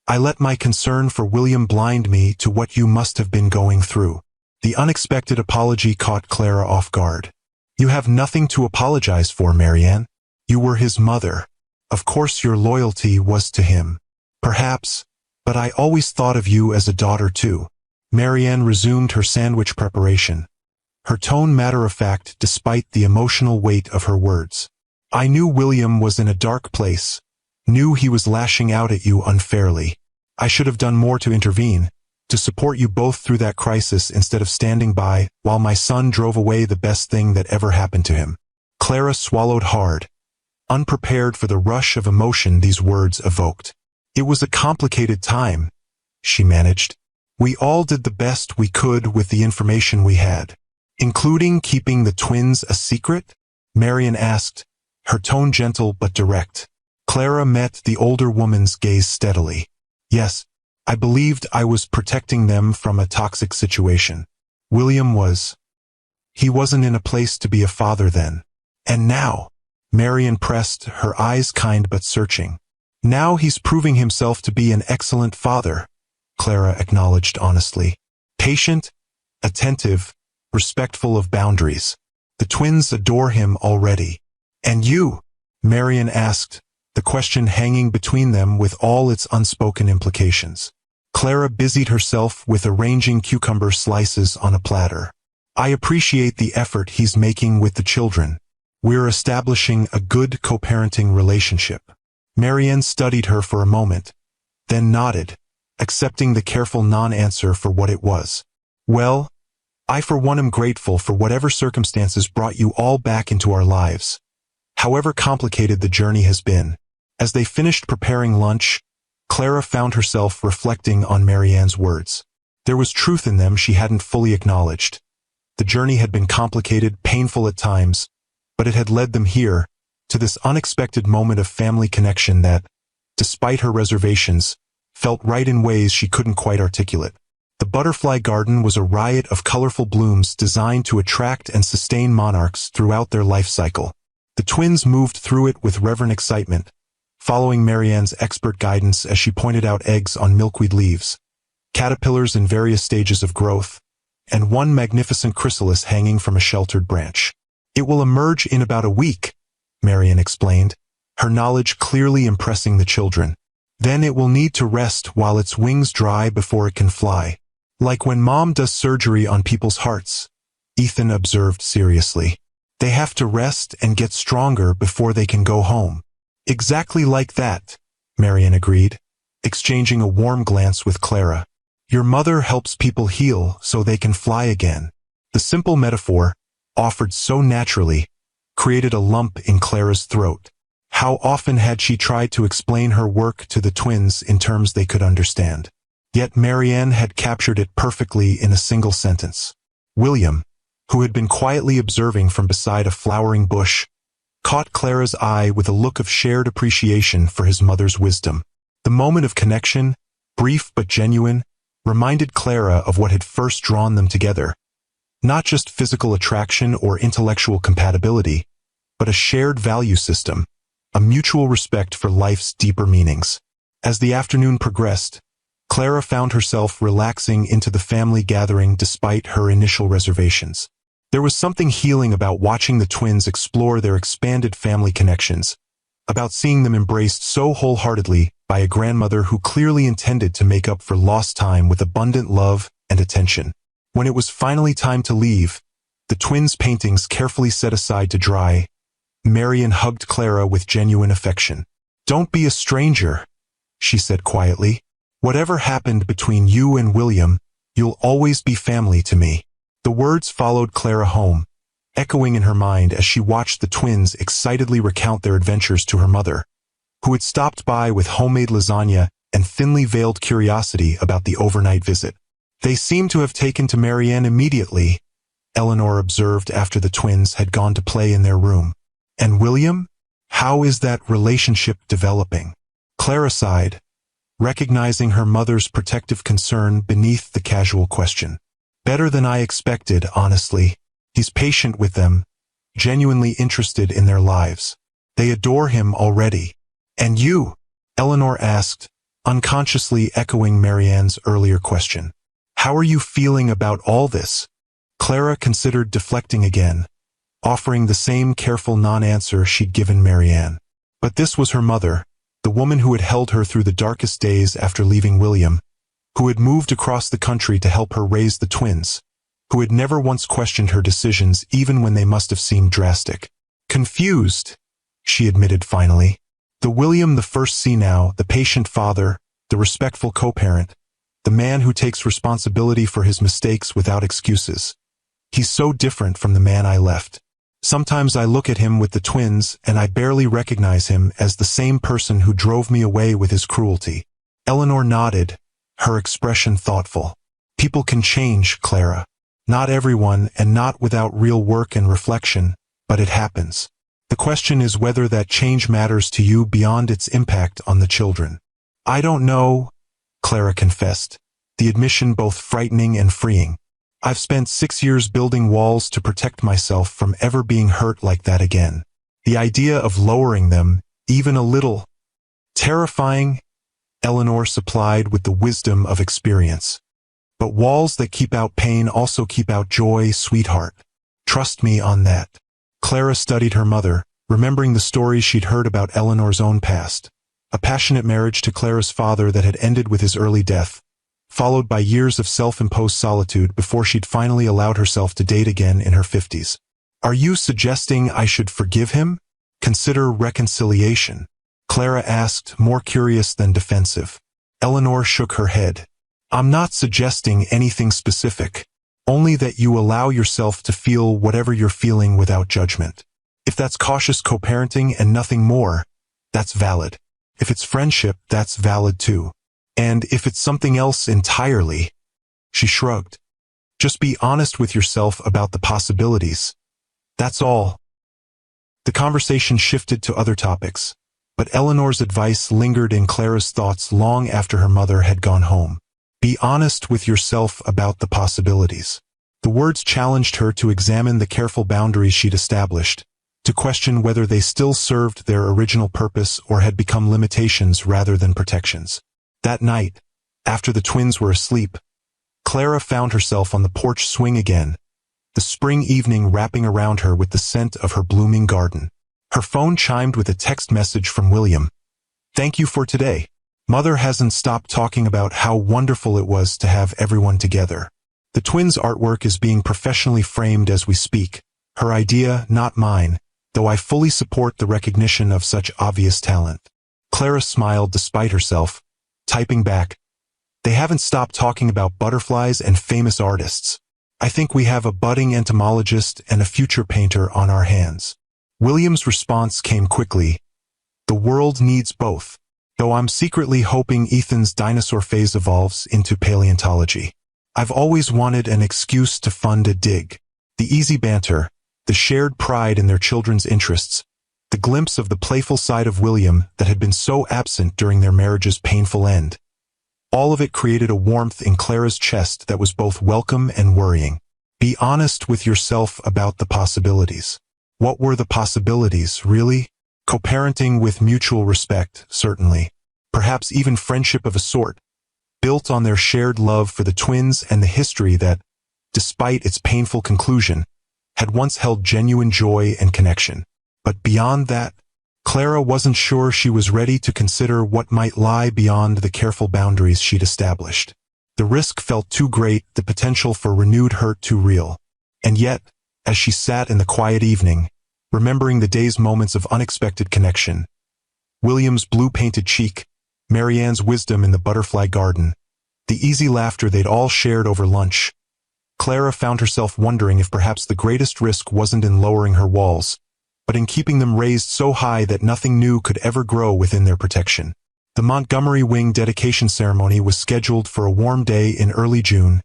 I let my concern for William blind me to what you must have been going through. The unexpected apology caught Clara off guard. You have nothing to apologize for, Marianne. You were his mother. Of course your loyalty was to him. Perhaps, but I always thought of you as a daughter too. Marianne resumed her sandwich preparation, her tone matter-of-fact despite the emotional weight of her words. I knew William was in a dark place, knew he was lashing out at you unfairly. I should have done more to intervene, to support you both through that crisis instead of standing by while my son drove away the best thing that ever happened to him. Clara swallowed hard, unprepared for the rush of emotion these words evoked. It was a complicated time, she managed. We all did the best we could with the information we had. Including keeping the twins a secret? Marianne asked, her tone gentle but direct. Clara met the older woman's gaze steadily. Yes, I believed I was protecting them from a toxic situation. William was. He wasn't in a place to be a father then. And now, Marianne pressed, her eyes kind but searching. Now he's proving himself to be an excellent father, Clara acknowledged honestly. Patient, attentive, respectful of boundaries. The twins adore him already. And you? Marianne asked, the question hanging between them with all its unspoken implications. Clara busied herself with arranging cucumber slices on a platter. I appreciate the effort he's making with the children. We're establishing a good co-parenting relationship. Marianne studied her for a moment, then nodded, accepting the careful non-answer for what it was. Well, I for one am grateful for whatever circumstances brought you all back into our lives. However complicated the journey has been. As they finished preparing lunch, Clara found herself reflecting on Marianne's words. There was truth in them she hadn't fully acknowledged. The journey had been complicated, painful at times, but it had led them here, to this unexpected moment of family connection that, despite her reservations, felt right in ways she couldn't quite articulate. The butterfly garden was a riot of colorful blooms designed to attract and sustain monarchs throughout their life cycle. The twins moved through it with reverent excitement, following Marianne's expert guidance as she pointed out eggs on milkweed leaves, caterpillars in various stages of growth, and one magnificent chrysalis hanging from a sheltered branch. It will emerge in about a week, Marianne explained, her knowledge clearly impressing the children. Then it will need to rest while its wings dry before it can fly. Like when Mom does surgery on people's hearts, Ethan observed seriously. They have to rest and get stronger before they can go home. Exactly like that, Marianne agreed, exchanging a warm glance with Clara. Your mother helps people heal so they can fly again. The simple metaphor, offered so naturally, created a lump in Clara's throat. How often had she tried to explain her work to the twins in terms they could understand? Yet Marianne had captured it perfectly in a single sentence. William, who had been quietly observing from beside a flowering bush, caught Clara's eye with a look of shared appreciation for his mother's wisdom. The moment of connection, brief but genuine, reminded Clara of what had first drawn them together. Not just physical attraction or intellectual compatibility, but a shared value system, a mutual respect for life's deeper meanings. As the afternoon progressed, Clara found herself relaxing into the family gathering despite her initial reservations. There was something healing about watching the twins explore their expanded family connections, about seeing them embraced so wholeheartedly by a grandmother who clearly intended to make up for lost time with abundant love and attention. When it was finally time to leave, the twins' paintings carefully set aside to dry, Marianne hugged Clara with genuine affection. Don't be a stranger, she said quietly. Whatever happened between you and William, you'll always be family to me. The words followed Clara home, echoing in her mind as she watched the twins excitedly recount their adventures to her mother, who had stopped by with homemade lasagna and thinly veiled curiosity about the overnight visit. They seemed to have taken to Marianne immediately, Eleanor observed after the twins had gone to play in their room. And William? How is that relationship developing? Clara sighed, recognizing her mother's protective concern beneath the casual question. Better than I expected, honestly. He's patient with them, genuinely interested in their lives. They adore him already. And you? Eleanor asked, unconsciously echoing Marianne's earlier question. How are you feeling about all this? Clara considered deflecting again, offering the same careful non-answer she'd given Marianne. But this was her mother, the woman who had held her through the darkest days after leaving William, who had moved across the country to help her raise the twins, who had never once questioned her decisions even when they must have seemed drastic. Confused, she admitted finally. The William the first see now, the patient father, the respectful co-parent, the man who takes responsibility for his mistakes without excuses. He's so different from the man I left. Sometimes I look at him with the twins and I barely recognize him as the same person who drove me away with his cruelty. Eleanor nodded, her expression thoughtful. People can change, Clara. Not everyone, and not without real work and reflection, but it happens. The question is whether that change matters to you beyond its impact on the children. I don't know, Clara confessed, the admission both frightening and freeing. I've spent 6 years building walls to protect myself from ever being hurt like that again. The idea of lowering them, even a little, terrifying, Eleanor supplied with the wisdom of experience. But walls that keep out pain also keep out joy, sweetheart. Trust me on that. Clara studied her mother, remembering the stories she'd heard about Eleanor's own past. A passionate marriage to Clara's father that had ended with his early death, followed by years of self-imposed solitude before she'd finally allowed herself to date again in her 50s. Are you suggesting I should forgive him? Consider reconciliation? Clara asked, more curious than defensive. Eleanor shook her head. I'm not suggesting anything specific, only that you allow yourself to feel whatever you're feeling without judgment. If that's cautious co-parenting and nothing more, that's valid. If it's friendship, that's valid too. And if it's something else entirely, she shrugged. Just be honest with yourself about the possibilities. That's all. The conversation shifted to other topics, but Eleanor's advice lingered in Clara's thoughts long after her mother had gone home. Be honest with yourself about the possibilities. The words challenged her to examine the careful boundaries she'd established, to question whether they still served their original purpose or had become limitations rather than protections. That night, after the twins were asleep, Clara found herself on the porch swing again, the spring evening wrapping around her with the scent of her blooming garden. Her phone chimed with a text message from William. Thank you for today. Mother hasn't stopped talking about how wonderful it was to have everyone together. The twins' artwork is being professionally framed as we speak. Her idea, not mine, though I fully support the recognition of such obvious talent. Clara smiled despite herself, typing back, they haven't stopped talking about butterflies and famous artists. I think we have a budding entomologist and a future painter on our hands. William's response came quickly. The world needs both, though I'm secretly hoping Ethan's dinosaur phase evolves into paleontology. I've always wanted an excuse to fund a dig. The easy banter, the shared pride in their children's interests, the glimpse of the playful side of William that had been so absent during their marriage's painful end. All of it created a warmth in Clara's chest that was both welcome and worrying. Be honest with yourself about the possibilities. What were the possibilities, really? Co-parenting with mutual respect, certainly. Perhaps even friendship of a sort, built on their shared love for the twins and the history that, despite its painful conclusion, had once held genuine joy and connection. But beyond that, Clara wasn't sure she was ready to consider what might lie beyond the careful boundaries she'd established. The risk felt too great, the potential for renewed hurt too real. And yet, as she sat in the quiet evening, remembering the day's moments of unexpected connection, William's blue-painted cheek, Marianne's wisdom in the butterfly garden, the easy laughter they'd all shared over lunch. Clara found herself wondering if perhaps the greatest risk wasn't in lowering her walls, but in keeping them raised so high that nothing new could ever grow within their protection. The Montgomery Wing dedication ceremony was scheduled for a warm day in early June,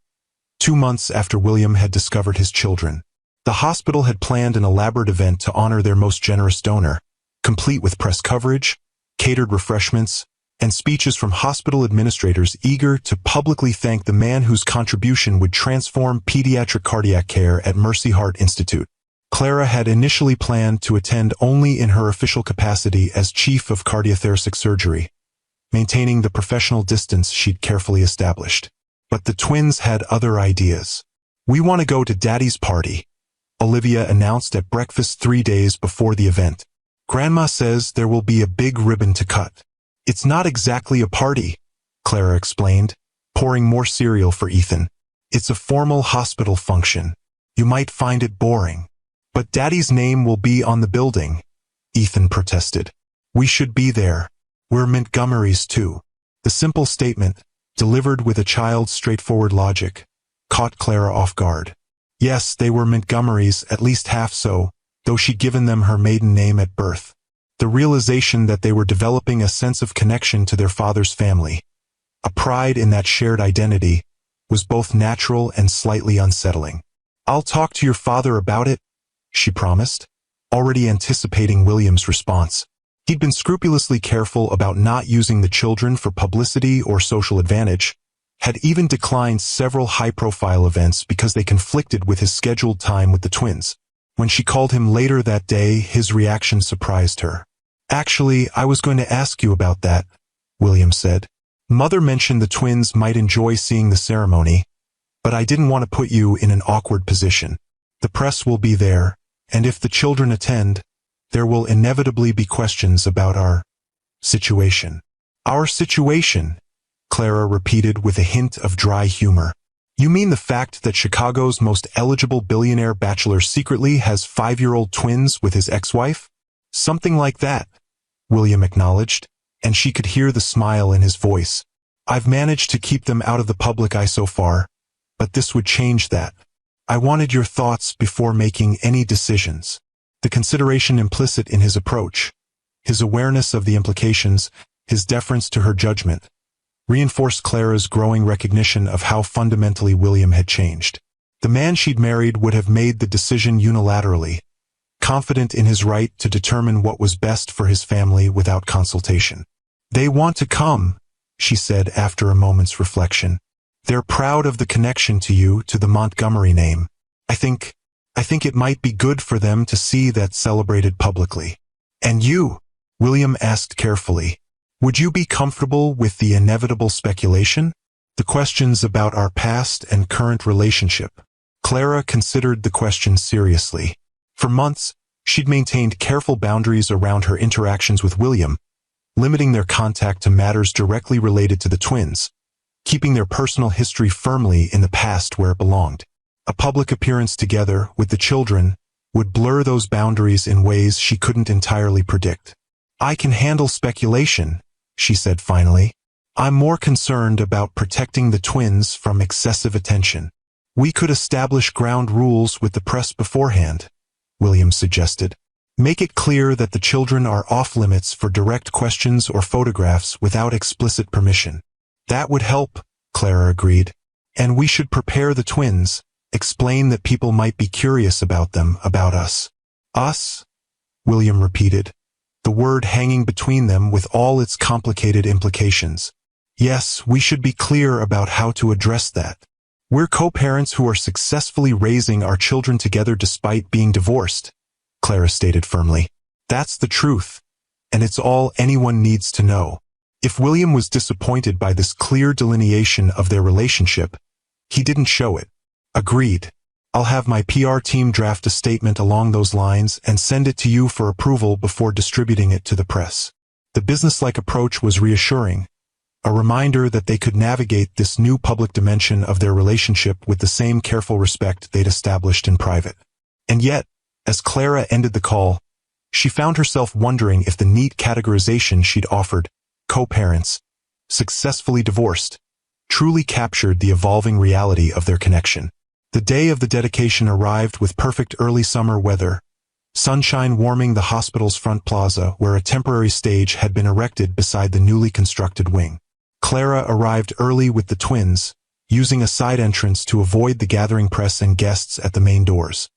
2 months after William had discovered his children. The hospital had planned an elaborate event to honor their most generous donor, complete with press coverage, catered refreshments, and speeches from hospital administrators eager to publicly thank the man whose contribution would transform pediatric cardiac care at Mercy Heart Institute. Clara had initially planned to attend only in her official capacity as chief of cardiothoracic surgery, maintaining the professional distance she'd carefully established. But the twins had other ideas. "We want to go to Daddy's party," Olivia announced at breakfast 3 days before the event. "Grandma says there will be a big ribbon to cut." "It's not exactly a party," Clara explained, pouring more cereal for Ethan. "It's a formal hospital function. You might find it boring." "But Daddy's name will be on the building," Ethan protested. "We should be there. We're Montgomerys too." The simple statement, delivered with a child's straightforward logic, caught Clara off guard. Yes, they were Montgomerys, at least half so, though she'd given them her maiden name at birth. The realization that they were developing a sense of connection to their father's family, a pride in that shared identity, was both natural and slightly unsettling. "I'll talk to your father about it," she promised, already anticipating William's response. He'd been scrupulously careful about not using the children for publicity or social advantage, had even declined several high-profile events because they conflicted with his scheduled time with the twins. When she called him later that day, his reaction surprised her. "Actually, I was going to ask you about that," William said. "Mother mentioned the twins might enjoy seeing the ceremony, but I didn't want to put you in an awkward position. The press will be there, and if the children attend, there will inevitably be questions about our situation." "Our situation," Clara repeated with a hint of dry humor. "You mean the fact that Chicago's most eligible billionaire bachelor secretly has 5-year-old twins with his ex-wife?" "Something like that," William acknowledged, and she could hear the smile in his voice. "I've managed to keep them out of the public eye so far, but this would change that. I wanted your thoughts before making any decisions." The consideration implicit in his approach, his awareness of the implications, his deference to her judgment, reinforced Clara's growing recognition of how fundamentally William had changed. The man she'd married would have made the decision unilaterally, confident in his right to determine what was best for his family without consultation. "They want to come," she said after a moment's reflection. "They're proud of the connection to you, to the Montgomery name. I think it might be good for them to see that celebrated publicly." "And you?" William asked carefully. "Would you be comfortable with the inevitable speculation? The questions about our past and current relationship?" Clara considered the question seriously. For months, she'd maintained careful boundaries around her interactions with William, limiting their contact to matters directly related to the twins, keeping their personal history firmly in the past where it belonged. A public appearance together with the children would blur those boundaries in ways she couldn't entirely predict. "I can handle speculation," she said finally. "I'm more concerned about protecting the twins from excessive attention." "We could establish ground rules with the press beforehand," William suggested. "Make it clear that the children are off-limits for direct questions or photographs without explicit permission." "That would help," Clara agreed. "And we should prepare the twins, explain that people might be curious about them, about us." "Us?" William repeated, the word hanging between them with all its complicated implications. "Yes, we should be clear about how to address that. We're co-parents who are successfully raising our children together despite being divorced," Clara stated firmly. "That's the truth, and it's all anyone needs to know." If William was disappointed by this clear delineation of their relationship, he didn't show it. "Agreed. I'll have my PR team draft a statement along those lines and send it to you for approval before distributing it to the press." The businesslike approach was reassuring, a reminder that they could navigate this new public dimension of their relationship with the same careful respect they'd established in private. And yet, as Clara ended the call, she found herself wondering if the neat categorization she'd offered, co-parents, successfully divorced, truly captured the evolving reality of their connection. The day of the dedication arrived with perfect early summer weather, sunshine warming the hospital's front plaza where a temporary stage had been erected beside the newly constructed wing. Clara arrived early with the twins, using a side entrance to avoid the gathering press and guests at the main doors.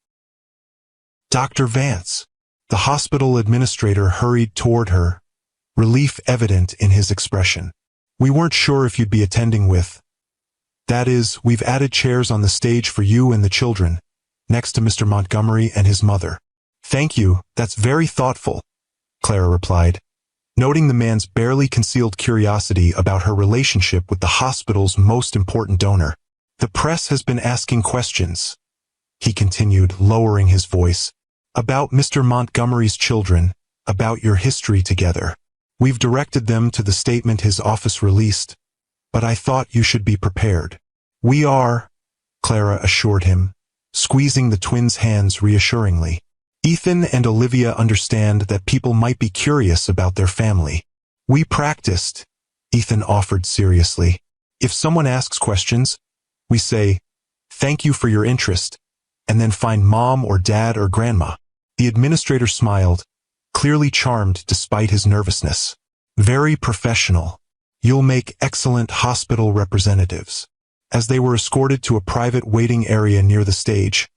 Dr. Vance, the hospital administrator, hurried toward her, relief evident in his expression. We weren't sure if you'd be attending with. That is, we've added chairs on the stage for you and the children, next to Mr. Montgomery and his mother. Thank you, that's very thoughtful, Clara replied, noting the man's barely concealed curiosity about her relationship with the hospital's most important donor. The press has been asking questions, he continued, lowering his voice, about Mr. Montgomery's children, about your history together. We've directed them to the statement his office released, but I thought you should be prepared. We are, Clara assured him, squeezing the twins' hands reassuringly. Ethan and Olivia understand that people might be curious about their family. We practiced, Ethan offered seriously. If someone asks questions, we say, thank you for your interest, and then find mom or dad or grandma. The administrator smiled, clearly charmed despite his nervousness. Very professional. You'll make excellent hospital representatives. As they were escorted to a private waiting area near the stage,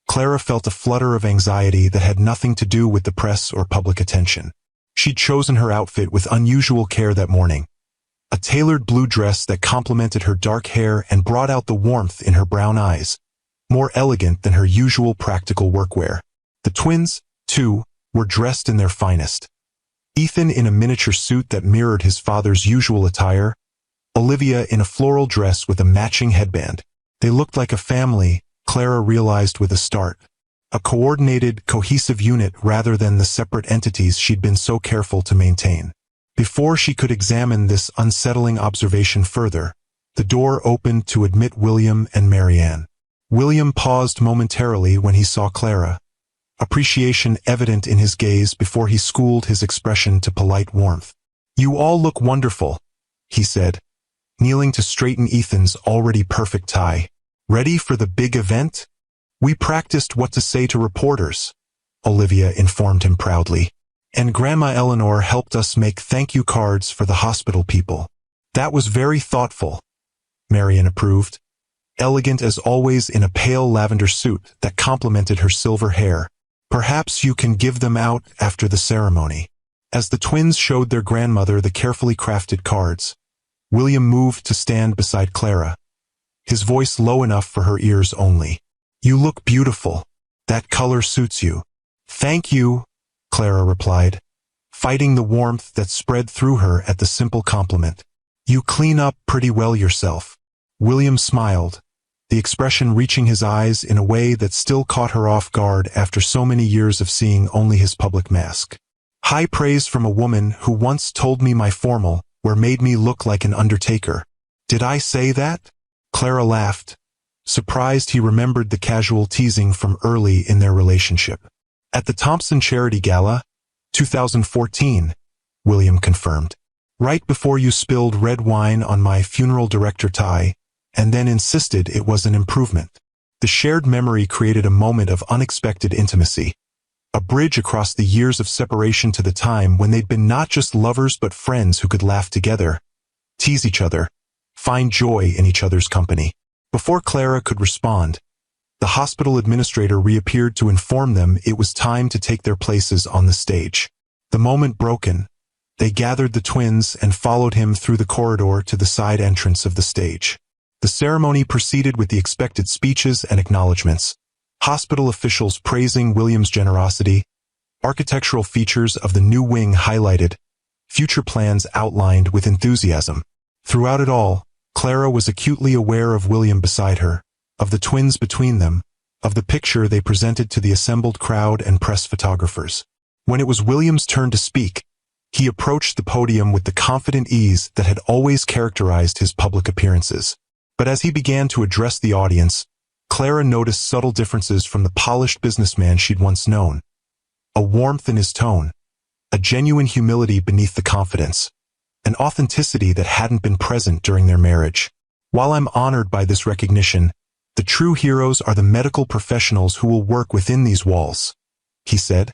Clara felt a flutter of anxiety that had nothing to do with the press or public attention. She'd chosen her outfit with unusual care that morning. A tailored blue dress that complemented her dark hair and brought out the warmth in her brown eyes, more elegant than her usual practical workwear. The twins, too, were dressed in their finest. Ethan in a miniature suit that mirrored his father's usual attire, Olivia in a floral dress with a matching headband. They looked like a family, Clara realized with a start. A coordinated, cohesive unit rather than the separate entities she'd been so careful to maintain. Before she could examine this unsettling observation further, the door opened to admit William and Marianne. William paused momentarily when he saw Clara, appreciation evident in his gaze before he schooled his expression to polite warmth. You all look wonderful, he said, kneeling to straighten Ethan's already perfect tie. Ready for the big event? We practiced what to say to reporters, Olivia informed him proudly. And Grandma Eleanor helped us make thank you cards for the hospital people. That was very thoughtful, Marian approved, elegant as always in a pale lavender suit that complemented her silver hair. Perhaps you can give them out after the ceremony. As the twins showed their grandmother the carefully crafted cards, William moved to stand beside Clara, his voice low enough for her ears only. You look beautiful. That color suits you. Thank you, Clara replied, fighting the warmth that spread through her at the simple compliment. You clean up pretty well yourself. William smiled, the expression reaching his eyes in a way that still caught her off guard after so many years of seeing only his public mask. High praise from a woman who once told me my formal wear made me look like an undertaker. Did I say that? Clara laughed, surprised he remembered the casual teasing from early in their relationship. At the Thompson Charity Gala, 2014, William confirmed. Right before you spilled red wine on my funeral director tie, and then insisted it was an improvement. The shared memory created a moment of unexpected intimacy, a bridge across the years of separation to the time when they'd been not just lovers but friends who could laugh together, tease each other, find joy in each other's company. Before Clara could respond, the hospital administrator reappeared to inform them it was time to take their places on the stage. The moment broken, they gathered the twins and followed him through the corridor to the side entrance of the stage. The ceremony proceeded with the expected speeches and acknowledgments, hospital officials praising William's generosity, architectural features of the new wing highlighted, future plans outlined with enthusiasm. Throughout it all, Clara was acutely aware of William beside her, of the twins between them, of the picture they presented to the assembled crowd and press photographers. When it was William's turn to speak, he approached the podium with the confident ease that had always characterized his public appearances. But as he began to address the audience, Clara noticed subtle differences from the polished businessman she'd once known. A warmth in his tone, a genuine humility beneath the confidence. an authenticity that hadn't been present during their marriage. While I'm honored by this recognition, the true heroes are the medical professionals who will work within these walls, he said,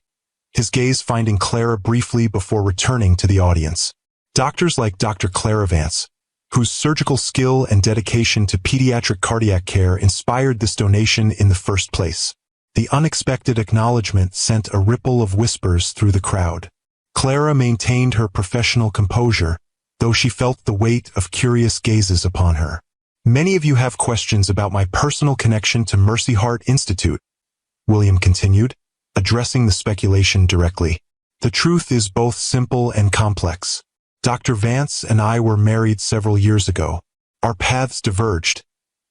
his gaze finding Clara briefly before returning to the audience. Doctors like Dr. Clara Vance, whose surgical skill and dedication to pediatric cardiac care inspired this donation in the first place. The unexpected acknowledgement sent a ripple of whispers through the crowd. Clara maintained her professional composure, though she felt the weight of curious gazes upon her. Many of you have questions about my personal connection to Mercy Heart Institute, William continued, addressing the speculation directly. The truth is both simple and complex. Dr. Vance and I were married several years ago. Our paths diverged,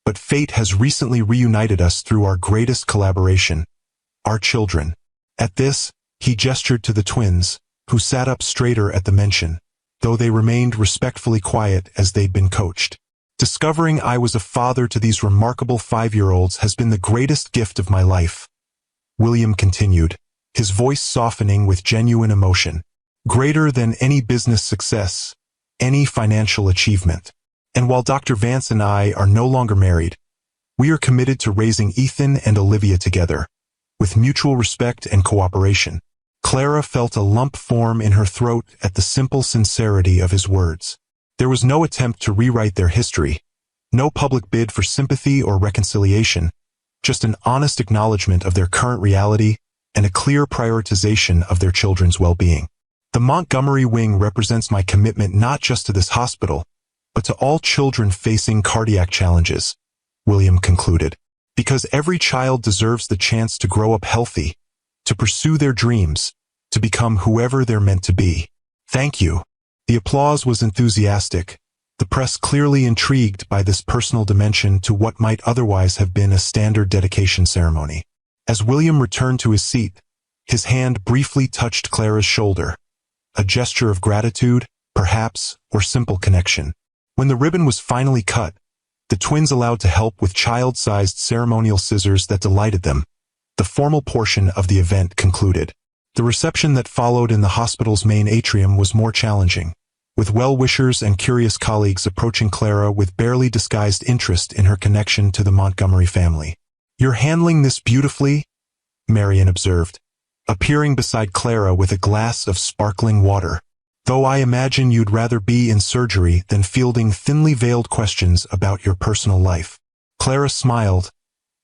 but fate has recently reunited us through our greatest collaboration, our children. At this, he gestured to the twins, who sat up straighter at the mention, though they remained respectfully quiet as they'd been coached. Discovering I was a father to these remarkable 5-year-olds has been the greatest gift of my life, William continued, his voice softening with genuine emotion. Greater than any business success, any financial achievement. And while Dr. Vance and I are no longer married, we are committed to raising Ethan and Olivia together, with mutual respect and cooperation. Clara felt a lump form in her throat at the simple sincerity of his words. There was no attempt to rewrite their history, no public bid for sympathy or reconciliation, just an honest acknowledgement of their current reality and a clear prioritization of their children's well-being. The Montgomery Wing represents my commitment not just to this hospital, but to all children facing cardiac challenges, William concluded, because every child deserves the chance to grow up healthy, to pursue their dreams, to become whoever they're meant to be. Thank you. The applause was enthusiastic, the press clearly intrigued by this personal dimension to what might otherwise have been a standard dedication ceremony. As William returned to his seat, his hand briefly touched Clara's shoulder, a gesture of gratitude, perhaps, or simple connection. When the ribbon was finally cut, the twins allowed to help with child-sized ceremonial scissors that delighted them. The formal portion of the event concluded. The reception that followed in the hospital's main atrium was more challenging, with well-wishers and curious colleagues approaching Clara with barely disguised interest in her connection to the Montgomery family. "You're handling this beautifully," Marian observed, appearing beside Clara with a glass of sparkling water. "Though I imagine you'd rather be in surgery than fielding thinly veiled questions about your personal life." Clara smiled,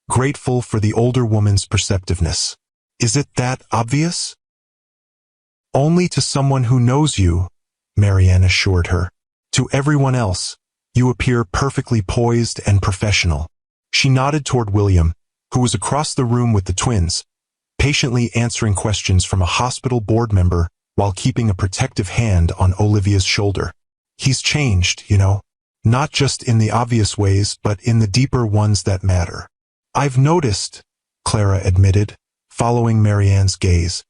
grateful for the older woman's perceptiveness. "Is it that obvious?" "Only to someone who knows you," Marianne assured her. "To everyone else, you appear perfectly poised and professional." She nodded toward William, who was across the room with the twins, patiently answering questions from a hospital board member while keeping a protective hand on Olivia's shoulder. "He's changed, you know. Not just in the obvious ways, but in the deeper ones that matter." "I've noticed," Clara admitted, following Marianne's gaze.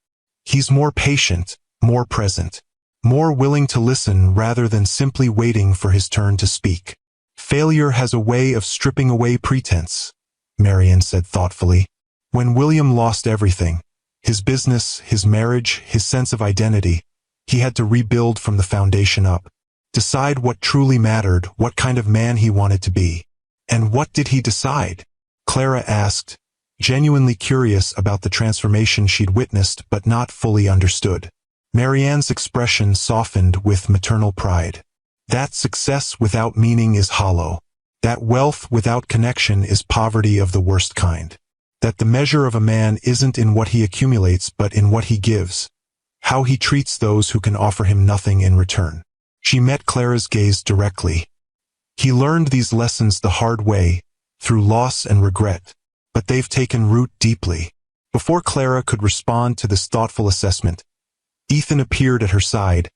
"He's more patient, more present, more willing to listen rather than simply waiting for his turn to speak. Failure has a way of stripping away pretense," Marianne said thoughtfully. "When William lost everything, his business, his marriage, his sense of identity, he had to rebuild from the foundation up. Decide what truly mattered, what kind of man he wanted to be." "And what did he decide?" Clara asked, genuinely curious about the transformation she'd witnessed but not fully understood. Marianne's expression softened with maternal pride. "That success without meaning is hollow. That wealth without connection is poverty of the worst kind. That the measure of a man isn't in what he accumulates but in what he gives, how he treats those who can offer him nothing in return." She met Clara's gaze directly. "He learned these lessons the hard way, through loss and regret, but they've taken root deeply." Before Clara could respond to this thoughtful assessment, Ethan appeared at her side,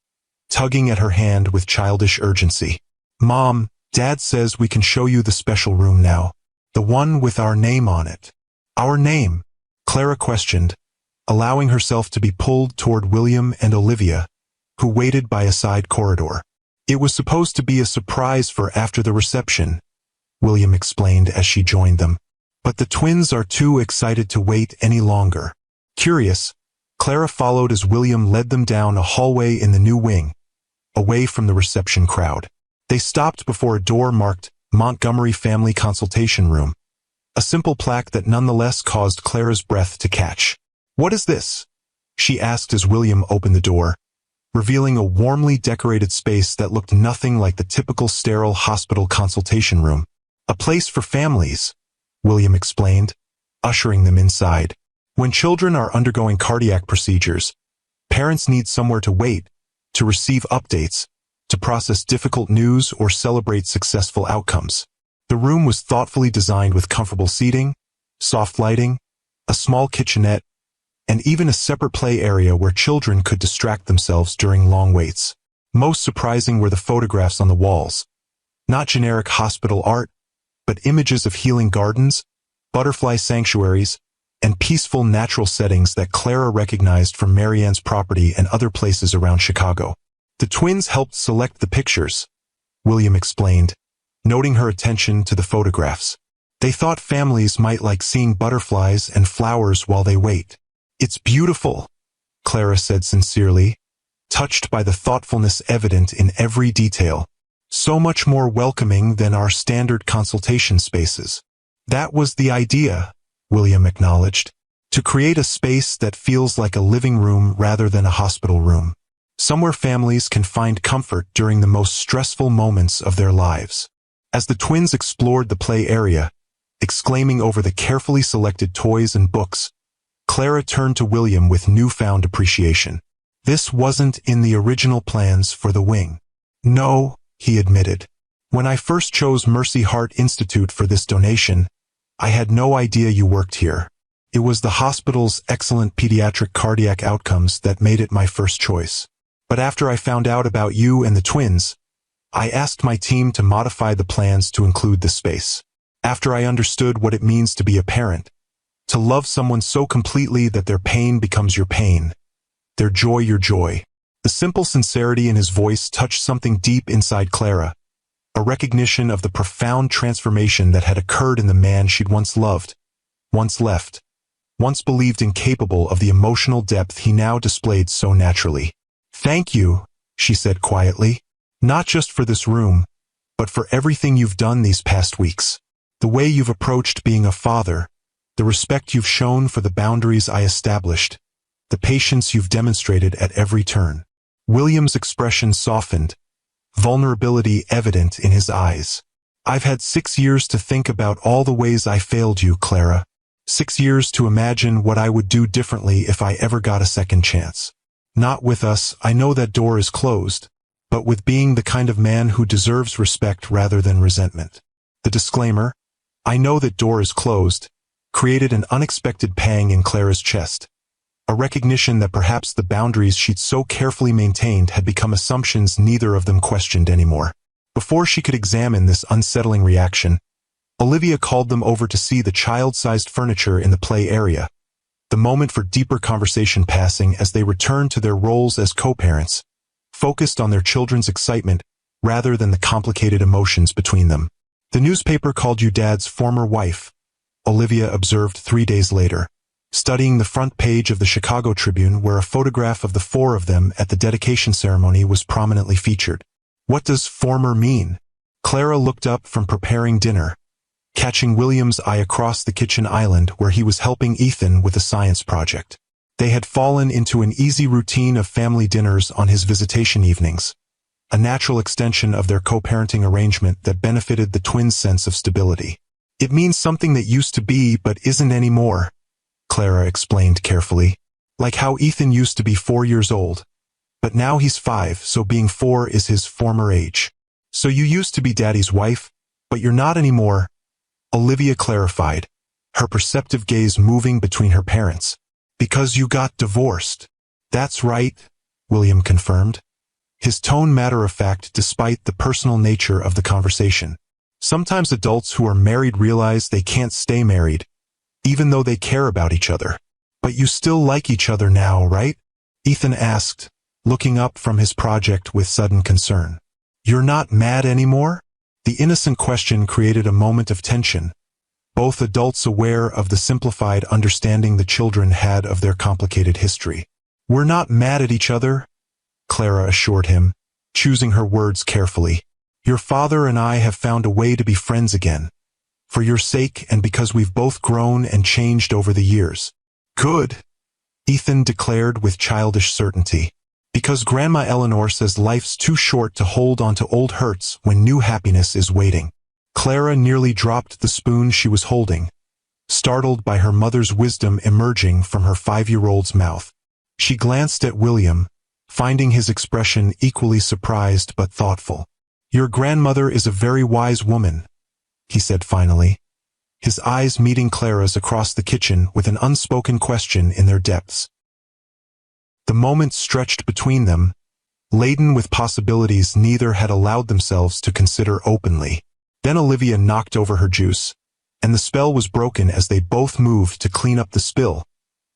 tugging at her hand with childish urgency. "Mom, Dad says we can show you the special room now. The one with our name on it." "Our name?" Clara questioned, allowing herself to be pulled toward William and Olivia, who waited by a side corridor. "It was supposed to be a surprise for after the reception," William explained as she joined them. "But the twins are too excited to wait any longer." Curious, Clara followed as William led them down a hallway in the new wing, away from the reception crowd. They stopped before a door marked Montgomery Family Consultation Room, a simple plaque that nonetheless caused Clara's breath to catch. "What is this?" she asked as William opened the door, revealing a warmly decorated space that looked nothing like the typical sterile hospital consultation room. "A place for families," William explained, ushering them inside. "When children are undergoing cardiac procedures, parents need somewhere to wait, to receive updates, to process difficult news or celebrate successful outcomes." The room was thoughtfully designed with comfortable seating, soft lighting, a small kitchenette, and even a separate play area where children could distract themselves during long waits. Most surprising were the photographs on the walls. Not generic hospital art, but images of healing gardens, butterfly sanctuaries, and peaceful natural settings that Clara recognized from Marianne's property and other places around Chicago. "The twins helped select the pictures," William explained, noting her attention to the photographs. "They thought families might like seeing butterflies and flowers while they wait." "It's beautiful," Clara said sincerely, touched by the thoughtfulness evident in every detail. "So much more welcoming than our standard consultation spaces." "That was the idea," William acknowledged, "to create a space that feels like a living room rather than a hospital room. Somewhere families can find comfort during the most stressful moments of their lives." As the twins explored the play area, exclaiming over the carefully selected toys and books, Clara turned to William with newfound appreciation. "This wasn't in the original plans for the wing." "No," he admitted. "When I first chose Mercy Heart Institute for this donation, I had no idea you worked here. It was the hospital's excellent pediatric cardiac outcomes that made it my first choice. But after I found out about you and the twins, I asked my team to modify the plans to include the space. After I understood what it means to be a parent, to love someone so completely that their pain becomes your pain, their joy your joy." The simple sincerity in his voice touched something deep inside Clara, a recognition of the profound transformation that had occurred in the man she'd once loved, once left, once believed incapable of the emotional depth he now displayed so naturally. "Thank you," she said quietly, "not just for this room, but for everything you've done these past weeks. The way you've approached being a father, the respect you've shown for the boundaries I established, the patience you've demonstrated at every turn." William's expression softened, vulnerability evident in his eyes. "I've had 6 years to think about all the ways I failed you, Clara. 6 years to imagine what I would do differently if I ever got a second chance. Not with us, I know that door is closed, but with being the kind of man who deserves respect rather than resentment." The disclaimer, "I know that door is closed," created an unexpected pang in Clara's chest, a recognition that perhaps the boundaries she'd so carefully maintained had become assumptions neither of them questioned anymore. Before she could examine this unsettling reaction, Olivia called them over to see the child-sized furniture in the play area, the moment for deeper conversation passing as they returned to their roles as co-parents, focused on their children's excitement rather than the complicated emotions between them. "The newspaper called you Dad's former wife," Olivia observed 3 days later, studying the front page of the Chicago Tribune where a photograph of the 4 of them at the dedication ceremony was prominently featured. "What does former mean?" Clara looked up from preparing dinner, catching William's eye across the kitchen island where he was helping Ethan with a science project. They had fallen into an easy routine of family dinners on his visitation evenings, a natural extension of their co-parenting arrangement that benefited the twins' sense of stability. "It means something that used to be but isn't anymore," Clara explained carefully. "Like how Ethan used to be 4 years old, but now he's 5, so being 4 is his former age. So you used to be Daddy's wife, but you're not anymore," Olivia clarified, her perceptive gaze moving between her parents. "Because you got divorced." "That's right," William confirmed, his tone matter-of-fact despite the personal nature of the conversation. "Sometimes adults who are married realize they can't stay married, even though they care about each other. But you still like each other now, right?" Ethan asked, looking up from his project with sudden concern. "You're not mad anymore?" The innocent question created a moment of tension, both adults aware of the simplified understanding the children had of their complicated history. "We're not mad at each other," Clara assured him, choosing her words carefully. Your father and I have found a way to be friends again. For your sake and because we've both grown and changed over the years. Good, Ethan declared with childish certainty. Because Grandma Eleanor says life's too short to hold on to old hurts when new happiness is waiting. Clara nearly dropped the spoon she was holding, startled by her mother's wisdom emerging from her 5-year-old's mouth. She glanced at William, finding his expression equally surprised but thoughtful. Your grandmother is a very wise woman, he said finally, his eyes meeting Clara's across the kitchen with an unspoken question in their depths. The moment stretched between them, laden with possibilities neither had allowed themselves to consider openly. Then Olivia knocked over her juice, and the spell was broken as they both moved to clean up the spill,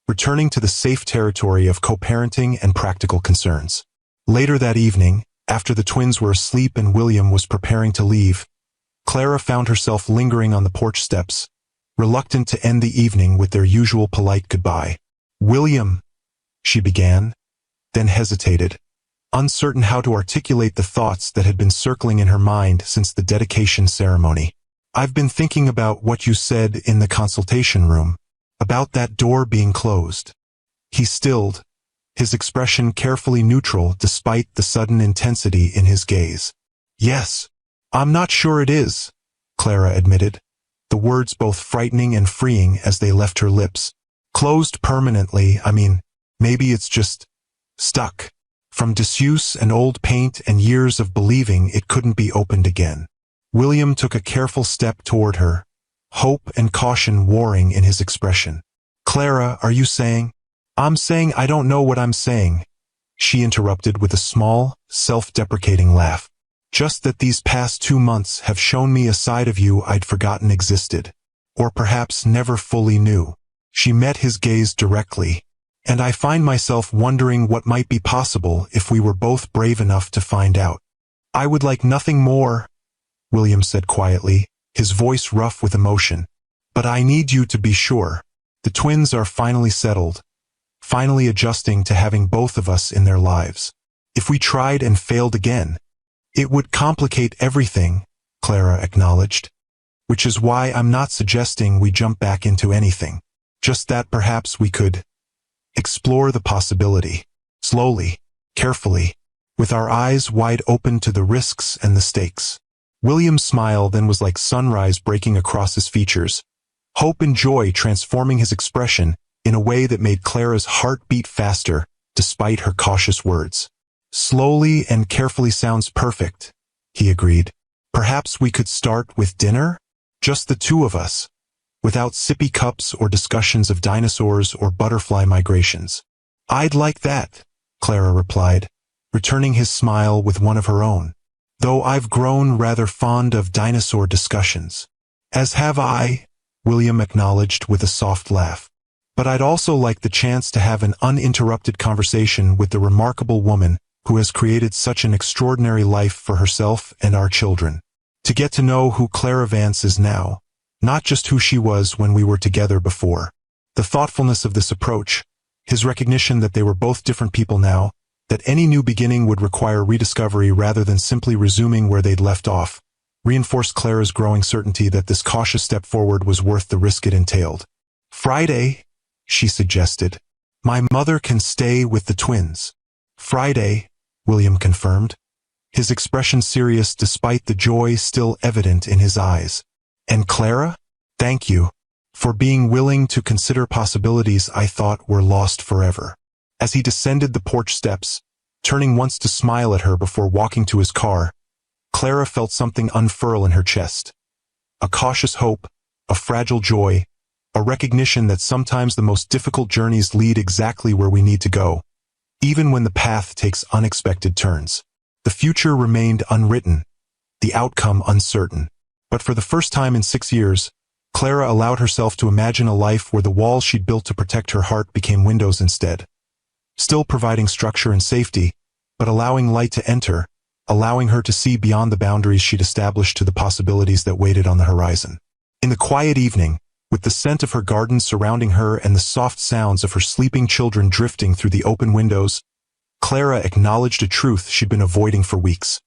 returning to the safe territory of co-parenting and practical concerns. Later that evening, after the twins were asleep and William was preparing to leave, Clara found herself lingering on the porch steps, reluctant to end the evening with their usual polite goodbye. William, she began, then hesitated, uncertain how to articulate the thoughts that had been circling in her mind since the dedication ceremony. I've been thinking about what you said in the consultation room, about that door being closed. He stilled, his expression carefully neutral despite the sudden intensity in his gaze. Yes, I'm not sure it is, Clara admitted, the words both frightening and freeing as they left her lips. Closed permanently, I mean, maybe it's just stuck. From disuse and old paint and years of believing it couldn't be opened again. William took a careful step toward her, hope and caution warring in his expression. Clara, are you saying? I'm saying I don't know what I'm saying, she interrupted with a small, self-deprecating laugh. Just that these past 2 months have shown me a side of you I'd forgotten existed, or perhaps never fully knew. She met his gaze directly, and I find myself wondering what might be possible if we were both brave enough to find out. I would like nothing more, William said quietly, his voice rough with emotion. But I need you to be sure. The twins are finally settled, finally adjusting to having both of us in their lives. If we tried and failed again, it would complicate everything, Clara acknowledged. Which is why I'm not suggesting we jump back into anything. Just that perhaps we could explore the possibility, slowly, carefully, with our eyes wide open to the risks and the stakes. William's smile then was like sunrise breaking across his features, hope and joy transforming his expression in a way that made Clara's heart beat faster, despite her cautious words. Slowly and carefully sounds perfect, he agreed. Perhaps we could start with dinner? Just the two of us, without sippy cups or discussions of dinosaurs or butterfly migrations. I'd like that, Clara replied, returning his smile with one of her own. Though I've grown rather fond of dinosaur discussions. As have I, William acknowledged with a soft laugh. But I'd also like the chance to have an uninterrupted conversation with the remarkable woman who has created such an extraordinary life for herself and our children. To get to know who Clara Vance is now, not just who she was when we were together before. The thoughtfulness of this approach, his recognition that they were both different people now, that any new beginning would require rediscovery rather than simply resuming where they'd left off, reinforced Clara's growing certainty that this cautious step forward was worth the risk it entailed. Friday, she suggested. My mother can stay with the twins. Friday, William confirmed, his expression serious despite the joy still evident in his eyes. And Clara? Thank you for being willing to consider possibilities I thought were lost forever. As he descended the porch steps, turning once to smile at her before walking to his car, Clara felt something unfurl in her chest. A cautious hope, a fragile joy, a recognition that sometimes the most difficult journeys lead exactly where we need to go, even when the path takes unexpected turns. The future remained unwritten, the outcome uncertain. But for the first time in 6 years, Clara allowed herself to imagine a life where the walls she'd built to protect her heart became windows instead. Still providing structure and safety, but allowing light to enter, allowing her to see beyond the boundaries she'd established to the possibilities that waited on the horizon. In the quiet evening, with the scent of her garden surrounding her and the soft sounds of her sleeping children drifting through the open windows, Clara acknowledged a truth she'd been avoiding for weeks.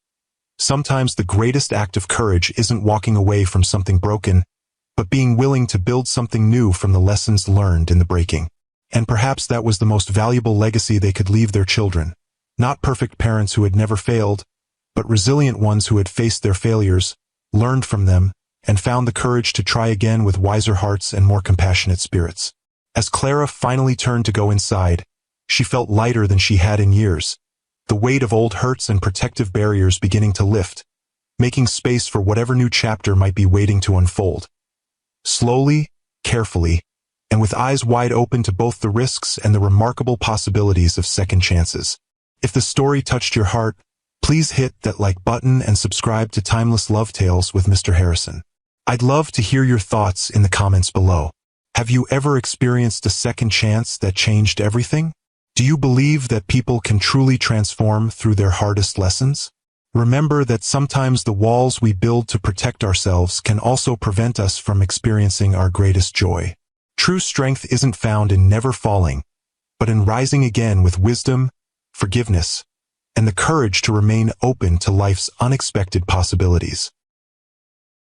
Sometimes the greatest act of courage isn't walking away from something broken, but being willing to build something new from the lessons learned in the breaking. And perhaps that was the most valuable legacy they could leave their children. Not perfect parents who had never failed, but resilient ones who had faced their failures, learned from them, and found the courage to try again with wiser hearts and more compassionate spirits. As Clara finally turned to go inside, she felt lighter than she had in years, the weight of old hurts and protective barriers beginning to lift, making space for whatever new chapter might be waiting to unfold. Slowly, carefully, and with eyes wide open to both the risks and the remarkable possibilities of second chances. If the story touched your heart, please hit that like button and subscribe to Timeless Love Tales with Mr. Harrison. I'd love to hear your thoughts in the comments below. Have you ever experienced a second chance that changed everything? Do you believe that people can truly transform through their hardest lessons? Remember that sometimes the walls we build to protect ourselves can also prevent us from experiencing our greatest joy. True strength isn't found in never falling, but in rising again with wisdom, forgiveness, and the courage to remain open to life's unexpected possibilities.